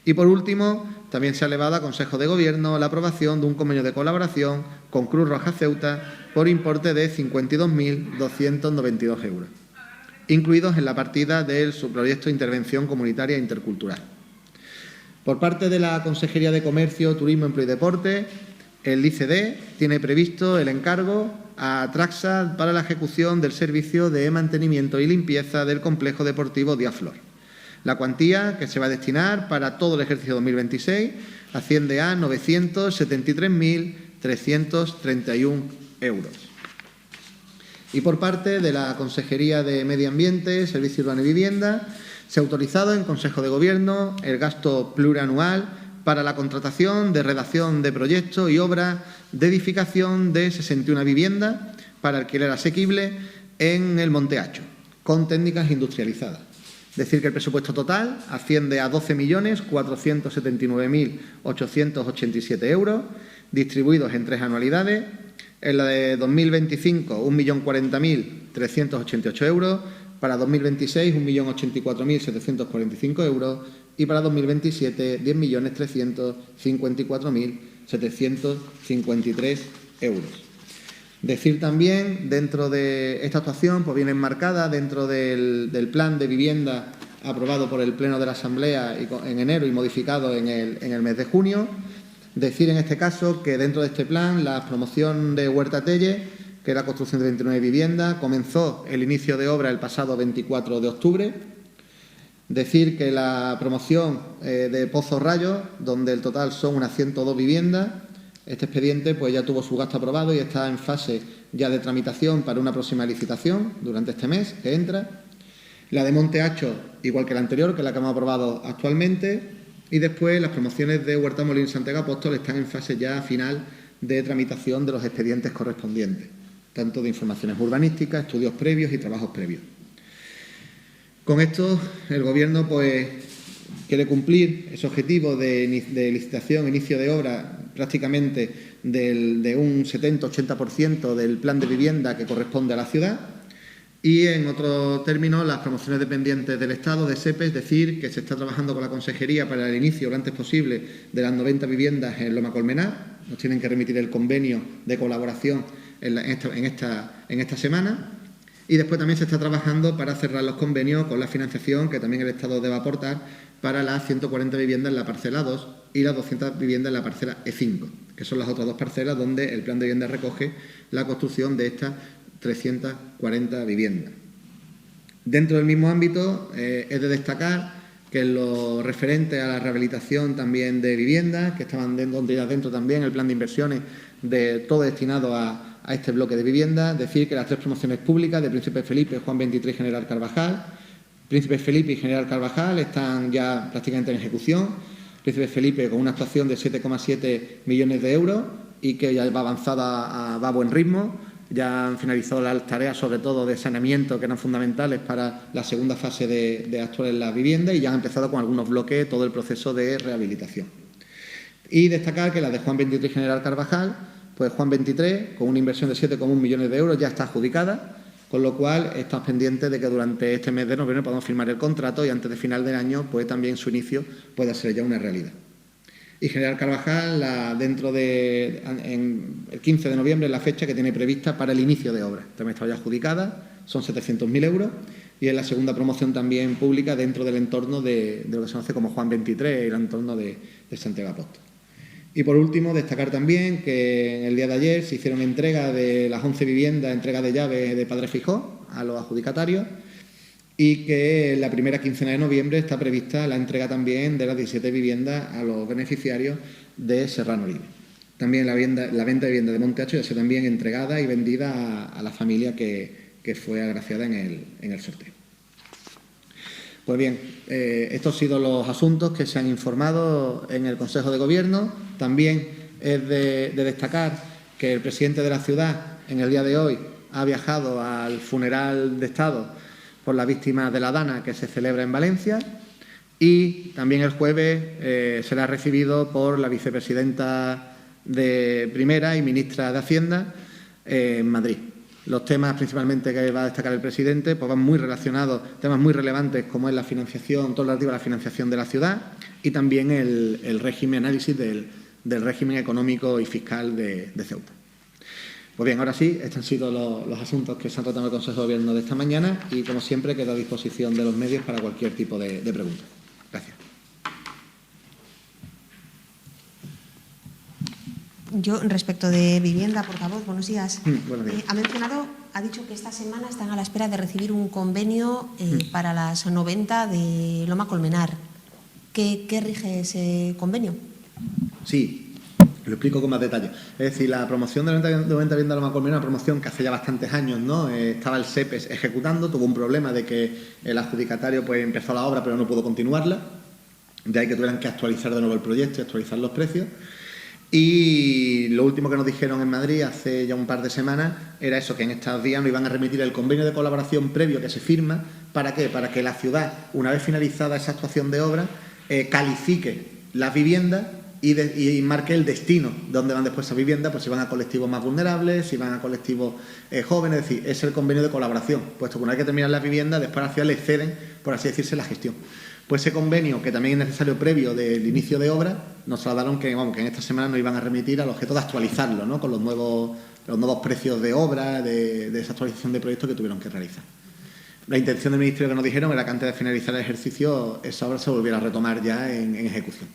Y, por último, también se ha elevado a Consejo de Gobierno la aprobación de un convenio de colaboración con Cruz Roja Ceuta por importe de 52.292 euros, incluidos en la partida del subproyecto de intervención comunitaria e intercultural. Por parte de la Consejería de Comercio, Turismo, Empleo y Deporte, el ICD tiene previsto el encargo a Traxa para la ejecución del servicio de mantenimiento y limpieza del complejo deportivo Diaflor. La cuantía que se va a destinar para todo el ejercicio 2026 asciende a 973.331 euros. Y por parte de la Consejería de Medio Ambiente, Servicio Urbano y Vivienda, se ha autorizado en Consejo de Gobierno el gasto plurianual para la contratación de redacción de proyectos y obras de edificación de 61 viviendas para alquiler asequible en el Monte Acho, con técnicas industrializadas. Decir que el presupuesto total asciende a 12.479.887 euros, distribuidos en 3 anualidades. En la de 2025, 1.040.388 euros. Para 2026, 1.084.745 euros. Y para 2027, 10.354.753 euros. Decir también, dentro de esta actuación, pues viene enmarcada dentro del plan de vivienda aprobado por el Pleno de la Asamblea en enero y modificado en el mes de junio. Decir en este caso que dentro de este plan la promoción de Huerta Telle, que es la construcción de 29 viviendas, comenzó el inicio de obra el pasado 24 de octubre. Decir que la promoción de Pozo Rayo, donde el total son unas 102 viviendas, este expediente pues ya tuvo su gasto aprobado y está en fase ya de tramitación para una próxima licitación durante este mes que entra. La de Monte Acho, igual que la anterior, que es la que hemos aprobado actualmente. Y después las promociones de Huerta Molina y Santiago Apóstol están en fase ya final de tramitación de los expedientes correspondientes, tanto de informaciones urbanísticas, estudios previos y trabajos previos. Con esto, el Gobierno pues quiere cumplir ese objetivo de licitación, inicio de obra, prácticamente de un 70-80% del plan de vivienda que corresponde a la ciudad. Y, en otro término, las promociones dependientes del Estado, de SEPE, es decir, que se está trabajando con la Consejería para el inicio lo antes posible de las 90 viviendas en Loma Colmenar. Nos tienen que remitir el convenio de colaboración en esta semana. Y después también se está trabajando para cerrar los convenios con la financiación que también el Estado debe aportar para las 140 viviendas en la parcela 2 y las 200 viviendas en la parcela E5, que son las otras dos parcelas donde el plan de vivienda recoge la construcción de estas 340 viviendas. Dentro del mismo ámbito, es de destacar que en lo referente a la rehabilitación también de viviendas, que estaban dentro también el plan de inversiones de todo destinado a este bloque de viviendas, decir que las 3 promociones públicas de Príncipe Felipe, Juan XXIII y General Carvajal, Príncipe Felipe y General Carvajal están ya prácticamente en ejecución. Príncipe Felipe con una actuación de 7,7 millones de euros y que ya va avanzada, va a buen ritmo. Ya han finalizado las tareas, sobre todo de saneamiento, que eran fundamentales para la segunda fase de actuar en la vivienda, y ya han empezado con algunos bloques todo el proceso de rehabilitación. Y destacar que la de Juan XXIII y General Carvajal, pues Juan XXIII, con una inversión de 7,1 millones de euros, ya está adjudicada, con lo cual estamos pendientes de que durante este mes de noviembre podamos firmar el contrato y antes de final del año, pues también su inicio pueda ser ya una realidad. Y General Carvajal, el 15 de noviembre es la fecha que tiene prevista para el inicio de obras. También está ya adjudicada, son 700.000 euros, y es la segunda promoción también pública dentro del entorno de lo que se conoce como Juan XXIII, el entorno de Santiago Apóstol. Y por último, destacar también que en el día de ayer se hicieron entrega de las 11 viviendas, entrega de llaves de Padre Fijó a los adjudicatarios, y que en la primera quincena de noviembre está prevista la entrega también de las 17 viviendas a los beneficiarios de Serrano Oribe. También la venta de vivienda de Monte Hacho ya se también entregada y vendida a la familia que fue agraciada en el sorteo. Pues bien, estos han sido los asuntos que se han informado en el Consejo de Gobierno. También es de destacar que el presidente de la ciudad en el día de hoy ha viajado al funeral de Estado por la víctima de la Dana que se celebra en Valencia, y también el jueves será recibido por la vicepresidenta de Primera y ministra de Hacienda en Madrid. Los temas principalmente que va a destacar el presidente pues van muy relacionados, temas muy relevantes como es la financiación, todo lo relativo a la financiación de la ciudad, y también el régimen, análisis del régimen económico y fiscal de Ceuta. Pues bien, ahora sí, estos han sido los asuntos que se han tratado en el Consejo de Gobierno de esta mañana, y como siempre quedo a disposición de los medios para cualquier tipo de pregunta. Gracias. Yo, respecto de vivienda, portavoz, buenos días. Buenos días. Ha dicho que esta semana están a la espera de recibir un convenio para las 90 de Loma Colmenar. ¿Qué rige ese convenio? Sí, lo explico con más detalle. Es decir, la promoción de 90 viviendas de Loma Colmenar es una promoción que hace ya bastantes años, ¿no? Estaba el SEPES ejecutando, tuvo un problema de que el adjudicatario pues empezó la obra pero no pudo continuarla, de ahí que tuvieran que actualizar de nuevo el proyecto y actualizar los precios. Y lo último que nos dijeron en Madrid hace ya un par de semanas era eso, que en estos días nos iban a remitir el convenio de colaboración previo que se firma. ¿Para qué? Para que la ciudad, una vez finalizada esa actuación de obra, califique las viviendas y marque el destino de dónde van después esas viviendas, pues si van a colectivos más vulnerables, si van a colectivos jóvenes. Es decir, es el convenio de colaboración, puesto que una vez que terminan las viviendas, después a la ciudad le ceden, por así decirse, la gestión. Pues ese convenio, que también es necesario previo del inicio de obra, nos traslladaron que en esta semana nos iban a remitir al objeto de actualizarlo, ¿no? Con los nuevos precios de obra, de esa actualización de proyectos que tuvieron que realizar. La intención del Ministerio que nos dijeron era que antes de finalizar el ejercicio esa obra se volviera a retomar ya en ejecución.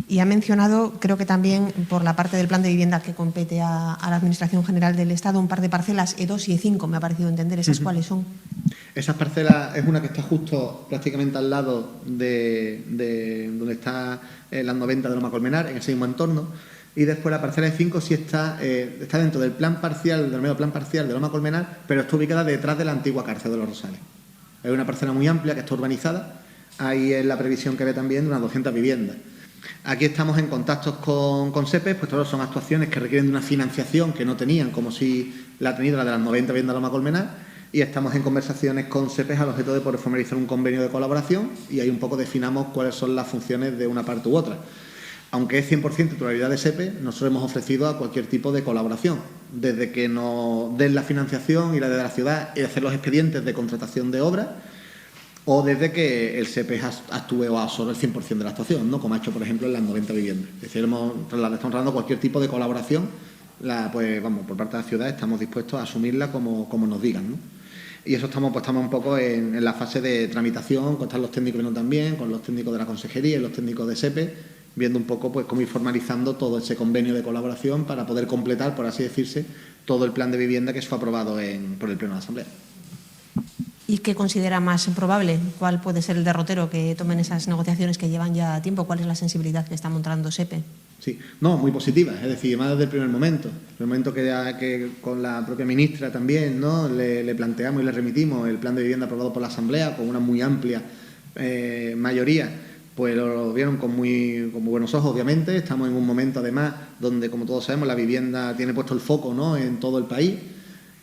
Y ha mencionado, creo que también por la parte del plan de vivienda que compete a la Administración General del Estado, un par de parcelas, E2 y E5, me ha parecido entender. ¿Esas cuáles son? Esas parcelas es una que está justo prácticamente al lado de donde está las 90 de Loma Colmenar, en ese mismo entorno, y después la parcela E5 sí está dentro del plan parcial, del medio plan parcial de Loma Colmenar, pero está ubicada detrás de la antigua cárcel de los Rosales. Es una parcela muy amplia que está urbanizada, ahí es la previsión que ve también de unas 200 viviendas. Aquí estamos en contactos con SEPES, pues todas son actuaciones que requieren de una financiación que no tenían, como si la ha tenido la de las 90 viviendas de Loma Colmenar, y estamos en conversaciones con SEPES al objeto de poder formalizar un convenio de colaboración, y ahí un poco definamos cuáles son las funciones de una parte u otra. Aunque es 100% titularidad de SEPES, nosotros hemos ofrecido a cualquier tipo de colaboración, desde que nos den la financiación y la de la ciudad y hacer los expedientes de contratación de obra, o desde que el SEPES actúe o absorba el 100% de la actuación, ¿no? Como ha hecho, por ejemplo, en las 90 viviendas. Es decir, estamos trasladando cualquier tipo de colaboración pues vamos, por parte de la ciudad estamos dispuestos a asumirla como nos digan, ¿no? Y eso estamos un poco en la fase de tramitación, con los técnicos viendo también, con los técnicos de la consejería y los técnicos de SEPE, viendo un poco pues cómo ir formalizando todo ese convenio de colaboración para poder completar, por así decirse, todo el plan de vivienda que fue aprobado por el Pleno de la Asamblea. ¿Y qué considera más probable? ¿Cuál puede ser el derrotero que tomen esas negociaciones que llevan ya tiempo? ¿Cuál es la sensibilidad que está mostrando SEPE? Sí, no, muy positiva, es decir, más desde el primer momento. El momento que con la propia ministra también, ¿no?, le planteamos y le remitimos el plan de vivienda aprobado por la Asamblea con una muy amplia mayoría, pues lo vieron con muy buenos ojos, obviamente. Estamos en un momento, además, donde, como todos sabemos, la vivienda tiene puesto el foco, ¿no?, en todo el país.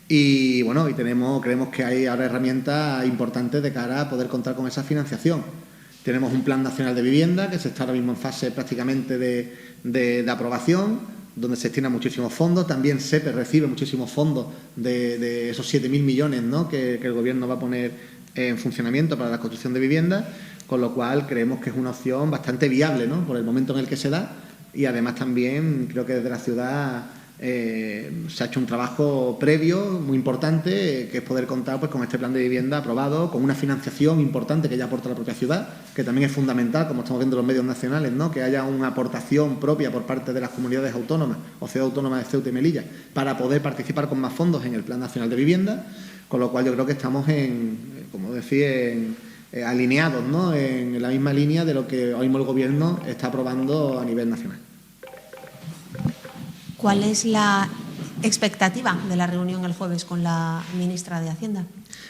Y bueno, creemos que hay ahora herramientas importantes de cara a poder contar con esa financiación. Tenemos un Plan Nacional de Vivienda que se está ahora mismo en fase prácticamente de aprobación, donde se destinan muchísimos fondos. También SEPE recibe muchísimos fondos de esos 7.000 millones, ¿no?, que el Gobierno va a poner en funcionamiento para la construcción de vivienda, con lo cual creemos que es una opción bastante viable, ¿no?, por el momento en el que se da. Y además también creo que desde la ciudad se ha hecho un trabajo previo muy importante, que es poder contar pues con este plan de vivienda aprobado, con una financiación importante que ya aporta la propia ciudad, que también es fundamental, como estamos viendo en los medios nacionales, ¿no?, que haya una aportación propia por parte de las comunidades autónomas o ciudad autónoma de Ceuta y Melilla para poder participar con más fondos en el Plan Nacional de Vivienda, con lo cual yo creo que estamos alineados, ¿no?, en la misma línea de lo que hoy mismo el Gobierno está aprobando a nivel nacional. ¿Cuál es la expectativa de la reunión el jueves con la ministra de Hacienda?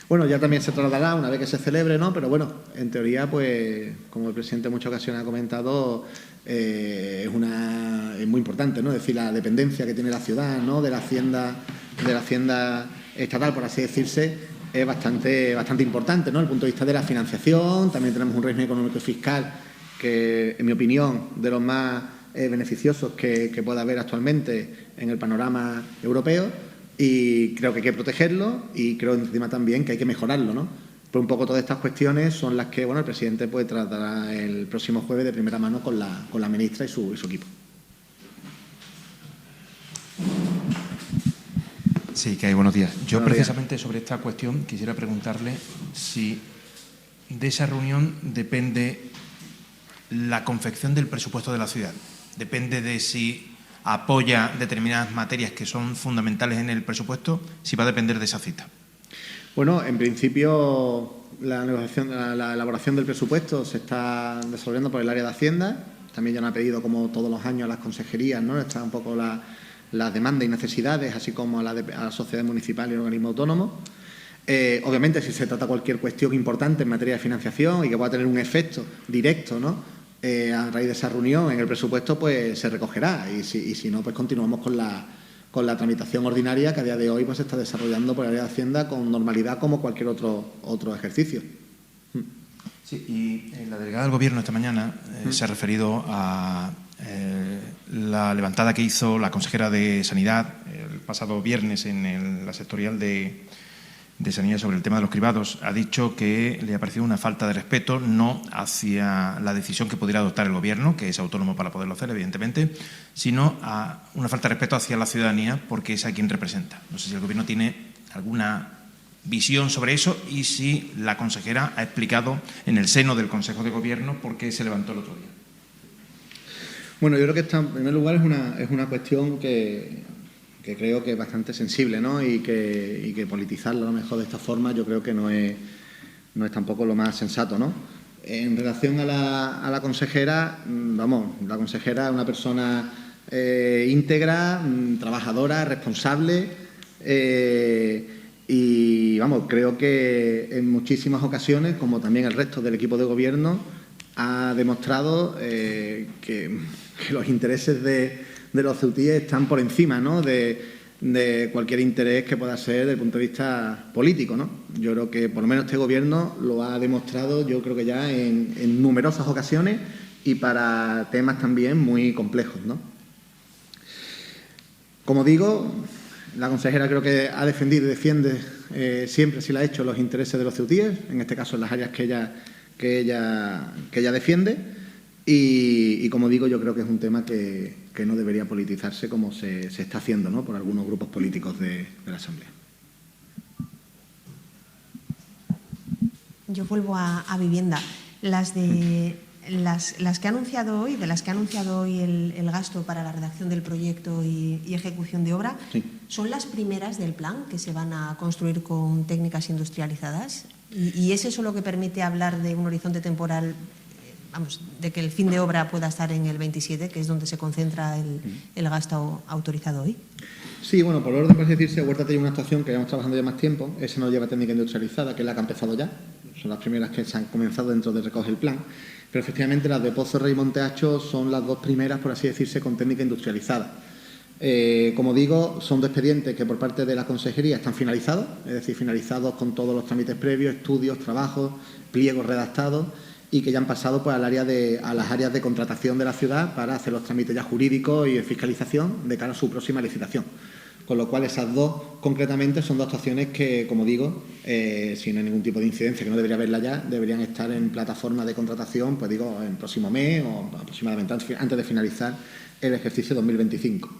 Bueno, ya también se trasladará una vez que se celebre, ¿no? Pero bueno, en teoría, pues, como el presidente en muchas ocasiones ha comentado, es muy importante, ¿no? Es decir, la dependencia que tiene la ciudad, ¿no?, de la Hacienda estatal, por así decirse, es bastante importante, ¿no?, desde el punto de vista de la financiación. También tenemos un régimen económico y fiscal que, en mi opinión, de los más beneficiosos que pueda haber actualmente en el panorama europeo, y creo que hay que protegerlo y creo encima también que hay que mejorarlo, ¿no? Pero un poco todas estas cuestiones son las que, bueno, el presidente puede tratar el próximo jueves de primera mano con la ministra y su equipo. Sí, que hay, buenos días. Yo precisamente sobre esta cuestión quisiera preguntarle si de esa reunión depende la confección del presupuesto de la ciudad. Depende de si apoya determinadas materias que son fundamentales en el presupuesto, si va a depender de esa cita. Bueno, en principio la elaboración del presupuesto se está desarrollando por el área de Hacienda. También ya nos ha pedido, como todos los años, a las consejerías, ¿no?, están un poco las demandas y necesidades, así como a la sociedad municipal y el organismo autónomo. Obviamente, si se trata cualquier cuestión importante en materia de financiación y que pueda tener un efecto directo, ¿no?, a raíz de esa reunión en el presupuesto, pues se recogerá, y si no, pues continuamos con la tramitación ordinaria que a día de hoy pues se está desarrollando por el área de Hacienda con normalidad, como cualquier otro ejercicio. Sí, y la delegada del Gobierno esta mañana se ha referido a la levantada que hizo la consejera de Sanidad el pasado viernes en la sectorial de Sanidad sobre el tema de los cribados. Ha dicho que le ha parecido una falta de respeto, no hacia la decisión que pudiera adoptar el Gobierno, que es autónomo para poderlo hacer, evidentemente, sino a una falta de respeto hacia la ciudadanía, porque es a quien representa. No sé si el Gobierno tiene alguna visión sobre eso y si la consejera ha explicado en el seno del Consejo de Gobierno por qué se levantó el otro día. Bueno, yo creo que en primer lugar es una cuestión que creo que es bastante sensible, ¿no?, y que politizarlo a lo mejor de esta forma yo creo que no es tampoco lo más sensato, ¿no? En relación a la consejera, la consejera es una persona íntegra, trabajadora, responsable, y creo que en muchísimas ocasiones, como también el resto del equipo de Gobierno, ha demostrado que los intereses de los ceutíes están por encima, ¿no?, de cualquier interés que pueda ser desde el punto de vista político, ¿no? Yo creo que por lo menos este Gobierno lo ha demostrado, yo creo que ya en numerosas ocasiones, y para temas también muy complejos, ¿no? Como digo, la consejera creo que ha defendido y defiende siempre, si lo ha hecho, los intereses de los ceutíes, en este caso en las áreas que ella defiende. Y como digo, yo creo que es un tema que no debería politizarse como se está haciendo, ¿no?, por algunos grupos políticos de la Asamblea. Yo vuelvo a vivienda. Las que ha anunciado hoy, de las que ha anunciado hoy el gasto para la redacción del proyecto y ejecución de obra, sí, ¿son las primeras del plan que se van a construir con técnicas industrializadas? ¿Y es eso lo que permite hablar de un horizonte temporal, vamos, de que el fin de obra pueda estar en el 27, que es donde se concentra el gasto autorizado hoy? Sí, bueno, por orden, por decirse, Huerta tiene una actuación que llevamos trabajando ya más tiempo. Esa no lleva técnica industrializada, que es la que ha empezado ya. Son las primeras que se han comenzado dentro de recoger el plan. Pero efectivamente las de Pozo Rey y Monteacho son las dos primeras, por así decirse, con técnica industrializada. Como digo, son dos expedientes que por parte de la Consejería están finalizados, es decir, finalizados con todos los trámites previos, estudios, trabajos, pliegos redactados, y que ya han pasado pues, a las áreas de contratación de la ciudad para hacer los trámites ya jurídicos y de fiscalización de cara a su próxima licitación. Con lo cual, esas dos concretamente son dos actuaciones que, como digo, si no hay ningún tipo de incidencia, que no debería haberla ya, deberían estar en plataforma de contratación, pues digo, en el próximo mes o aproximadamente antes de finalizar el ejercicio 2025.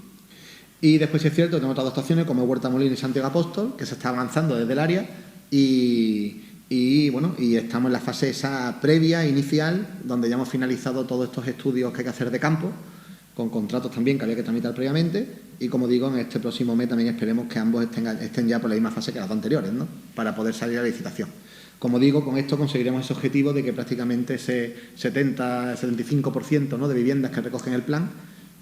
Y después es cierto que tenemos otras dos actuaciones, como Huerta Molina y Santiago Apóstol, que se está avanzando desde el área y estamos en la fase esa previa, inicial, donde ya hemos finalizado todos estos estudios que hay que hacer de campo, con contratos también que había que tramitar previamente, y como digo, en este próximo mes también esperemos que ambos estén ya por la misma fase que las dos anteriores, ¿no?, para poder salir a la licitación. Como digo, con esto conseguiremos ese objetivo de que prácticamente ese 70-75%, ¿no?, de viviendas que recogen el plan,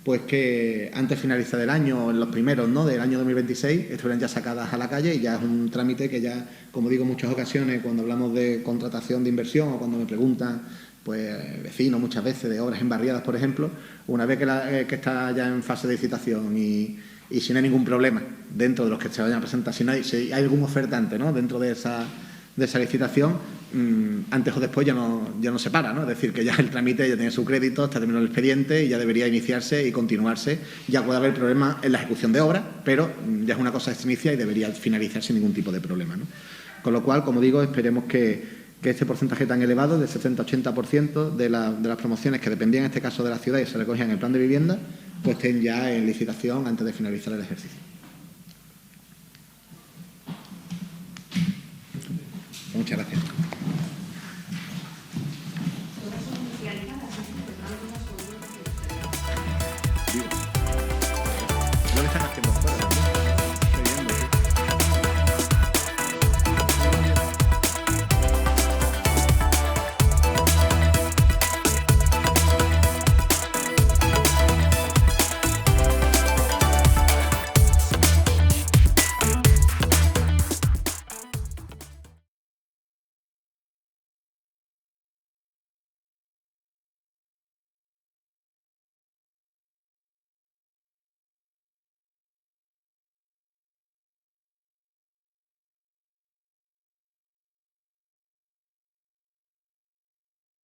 pues que antes de finalizar el año, en los primeros, ¿no?, del año 2026, estuvieran ya sacadas a la calle, y ya es un trámite que ya, como digo en muchas ocasiones, cuando hablamos de contratación de inversión o cuando me preguntan pues vecinos muchas veces de obras en barriadas, por ejemplo, una vez que está ya en fase de licitación y si no hay ningún problema dentro de los que se vayan a presentar, si hay algún ofertante, ¿no?, dentro de esa licitación, antes o después ya no se para, ¿no? Es decir, que ya el trámite ya tiene su crédito, está terminado el expediente y ya debería iniciarse y continuarse. Ya puede haber problemas en la ejecución de obras, pero ya es una cosa que se inicia y debería finalizar sin ningún tipo de problema, ¿no? Con lo cual, como digo, esperemos que este porcentaje tan elevado, del 70-80% de las promociones que dependían en este caso de la ciudad y se recogían en el plan de vivienda, pues estén ya en licitación antes de finalizar el ejercicio.